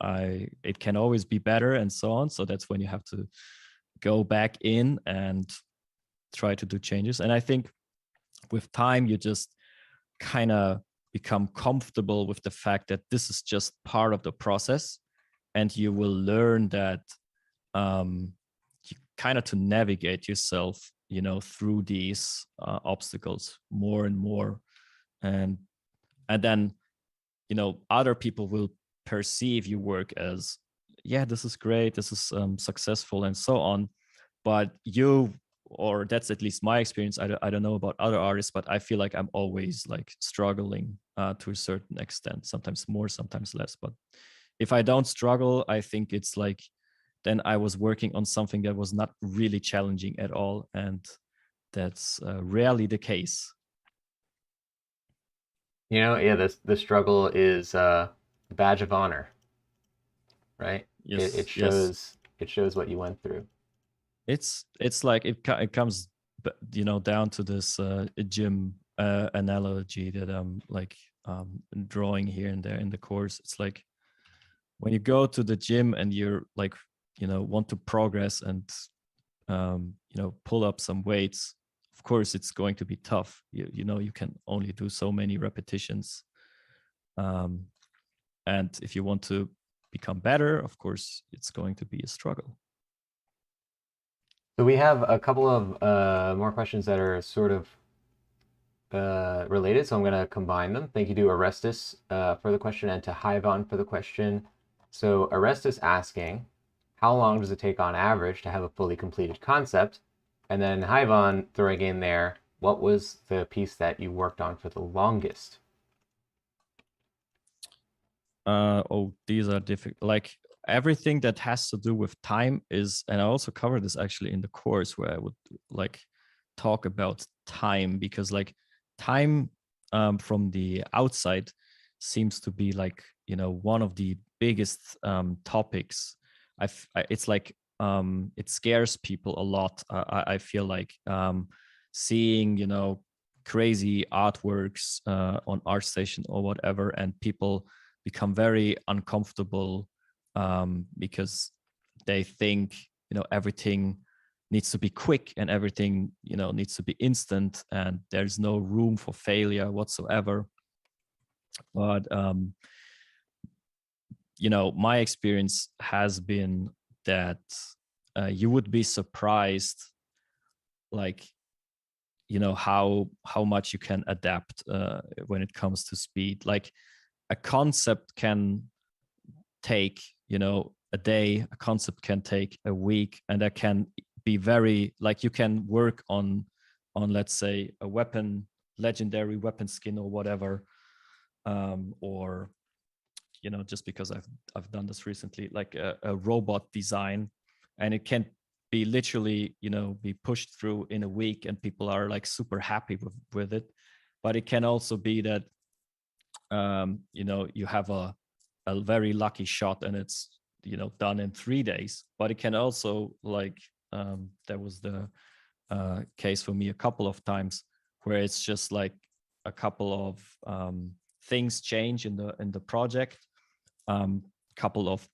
I it can always be better and so on, so that's when you have to go back in and try to do changes. And I think with time you just kind of become comfortable with the fact that this is just part of the process, and you will learn that um you kind of to navigate yourself through these obstacles more and more. And and then other people will perceive your work as, yeah, this is great, this is successful and so on. But or that's at least my experience, I don't know about other artists, but I feel like I'm always like struggling to a certain extent, sometimes more, sometimes less. But if I don't struggle, I think it's like then I was working on something that was not really challenging at all, and that's rarely the case. Yeah, the struggle is a badge of honor, right? It Yes, yes. shows what you went through. It's like it comes down to this gym analogy that I'm like drawing here and there in the course. It's like when you go to the gym and you're like want to progress and pull up some weights. Of course it's going to be tough. You can only do so many repetitions, um, and if you want to become better, of course it's going to be a struggle. So we have a couple of more questions that are sort of related, so I'm going to combine them. Thank you to Orestes for the question and to Hyvon for the question. So Orestes asking, how long does it take on average to have a fully completed concept? And then Hyvon throwing in there, what was the piece that you worked on for the longest? Oh, these are difficult. Like everything that has to do with time is, and I also cover this actually in the course where I would like talk about time, because like time from the outside seems to be like one of the biggest topics. It's like it scares people a lot. I feel like seeing crazy artworks on ArtStation or whatever, and people become very uncomfortable because they think everything needs to be quick and everything needs to be instant, and there's no room for failure whatsoever. But my experience has been that you would be surprised, like how much you can adapt when it comes to speed. Like a concept can take a day, a concept can take a week, and that can be very, like you can work on let's say a weapon, legendary weapon skin or whatever, or just because I've done this recently, like a robot design, and it can be literally be pushed through in a week, and people are like super happy with it. but it can also be that you have a very lucky shot and it's done in 3 days. But it can also, like, there was the case for me a couple of times where it's just like a couple of things change in the project. Couple of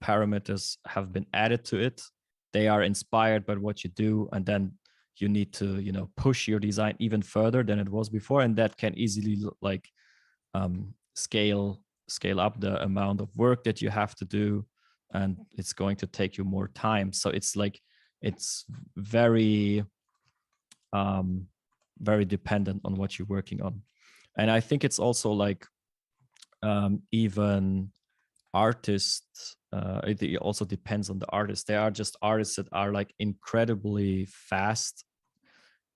parameters have been added to it. They are inspired by what you do, and then you need to push your design even further than it was before, and that can easily like scale up the amount of work that you have to do, and it's going to take you more time. So it's like it's very very dependent on what you're working on. And I think it's also like even artists, it also depends on the artist. There are just artists that are like incredibly fast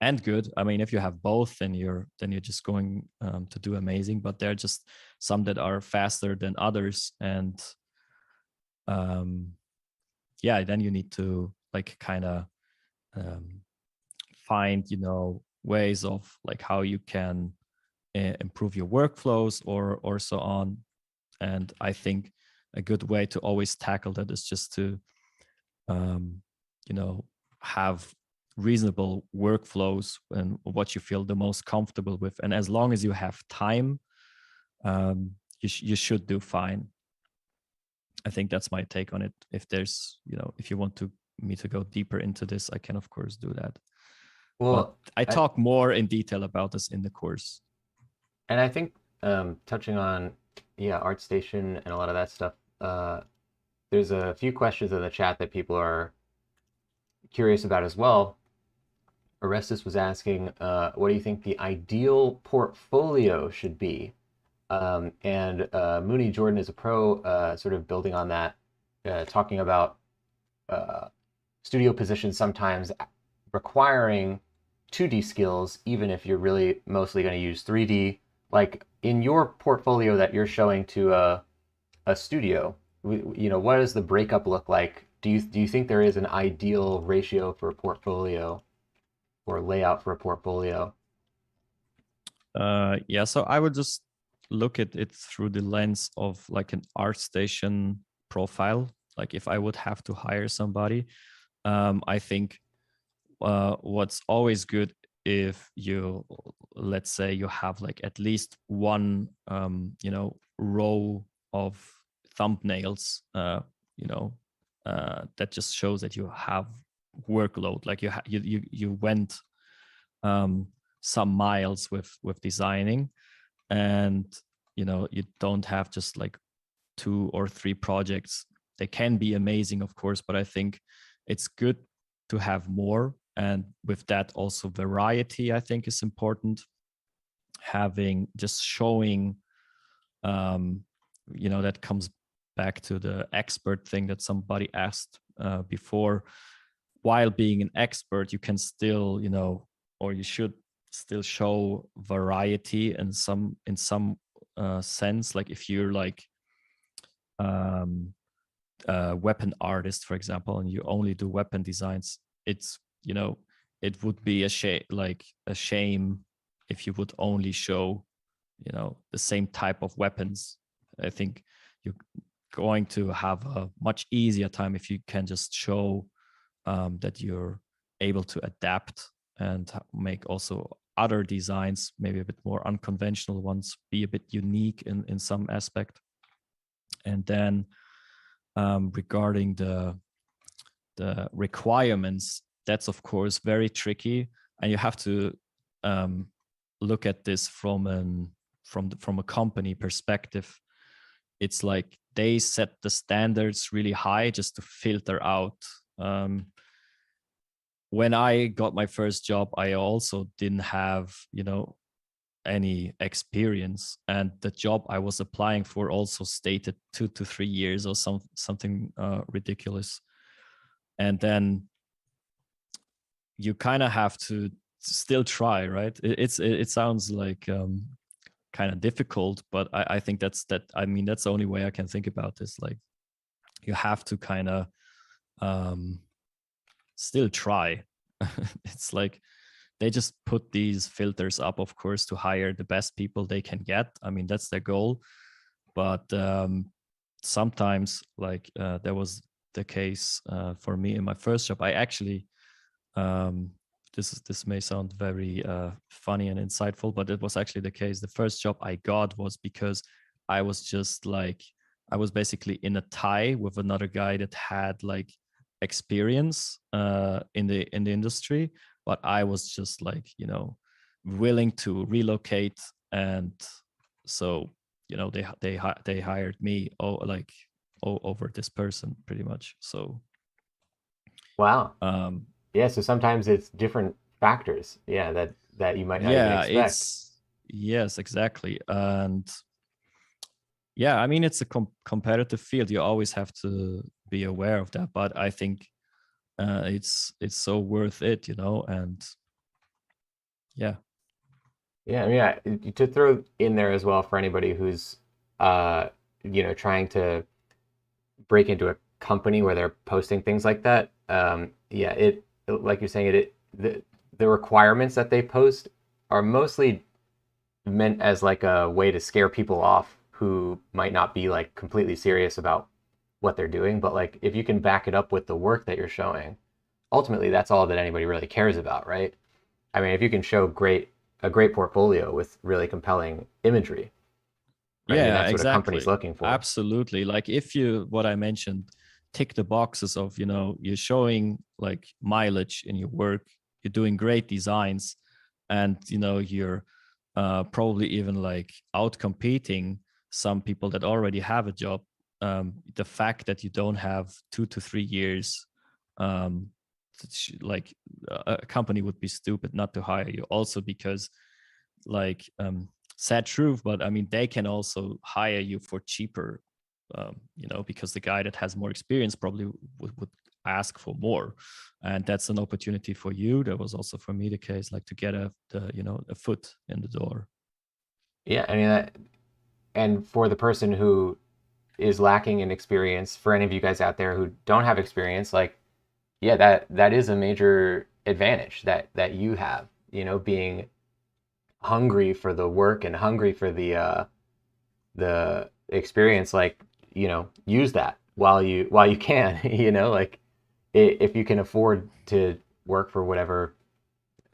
and good. I mean, if you have both, then you're just going to do amazing. But there are just some that are faster than others, and yeah, then you need to like kind of find ways of like how you can improve your workflows or so on. And I think a good way to always tackle that is just to have reasonable workflows and what you feel the most comfortable with. And as long as you have time, you should do fine. I think that's my take on it. If there's if you want me to go deeper into this, I can of course do that. But Well, I talk more in detail about this in the course. and I think touching on ArtStation and a lot of that stuff, there's a few questions in the chat that people are curious about as well. Orestes was asking, what do you think the ideal portfolio should be? And Mooney Jordan is a pro, sort of building on that, talking about studio positions sometimes requiring 2D skills, even if you're really mostly going to use 3D. Like in your portfolio that you're showing to a studio, what does the breakup look like? Do you think there is an ideal ratio for a portfolio or layout for a portfolio? Yeah, so I would just look at it through the lens of like an ArtStation profile. Like if I would have to hire somebody, I think what's always good if you, let's say you have like at least one row of thumbnails that just shows that you have workload, like you went some miles with designing, and you don't have just like 2 or 3 projects. They can be amazing, of course, but I think it's good to have more. And with that also variety, I think, is important. Having just showing that comes back to the expert thing that somebody asked before. While being an expert, you can still or you should still show variety in some sense. Like if you're like a weapon artist, for example, and you only do weapon designs, it's it would be a shame if you would only show the same type of weapons. I think you're going to have a much easier time if you can just show that you're able to adapt and make also other designs, maybe a bit more unconventional ones, be a bit unique in some aspect. And then regarding the requirements, that's of course very tricky, and you have to look at this from a company perspective. It's like they set the standards really high just to filter out. When I got my first job, I also didn't have any experience, and the job I was applying for also stated 2 to 3 years or something ridiculous. And then you kind of have to still try, right? It sounds like kind of difficult, but I think that's the only way I can think about this. Like you have to kind of still try. It's like they just put these filters up, of course, to hire the best people they can get. I mean, that's their goal. But sometimes, like there was the case for me in my first job. I actually, um, this may sound very funny and insightful, but it was actually the case. The first job I got was because I was just like, I was basically in a tie with another guy that had like experience in the industry, but I was just like, willing to relocate. And so, they hired me, over this person pretty much. So Wow. um Yeah, so sometimes it's different factors, yeah, that you might not even yeah, expect. it's yes, exactly. And yeah, I mean, it's a competitive field. You always have to be aware of that, but I think it's so worth it, and yeah. Yeah, I mean, to throw in there as well for anybody who's uh, trying to break into a company where they're posting things like that. Yeah, it like you're saying the requirements that they post are mostly meant as like a way to scare people off who might not be like completely serious about what they're doing. But like if you can back it up with the work that you're showing, ultimately that's all that anybody really cares about, right? I mean, if you can show a great portfolio with really compelling imagery, right? I mean, Yeah, that's what a company's exactly. looking for. Absolutely. Like if you, what I mentioned, tick the boxes of, you're showing like mileage in your work, you're doing great designs, and you're probably even like out competing some people that already have a job. The fact that you don't have 2 to 3 years, um, like a company would be stupid not to hire you. Also because like sad truth, but I mean they can also hire you for cheaper, because the guy that has more experience probably would ask for more, and that's an opportunity for you. That was also for me the case, like to get a foot in the door. Yeah, I mean that, and for the person who is lacking in experience, for any of you guys out there who don't have experience, like yeah, that is a major advantage that you have, being hungry for the work and hungry for the experience, like, use that while you can, like if you can afford to work for whatever,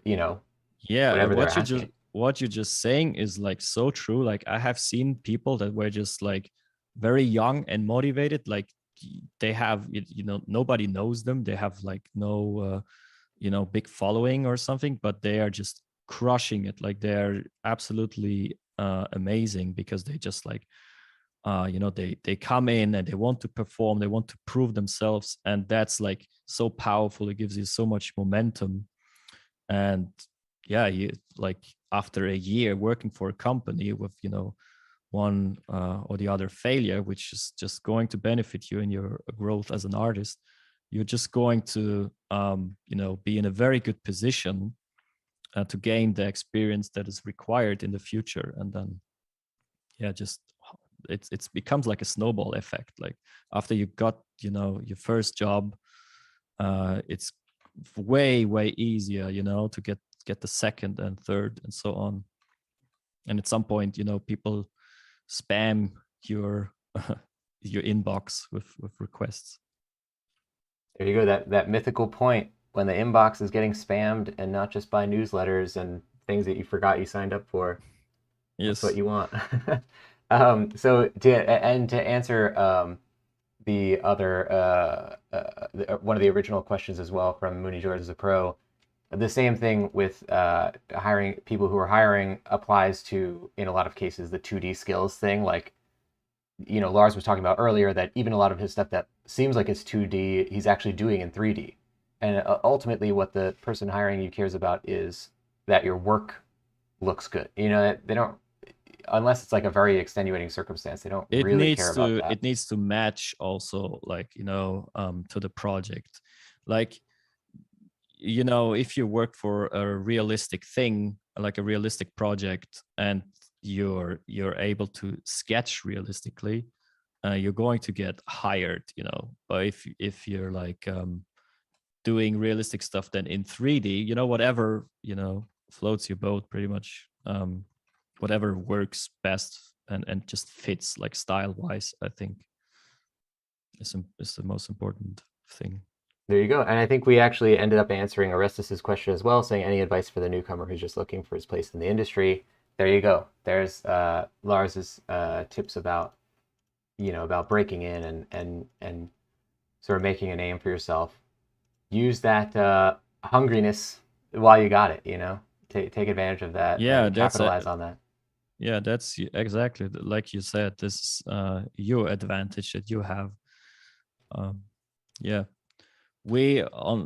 you know, Yeah, whatever they're asking. what you're just saying is like so true. Like I have seen people that were just like very young and motivated. Like they have, nobody knows them. They have like no, big following or something, but they are just crushing it. Like they're absolutely amazing because they just like, they come in and they want to perform. They want to prove themselves, and that's like so powerful. It gives you so much momentum. And yeah, you like after a year working for a company with one or the other failure, which is just going to benefit you in your growth as an artist, you're just going to be in a very good position to gain the experience that is required in the future. And then yeah, just it's becomes like a snowball effect. Like after you got your first job, it's way easier to get the second and third and so on. And at some point, people spam your your inbox with requests. There you go. That mythical point when the inbox is getting spammed and not just by newsletters and things that you forgot you signed up for. That's what Yes. you want. So to answer the other one of the original questions as well from Mooney George as a pro, the same thing with hiring people who are hiring applies to in a lot of cases the 2D skills thing. Like Lars was talking about earlier that even a lot of his stuff that seems like it's 2D, he's actually doing in 3D. And ultimately, what the person hiring you cares about is that your work looks good. They don't, unless it's like a very extenuating circumstance, they don't it really care needs about to that. it needs to match also, like to the project. Like if you work for a realistic thing, like a realistic project, and you're able to sketch realistically, you're going to get hired. But if you're like doing realistic stuff than in 3D. Whatever floats your boat, pretty much. Whatever works best and just fits, like, style wise, I think is the most important thing. There you go. And I think we actually ended up answering Orestes' question as well, saying any advice for the newcomer who's just looking for his place in the industry. There you go. There's Lars's tips about about breaking in and sort of making a name for yourself. Use that hungriness while you got it. Take advantage of that. Yeah, and capitalize on that. Yeah, that's exactly like you said. This is your advantage that you have. Yeah, we on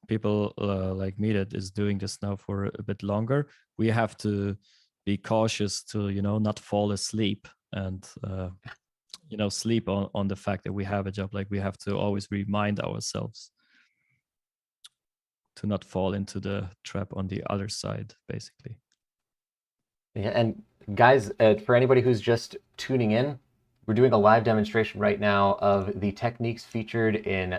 people like me that is doing this now for a bit longer. We have to be cautious to not fall asleep and sleep on the fact that we have a job. Like, we have to always remind ourselves to not fall into the trap on the other side, basically. Yeah, and guys, for anybody who's just tuning in, we're doing a live demonstration right now of the techniques featured in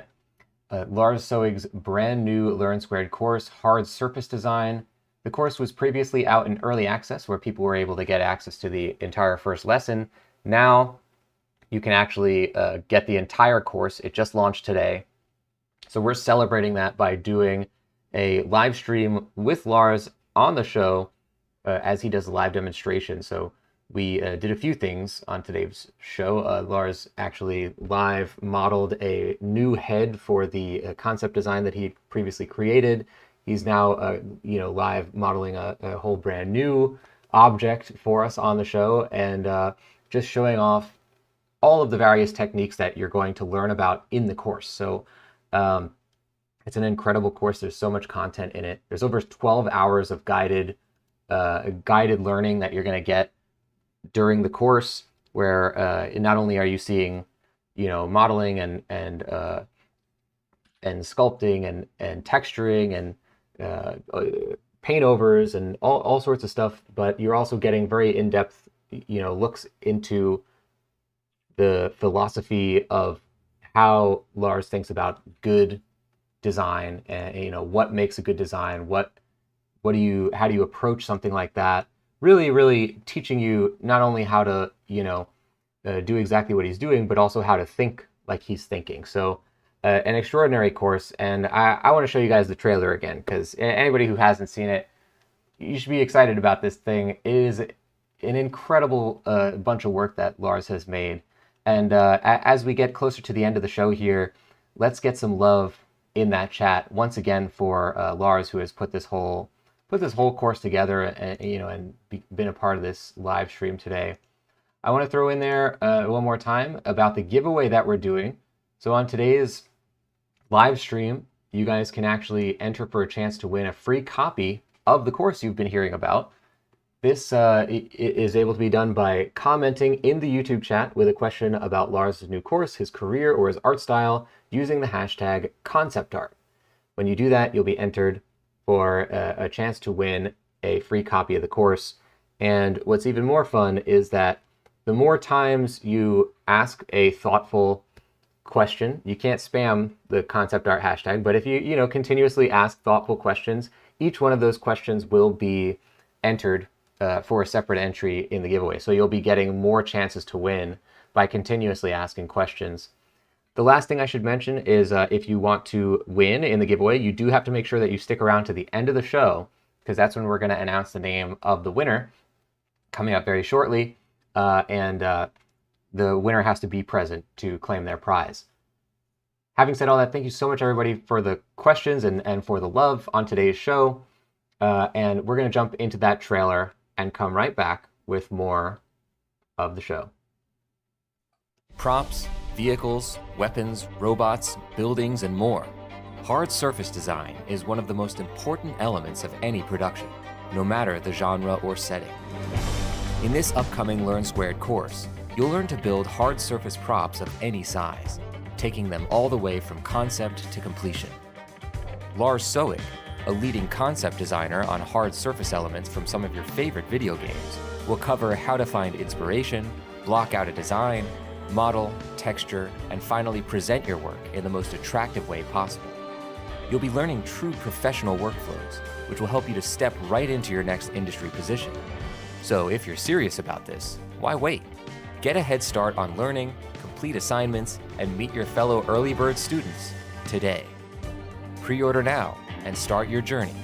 Lars Sowig's brand new Learn Squared course, Hard Surface Design. The course was previously out in early access where people were able to get access to the entire first lesson. Now you can actually get the entire course. It just launched today. So we're celebrating that by doing a live stream with Lars on the show as he does a live demonstration. So we did a few things on today's show. Lars actually live modeled a new head for the concept design that he previously created. He's now, live modeling a whole brand new object for us on the show, and just showing off all of the various techniques that you're going to learn about in the course. So it's an incredible course. There's so much content in it. There's over 12 hours of guided learning that you're going to get during the course, where not only are you seeing, modeling and sculpting and texturing and paint overs and all sorts of stuff, but you're also getting very in-depth, looks into the philosophy of how Lars thinks about good design, and what makes a good design, how do you approach something like that. Really teaching you not only how to do exactly what he's doing, but also how to think like he's thinking. So an extraordinary course, and I want to show you guys the trailer again, because anybody who hasn't seen it, you should be excited about this thing. It is an incredible bunch of work that Lars has made. And as we get closer to the end of the show here, let's get some love in that chat once again for Lars, who has put this whole course together and been a part of this live stream today. I want to throw in there one more time about the giveaway that we're doing. So on today's live stream, you guys can actually enter for a chance to win a free copy of the course you've been hearing about. This is able to be done by commenting in the YouTube chat with a question about Lars' new course, his career, or his art style using the hashtag conceptart. When you do that, you'll be entered for a chance to win a free copy of the course. And what's even more fun is that the more times you ask a thoughtful question, you can't spam the concept art hashtag, but if you continuously ask thoughtful questions, each one of those questions will be entered for a separate entry in the giveaway. So you'll be getting more chances to win by continuously asking questions. The last thing I should mention is if you want to win in the giveaway, you do have to make sure that you stick around to the end of the show, because that's when we're going to announce the name of the winner, coming up very shortly. And the winner has to be present to claim their prize. Having said all that, thank you so much, everybody, for the questions and for the love on today's show. And we're going to jump into that trailer and come right back with more of the show. Props, vehicles, weapons, robots, buildings, and more. Hard surface design is one of the most important elements of any production, no matter the genre or setting. In this upcoming Learn Squared course, you'll learn to build hard surface props of any size, taking them all the way from concept to completion. Lars Sowig, a leading concept designer on hard surface elements from some of your favorite video games, will cover how to find inspiration, block out a design, model, texture, and finally present your work in the most attractive way possible. You'll be learning true professional workflows, which will help you to step right into your next industry position. So if you're serious about this, why wait? Get a head start on learning, complete assignments, and meet your fellow early bird students today. Pre-order now and start your journey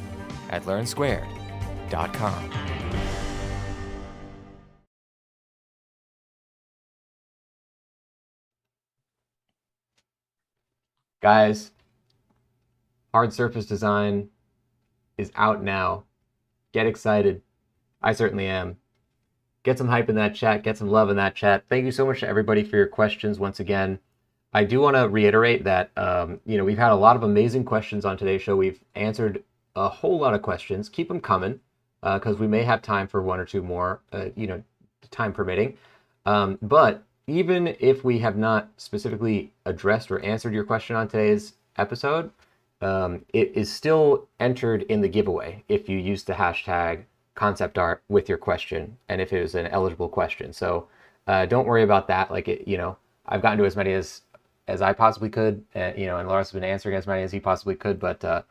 at learnsquared.com. Guys, Hard Surface Design is out now. Get excited. I certainly am. Get some hype in that chat. Get some love in that chat. Thank you so much to everybody for your questions once again. I do want to reiterate that we've had a lot of amazing questions on today's show. We've answered a whole lot of questions. Keep them coming because we may have time for one or two more, time permitting. But even if we have not specifically addressed or answered your question on today's episode, it is still entered in the giveaway if you use the hashtag concept art with your question and if it was an eligible question. So don't worry about that. I've gotten to as many as I possibly could, and Lars has been answering as many as he possibly could, but that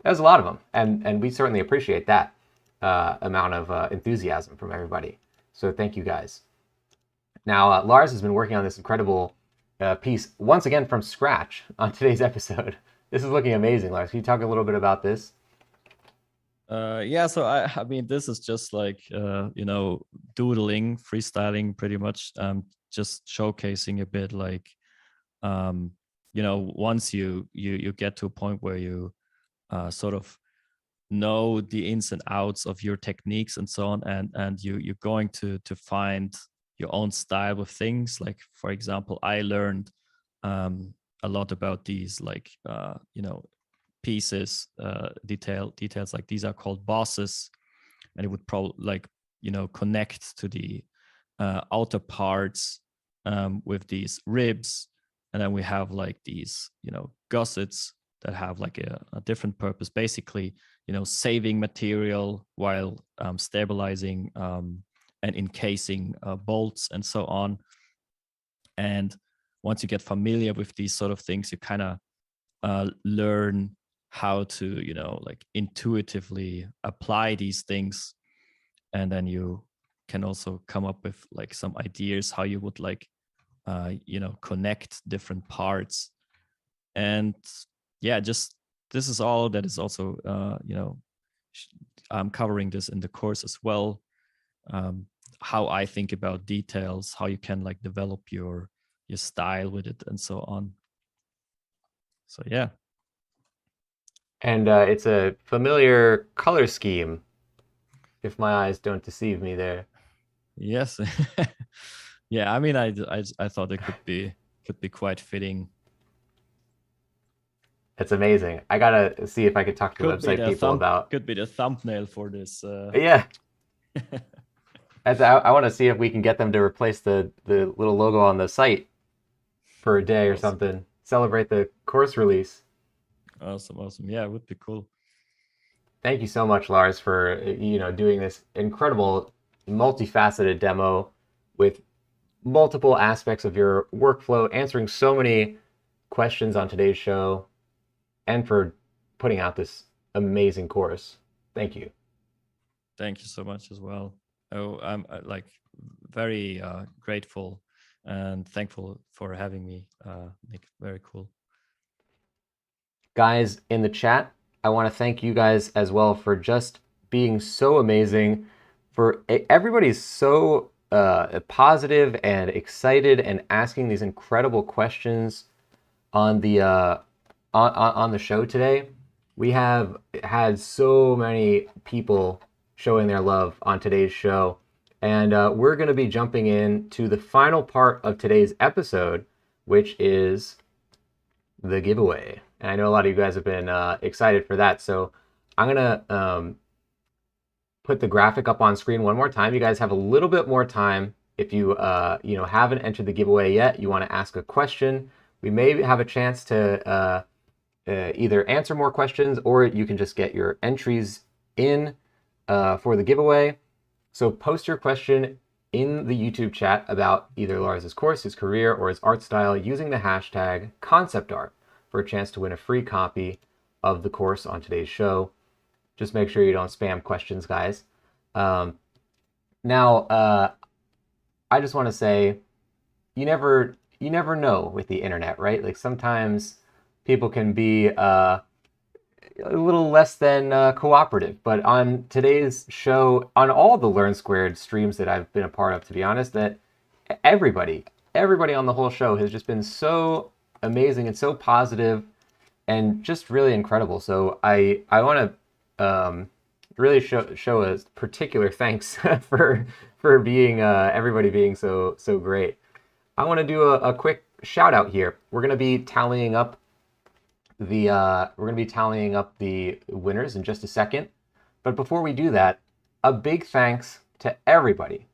was a lot of them. And we certainly appreciate that amount of enthusiasm from everybody. So thank you guys. Now, Lars has been working on this incredible piece once again from scratch on today's episode. This is looking amazing, Lars. Can you talk a little bit about this? So I mean, this is just like, doodling, freestyling pretty much, just showcasing a bit like, once you get to a point where you sort of know the ins and outs of your techniques and so on, and you're going to find your own style with things. Like, for example, I learned a lot about these like pieces, details like these are called bosses, and it would probably connect to the outer parts with these ribs, and then we have like these gussets that have like a different purpose, basically saving material while stabilizing and encasing bolts and so on. And once you get familiar with these sort of things, you kind of learn how to intuitively apply these things, and then you can also come up with like some ideas how you would connect different parts. And just this is all that is also I'm covering this in the course as well, how I think about details, how you can like develop your style with it and so on. So yeah. And it's a familiar color scheme, if my eyes don't deceive me there. Yes. Yeah, I mean, I thought it could be quite fitting. It's amazing. I gotta see if I could talk to the website people about. Could be the thumbnail for this. Yeah. I want to see if we can get them to replace the little logo on the site for a day or something. Celebrate the course release. Awesome. Yeah, it would be cool. Thank you so much, Lars, for doing this incredible, multifaceted demo with multiple aspects of your workflow, answering so many questions on today's show, and for putting out this amazing course. Thank you. Thank you so much as well. Oh, I'm very grateful and thankful for having me, Nick. Very cool. Guys in the chat, I want to thank you guys as well for just being so amazing. For everybody's so positive and excited and asking these incredible questions on the on the show today. We have had so many people showing their love on today's show, and we're going to be jumping into the final part of today's episode, which is the giveaway. And I know a lot of you guys have been excited for that, so I'm gonna put the graphic up on screen one more time. You guys have a little bit more time. If you haven't entered the giveaway yet, you want to ask a question, we may have a chance to either answer more questions, or you can just get your entries in for the giveaway. So post your question in the YouTube chat about either Lars's course, his career, or his art style using the hashtag conceptart for a chance to win a free copy of the course on today's show. Just make sure you don't spam questions, guys. Um, now, I just want to say, you never know with the internet, right? Like sometimes people can be a little less than cooperative. But on today's show, on all the Learn Squared streams that I've been a part of, to be honest, that everybody on the whole show has just been so amazing and so positive and just really incredible. So I want to really show a particular thanks for being everybody being so great. I want to do a quick shout out here. We're going to be tallying up the winners in just a second. But before we do that, a big thanks to everybody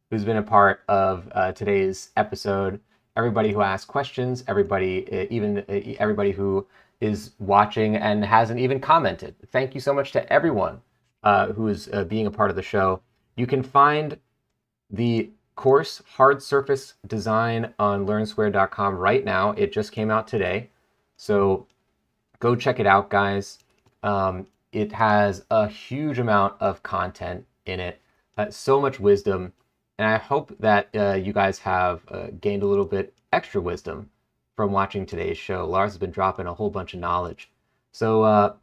who's been a part of today's episode. Everybody who asked questions, everybody who is watching and hasn't even commented. Thank you so much to everyone who is being a part of the show. You can find the course Hard Surface Design on LearnSquare.com right now. It just came out today. So go check it out, guys. It has a huge amount of content in it, so much wisdom, and I hope that you guys have gained a little bit extra wisdom from watching today's show. Lars has been dropping a whole bunch of knowledge. So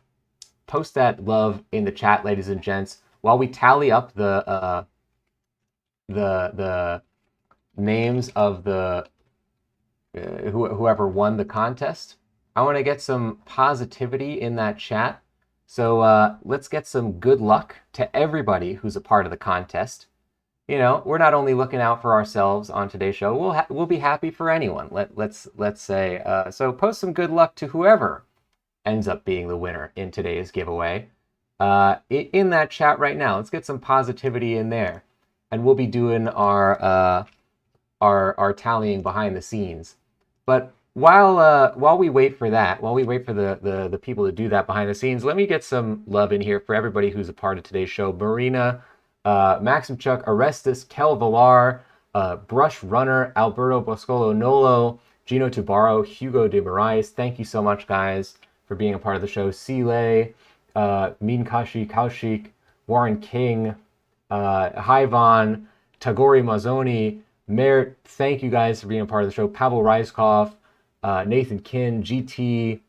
post that love in the chat, ladies and gents, while we tally up the names of the whoever won the contest. I want to get some positivity in that chat. So let's get some good luck to everybody who's a part of the contest. You know, we're not only looking out for ourselves on today's show. We'll be happy for anyone. Let's say so. Post some good luck to whoever ends up being the winner in today's giveaway. In that chat right now, let's get some positivity in there, and we'll be doing our tallying behind the scenes. But while we wait for that, while we wait for the people to do that behind the scenes, let me get some love in here for everybody who's a part of today's show. Marina, Maximchuk, Arestus, Kel Villar, Brush Runner, Alberto Boscolo Nolo, Gino Tubaro, Hugo de Moraes. Thank you so much, guys, for being a part of the show. Sile, Minkashi Kaushik, Warren King, Haivan, Tagori Mazzoni, Mert, thank you guys for being a part of the show. Pavel Reiskov, Nathan Kin, GT,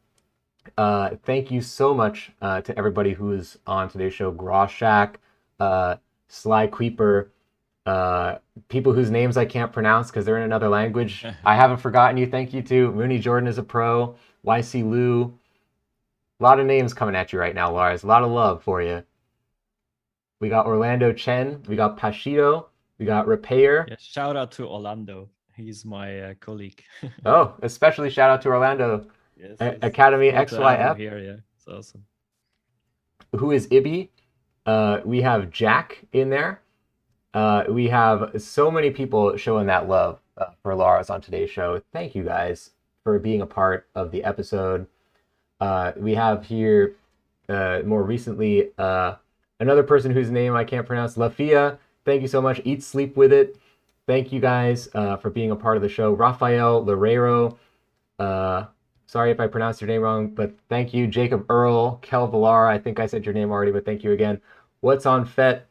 thank you so much to everybody who is on today's show. Groshak, Sly Creeper, people whose names I can't pronounce because they're in another language. I haven't forgotten you. Thank you to Mooney Jordan is a pro, YC Lou. A lot of names coming at you right now, Lars. A lot of love for you. We got Orlando Chen. We got Pashido. We got Repair. Yeah, shout out to Orlando. He's my colleague. Oh, especially shout out to Orlando. Yes, Academy XYF. Here, yeah, it's awesome. Who is Ibby? We have Jack in there. We have so many people showing that love for Lars on today's show. Thank you guys for being a part of the episode. We have here more recently another person whose name I can't pronounce, Lafia. Thank you so much. Eat, sleep with it. Thank you guys for being a part of the show. Rafael Lorero. Sorry if I pronounced your name wrong, but thank you. Jacob Earl, Kel Villar. I think I said your name already, but thank you again. What's on FET?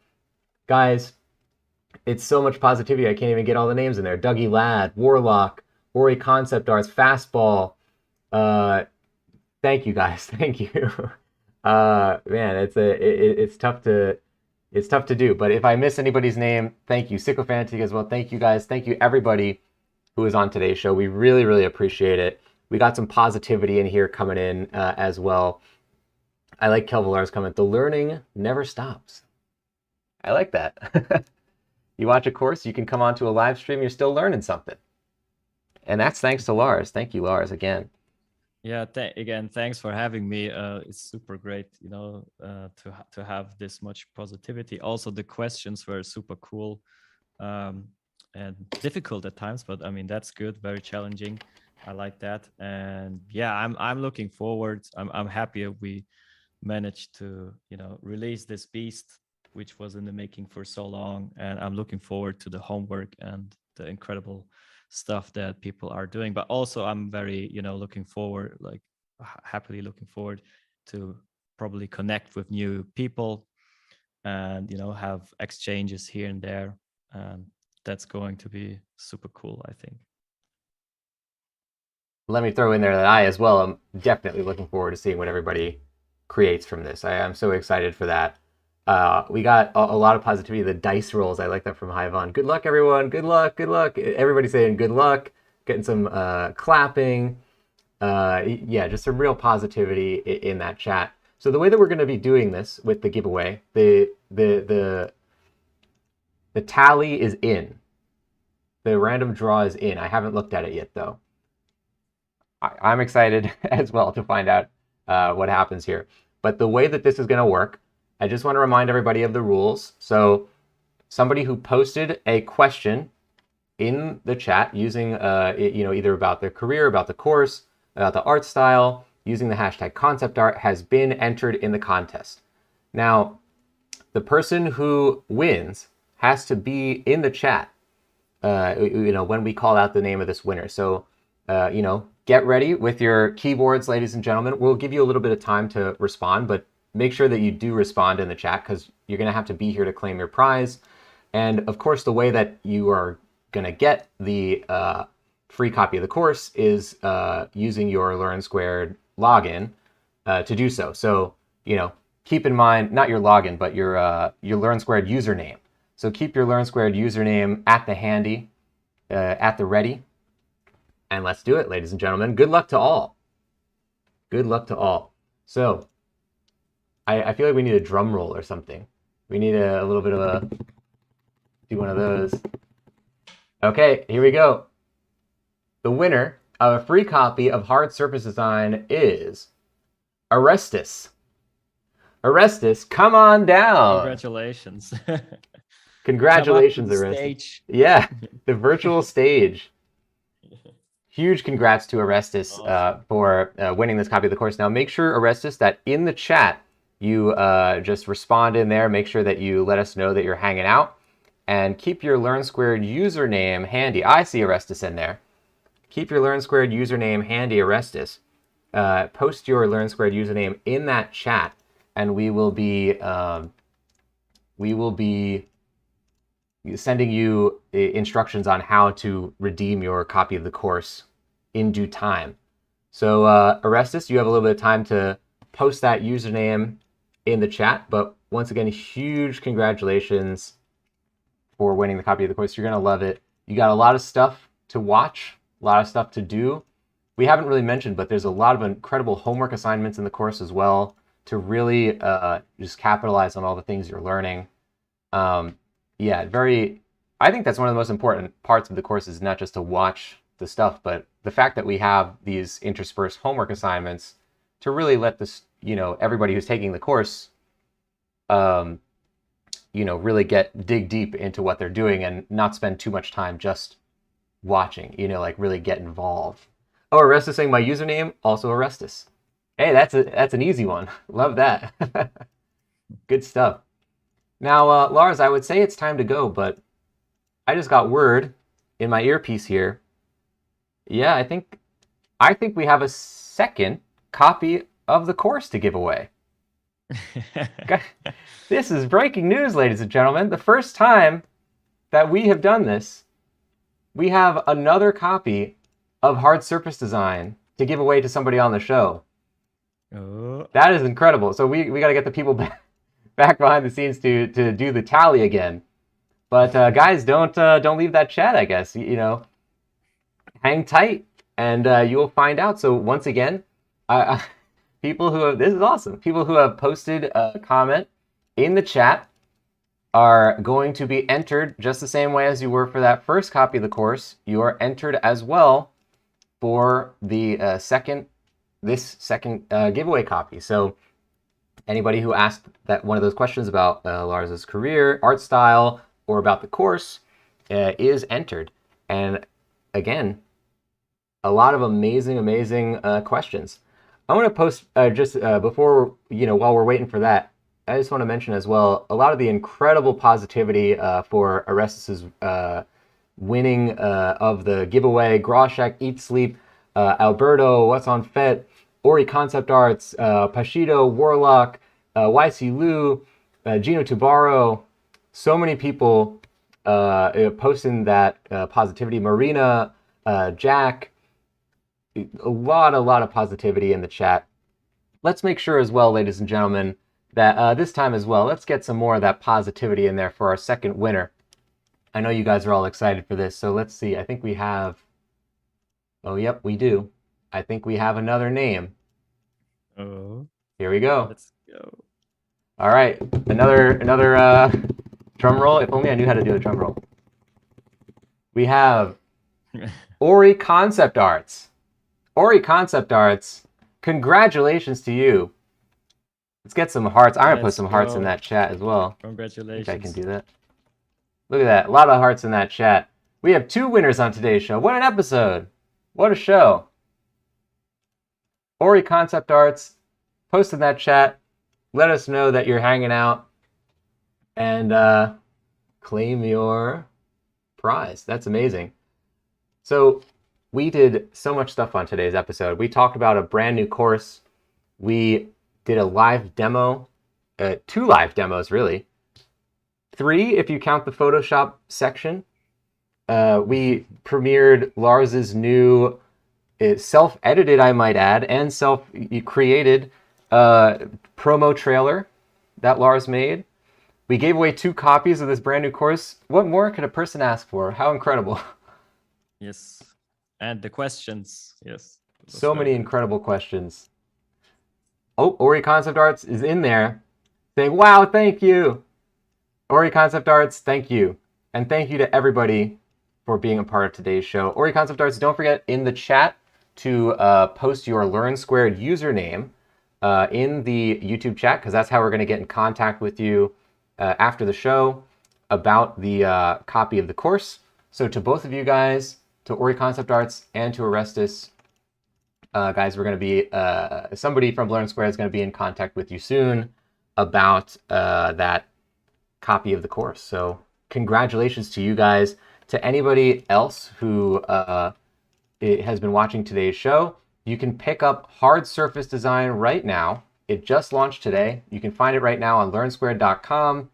Guys, it's so much positivity. I can't even get all the names in there. Dougie Ladd, Warlock, Ori Concept Arts, Fastball. Thank you guys. Thank you. Man, it's tough to do. But if I miss anybody's name, thank you. Sycophantic as well. Thank you guys. Thank you everybody who is on today's show. We really, really appreciate it. We got some positivity in here coming in as well. I like Kelvilar's comment. The learning never stops. I like that. You watch a course, you can come onto a live stream, you're still learning something. And that's thanks to Lars. Thank you, Lars, again. Yeah, again, thanks for having me. It's super great, you know, to have this much positivity. Also, the questions were super cool and difficult at times, but I mean, that's good, very challenging. I like that. And yeah, I'm looking forward. I'm happy we managed to, you know, release this beast, which was in the making for so long. And I'm looking forward to the homework and the incredible stuff that people are doing. But also I'm very, you know, looking forward, like happily looking forward to probably connect with new people and have exchanges here and there. And that's going to be super cool, I think. Let me throw in there that I as well am definitely looking forward to seeing what everybody creates from this. I am so excited for that. We got a lot of positivity. The dice rolls, I like that from Hyvon. Good luck, everyone. Good luck. Good luck. Everybody saying good luck. Getting some clapping. Yeah, just some real positivity in that chat. So the way that we're going to be doing this with the giveaway, the tally is in. The random draw is in. I haven't looked at it yet, though. I'm excited as well to find out what happens here. But the way that this is going to work, I just want to remind everybody of the rules. So somebody who posted a question in the chat using, either about their career, about the course, about the art style, using the hashtag concept art has been entered in the contest. Now, the person who wins has to be in the chat, when we call out the name of this winner. So, get ready with your keyboards, ladies and gentlemen. We'll give you a little bit of time to respond, but make sure that you do respond in the chat because you're going to have to be here to claim your prize. And of course, the way that you are going to get the free copy of the course is using your Learn Squared login to do so. So, keep in mind, not your login, but your Learn Squared username. So keep your Learn Squared username at the handy, at the ready. And let's do it, ladies and gentlemen. Good luck to all. Good luck to all. So I feel like we need a drum roll or something. We need a little bit of do one of those. Okay, here we go. The winner of a free copy of Hard Surface Design is Orestes. Orestes, come on down. Congratulations. Congratulations, Orestes. Stage. Yeah, the virtual stage. Huge congrats to Orestes for winning this copy of the course. Now, make sure, Orestes, that in the chat, you just respond in there. Make sure that you let us know that you're hanging out. And keep your Learn Squared username handy. I see Orestes in there. Keep your Learn Squared username handy, Orestes. Post your Learn Squared username in that chat, and we will be sending you instructions on how to redeem your copy of the course in due time. So Orestes, you have a little bit of time to post that username in the chat. But once again, huge congratulations for winning the copy of the course. You're going to love it. You got a lot of stuff to watch, a lot of stuff to do. We haven't really mentioned, but there's a lot of incredible homework assignments in the course as well to really just capitalize on all the things you're learning. I think that's one of the most important parts of the course is not just to watch the stuff, but the fact that we have these interspersed homework assignments to really let this, everybody who's taking the course, really dig deep into what they're doing and not spend too much time just watching, really get involved. Oh, Orestes saying my username, also Orestes. Hey, that's an easy one. Love that. Good stuff. Now, Lars, I would say it's time to go, but I just got word in my earpiece here. Yeah, I think we have a second copy of the course to give away. This is breaking news, ladies and gentlemen. The first time that we have done this, we have another copy of Hard Surface Design to give away to somebody on the show. Oh. That is incredible. So we got to get the people back behind the scenes to do the tally again. But guys, don't leave that chat, I guess. Hang tight, and you'll find out. So once again, people who have, this is awesome. People who have posted a comment in the chat are going to be entered just the same way as you were for that first copy of the course. You are entered as well for the second giveaway copy. So anybody who asked that one of those questions about Lars's career, art style, or about the course is entered. And again, a lot of amazing questions. I want to post before, while we're waiting for that, I just want to mention as well, a lot of the incredible positivity for Orestes' winning of the giveaway. Groshek, Eat Sleep, Alberto, What's on Fet, Ori Concept Arts, Pashido, Warlock, YC Lu, Gino Tubaro, so many people posting that positivity. Marina, Jack, a lot of positivity in the chat. Let's make sure as well, ladies and gentlemen, that this time as well, let's get some more of that positivity in there for our second winner. I know you guys are all excited for this, so let's see. I think we have, oh, yep, we do. I think we have another name. Oh, Here we go. let's go. All right, another drum roll. If only I knew how to do a drum roll. We have Ori Concept Arts. Ori Concept Arts, congratulations to you. Let's get some hearts. I'm gonna put some hearts in that chat as well. Congratulations. I think I can do that. Look at that, a lot of hearts in that chat. We have 2 winners on today's show. What an episode! What a show! Ori Concept Arts, post in that chat. Let us know that you're hanging out and claim your prize. That's amazing. So we did so much stuff on today's episode. We talked about a brand new course. We did a live demo, 2 live demos really. 3 if you count the Photoshop section. We premiered Lars's new self-edited, I might add, and self-created promo trailer that Lars made. We gave away 2 copies of this brand new course. What more could a person ask for? How incredible. Yes. And the questions. Yes. So many incredible questions. Oh, Ori Concept Arts is in there saying, wow, thank you. Ori Concept Arts, thank you. And thank you to everybody for being a part of today's show. Ori Concept Arts, don't forget in the chat to post your Learn Squared username in the YouTube chat, because that's how we're going to get in contact with you after the show about the copy of the course. So to both of you guys, to Ori Concept Arts and to Orestes, guys, we're going to be, somebody from Learn Squared is going to be in contact with you soon about that copy of the course. So congratulations to you guys. To anybody else who has been watching today's show, you can pick up Hard Surface Design right now. It just launched today. You can find it right now on learnsquared.com.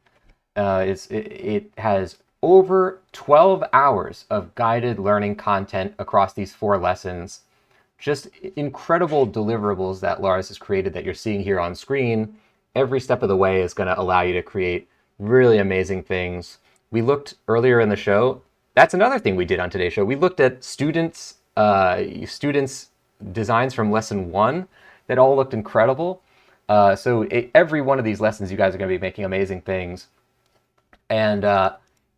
It has over 12 hours of guided learning content across these 4 lessons. Just incredible deliverables that Lars has created that you're seeing here on screen. Every step of the way is going to allow you to create really amazing things. We looked earlier in the show. That's another thing we did on today's show. We looked at students' designs from lesson 1 that all looked incredible. Every one of these lessons, you guys are going to be making amazing things. And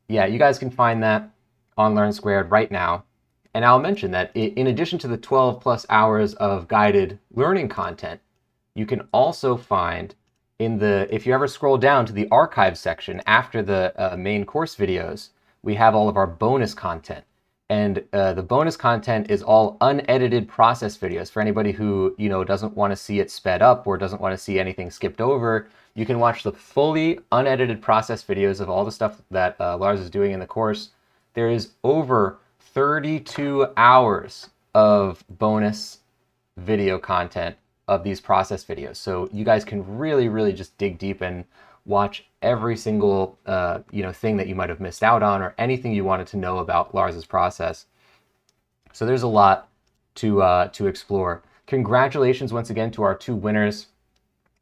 yeah, you guys can find that on Learn Squared right now. And I'll mention that in addition to the 12 plus hours of guided learning content, you can also find if you ever scroll down to the archive section after the main course videos, we have all of our bonus content. And the bonus content is all unedited process videos. For anybody who doesn't want to see it sped up or doesn't want to see anything skipped over, you can watch the fully unedited process videos of all the stuff that Lars is doing in the course. There is over 32 hours of bonus video content of these process videos. So you guys can really, really just dig deep and watch every single thing that you might have missed out on or anything you wanted to know about Lars's process. So there's a lot to explore. Congratulations once again to our 2 winners,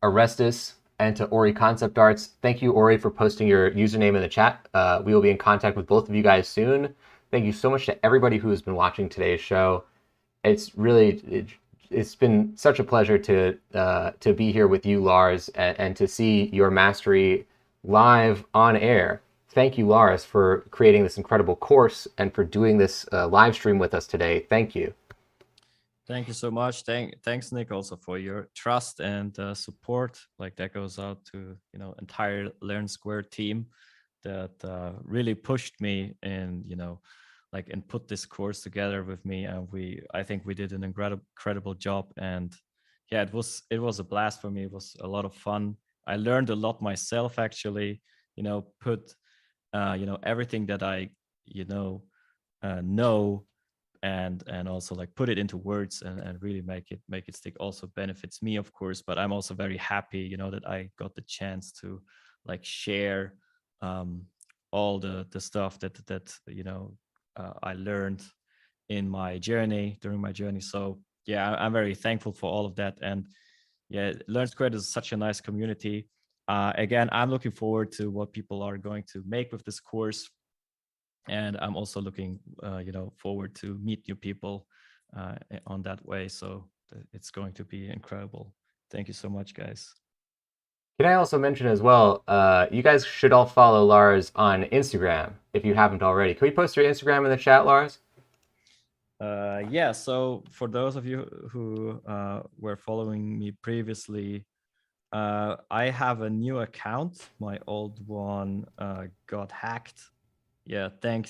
Orestes and to Ori Concept Arts. Thank you, Ori, for posting your username in the chat. We will be in contact with both of you guys soon. Thank you so much to everybody who has been watching today's show. It's been such a pleasure to be here with you, Lars, and to see your mastery live on air. Thank you, Lars, for creating this incredible course and for doing this live stream with us today. Thank you. Thank you so much. Thanks, Nick, also for your trust and support. Like that goes out to entire Learn Square team that really pushed me and and put this course together with me. And I think we did an incredible job. And yeah, it was a blast for me. It was a lot of fun. I learned a lot myself, actually. Put everything that I know and also like put it into words and really make it stick also benefits me, of course. But I'm also very happy, you know, that I got the chance to like share all the stuff that you know I learned in my journey during my journey. So yeah, I'm very thankful for all of that. And yeah, Learn Squared is such a nice community. Again, I'm looking forward to what people are going to make with this course, and I'm also looking you know, forward to meet new people on that way. So it's going to be incredible. Thank you so much, guys. Can I also mention as well, you guys should all follow Lars on Instagram if you haven't already. Can we post your Instagram in the chat, Lars? Yeah, so for those of you who were following me previously, I have a new account. My old one got hacked. Yeah, thank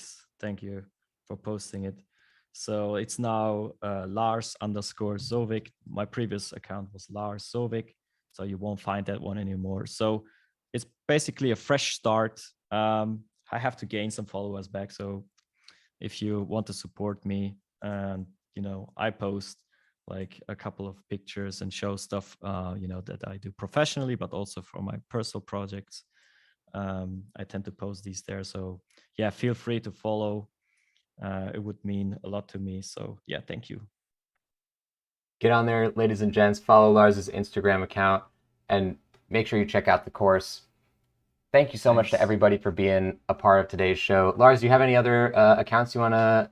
you for posting it. So it's now Lars_Sowig. My previous account was Lars Sowig, so you won't find that one anymore. So it's basically a fresh start. I have to gain some followers back. So if you want to support me, and you know, I post like a couple of pictures and show stuff, you know, that I do professionally, but also for my personal projects. I tend to post these there. So yeah, feel free to follow. It would mean a lot to me. So yeah, thank you. Get on there, ladies and gents, follow Lars's Instagram account, and make sure you check out the course. Thank you so much to Thanks. everybody for being a part of today's show. Lars, do you have any other accounts you want to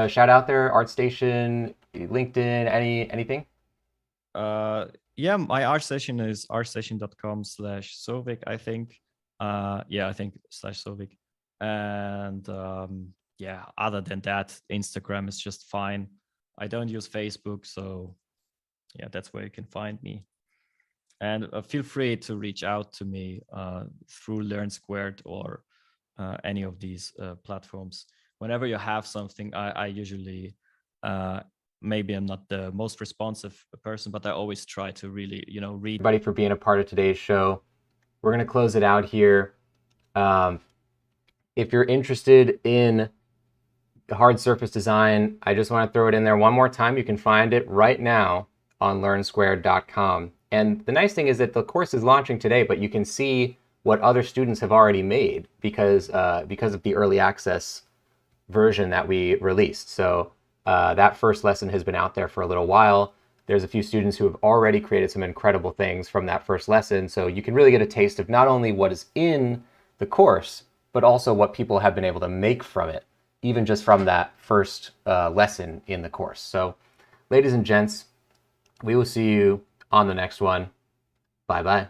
shout out there? ArtStation, LinkedIn, anything? Yeah, my art session is artstation.com/Sowig, I think. Yeah, I think /Sowig. And yeah, other than that, Instagram is just fine. I don't use Facebook, so yeah, that's where you can find me. And feel free to reach out to me through Learn Squared or any of these platforms. Whenever you have something, I usually, maybe I'm not the most responsive person, but I always try to really, you know, read. Everybody for being a part of today's show. We're going to close it out here. If you're interested in hard surface design, I just want to throw it in there one more time. You can find it right now on learnsquared.com. And the nice thing is that the course is launching today, but you can see what other students have already made because of the early access version that we released. So that first lesson has been out there for a little while. There's a few students who have already created some incredible things from that first lesson. So you can really get a taste of not only what is in the course, but also what people have been able to make from it, even just from that first lesson in the course. So ladies and gents, we will see you on the next one. Bye-bye.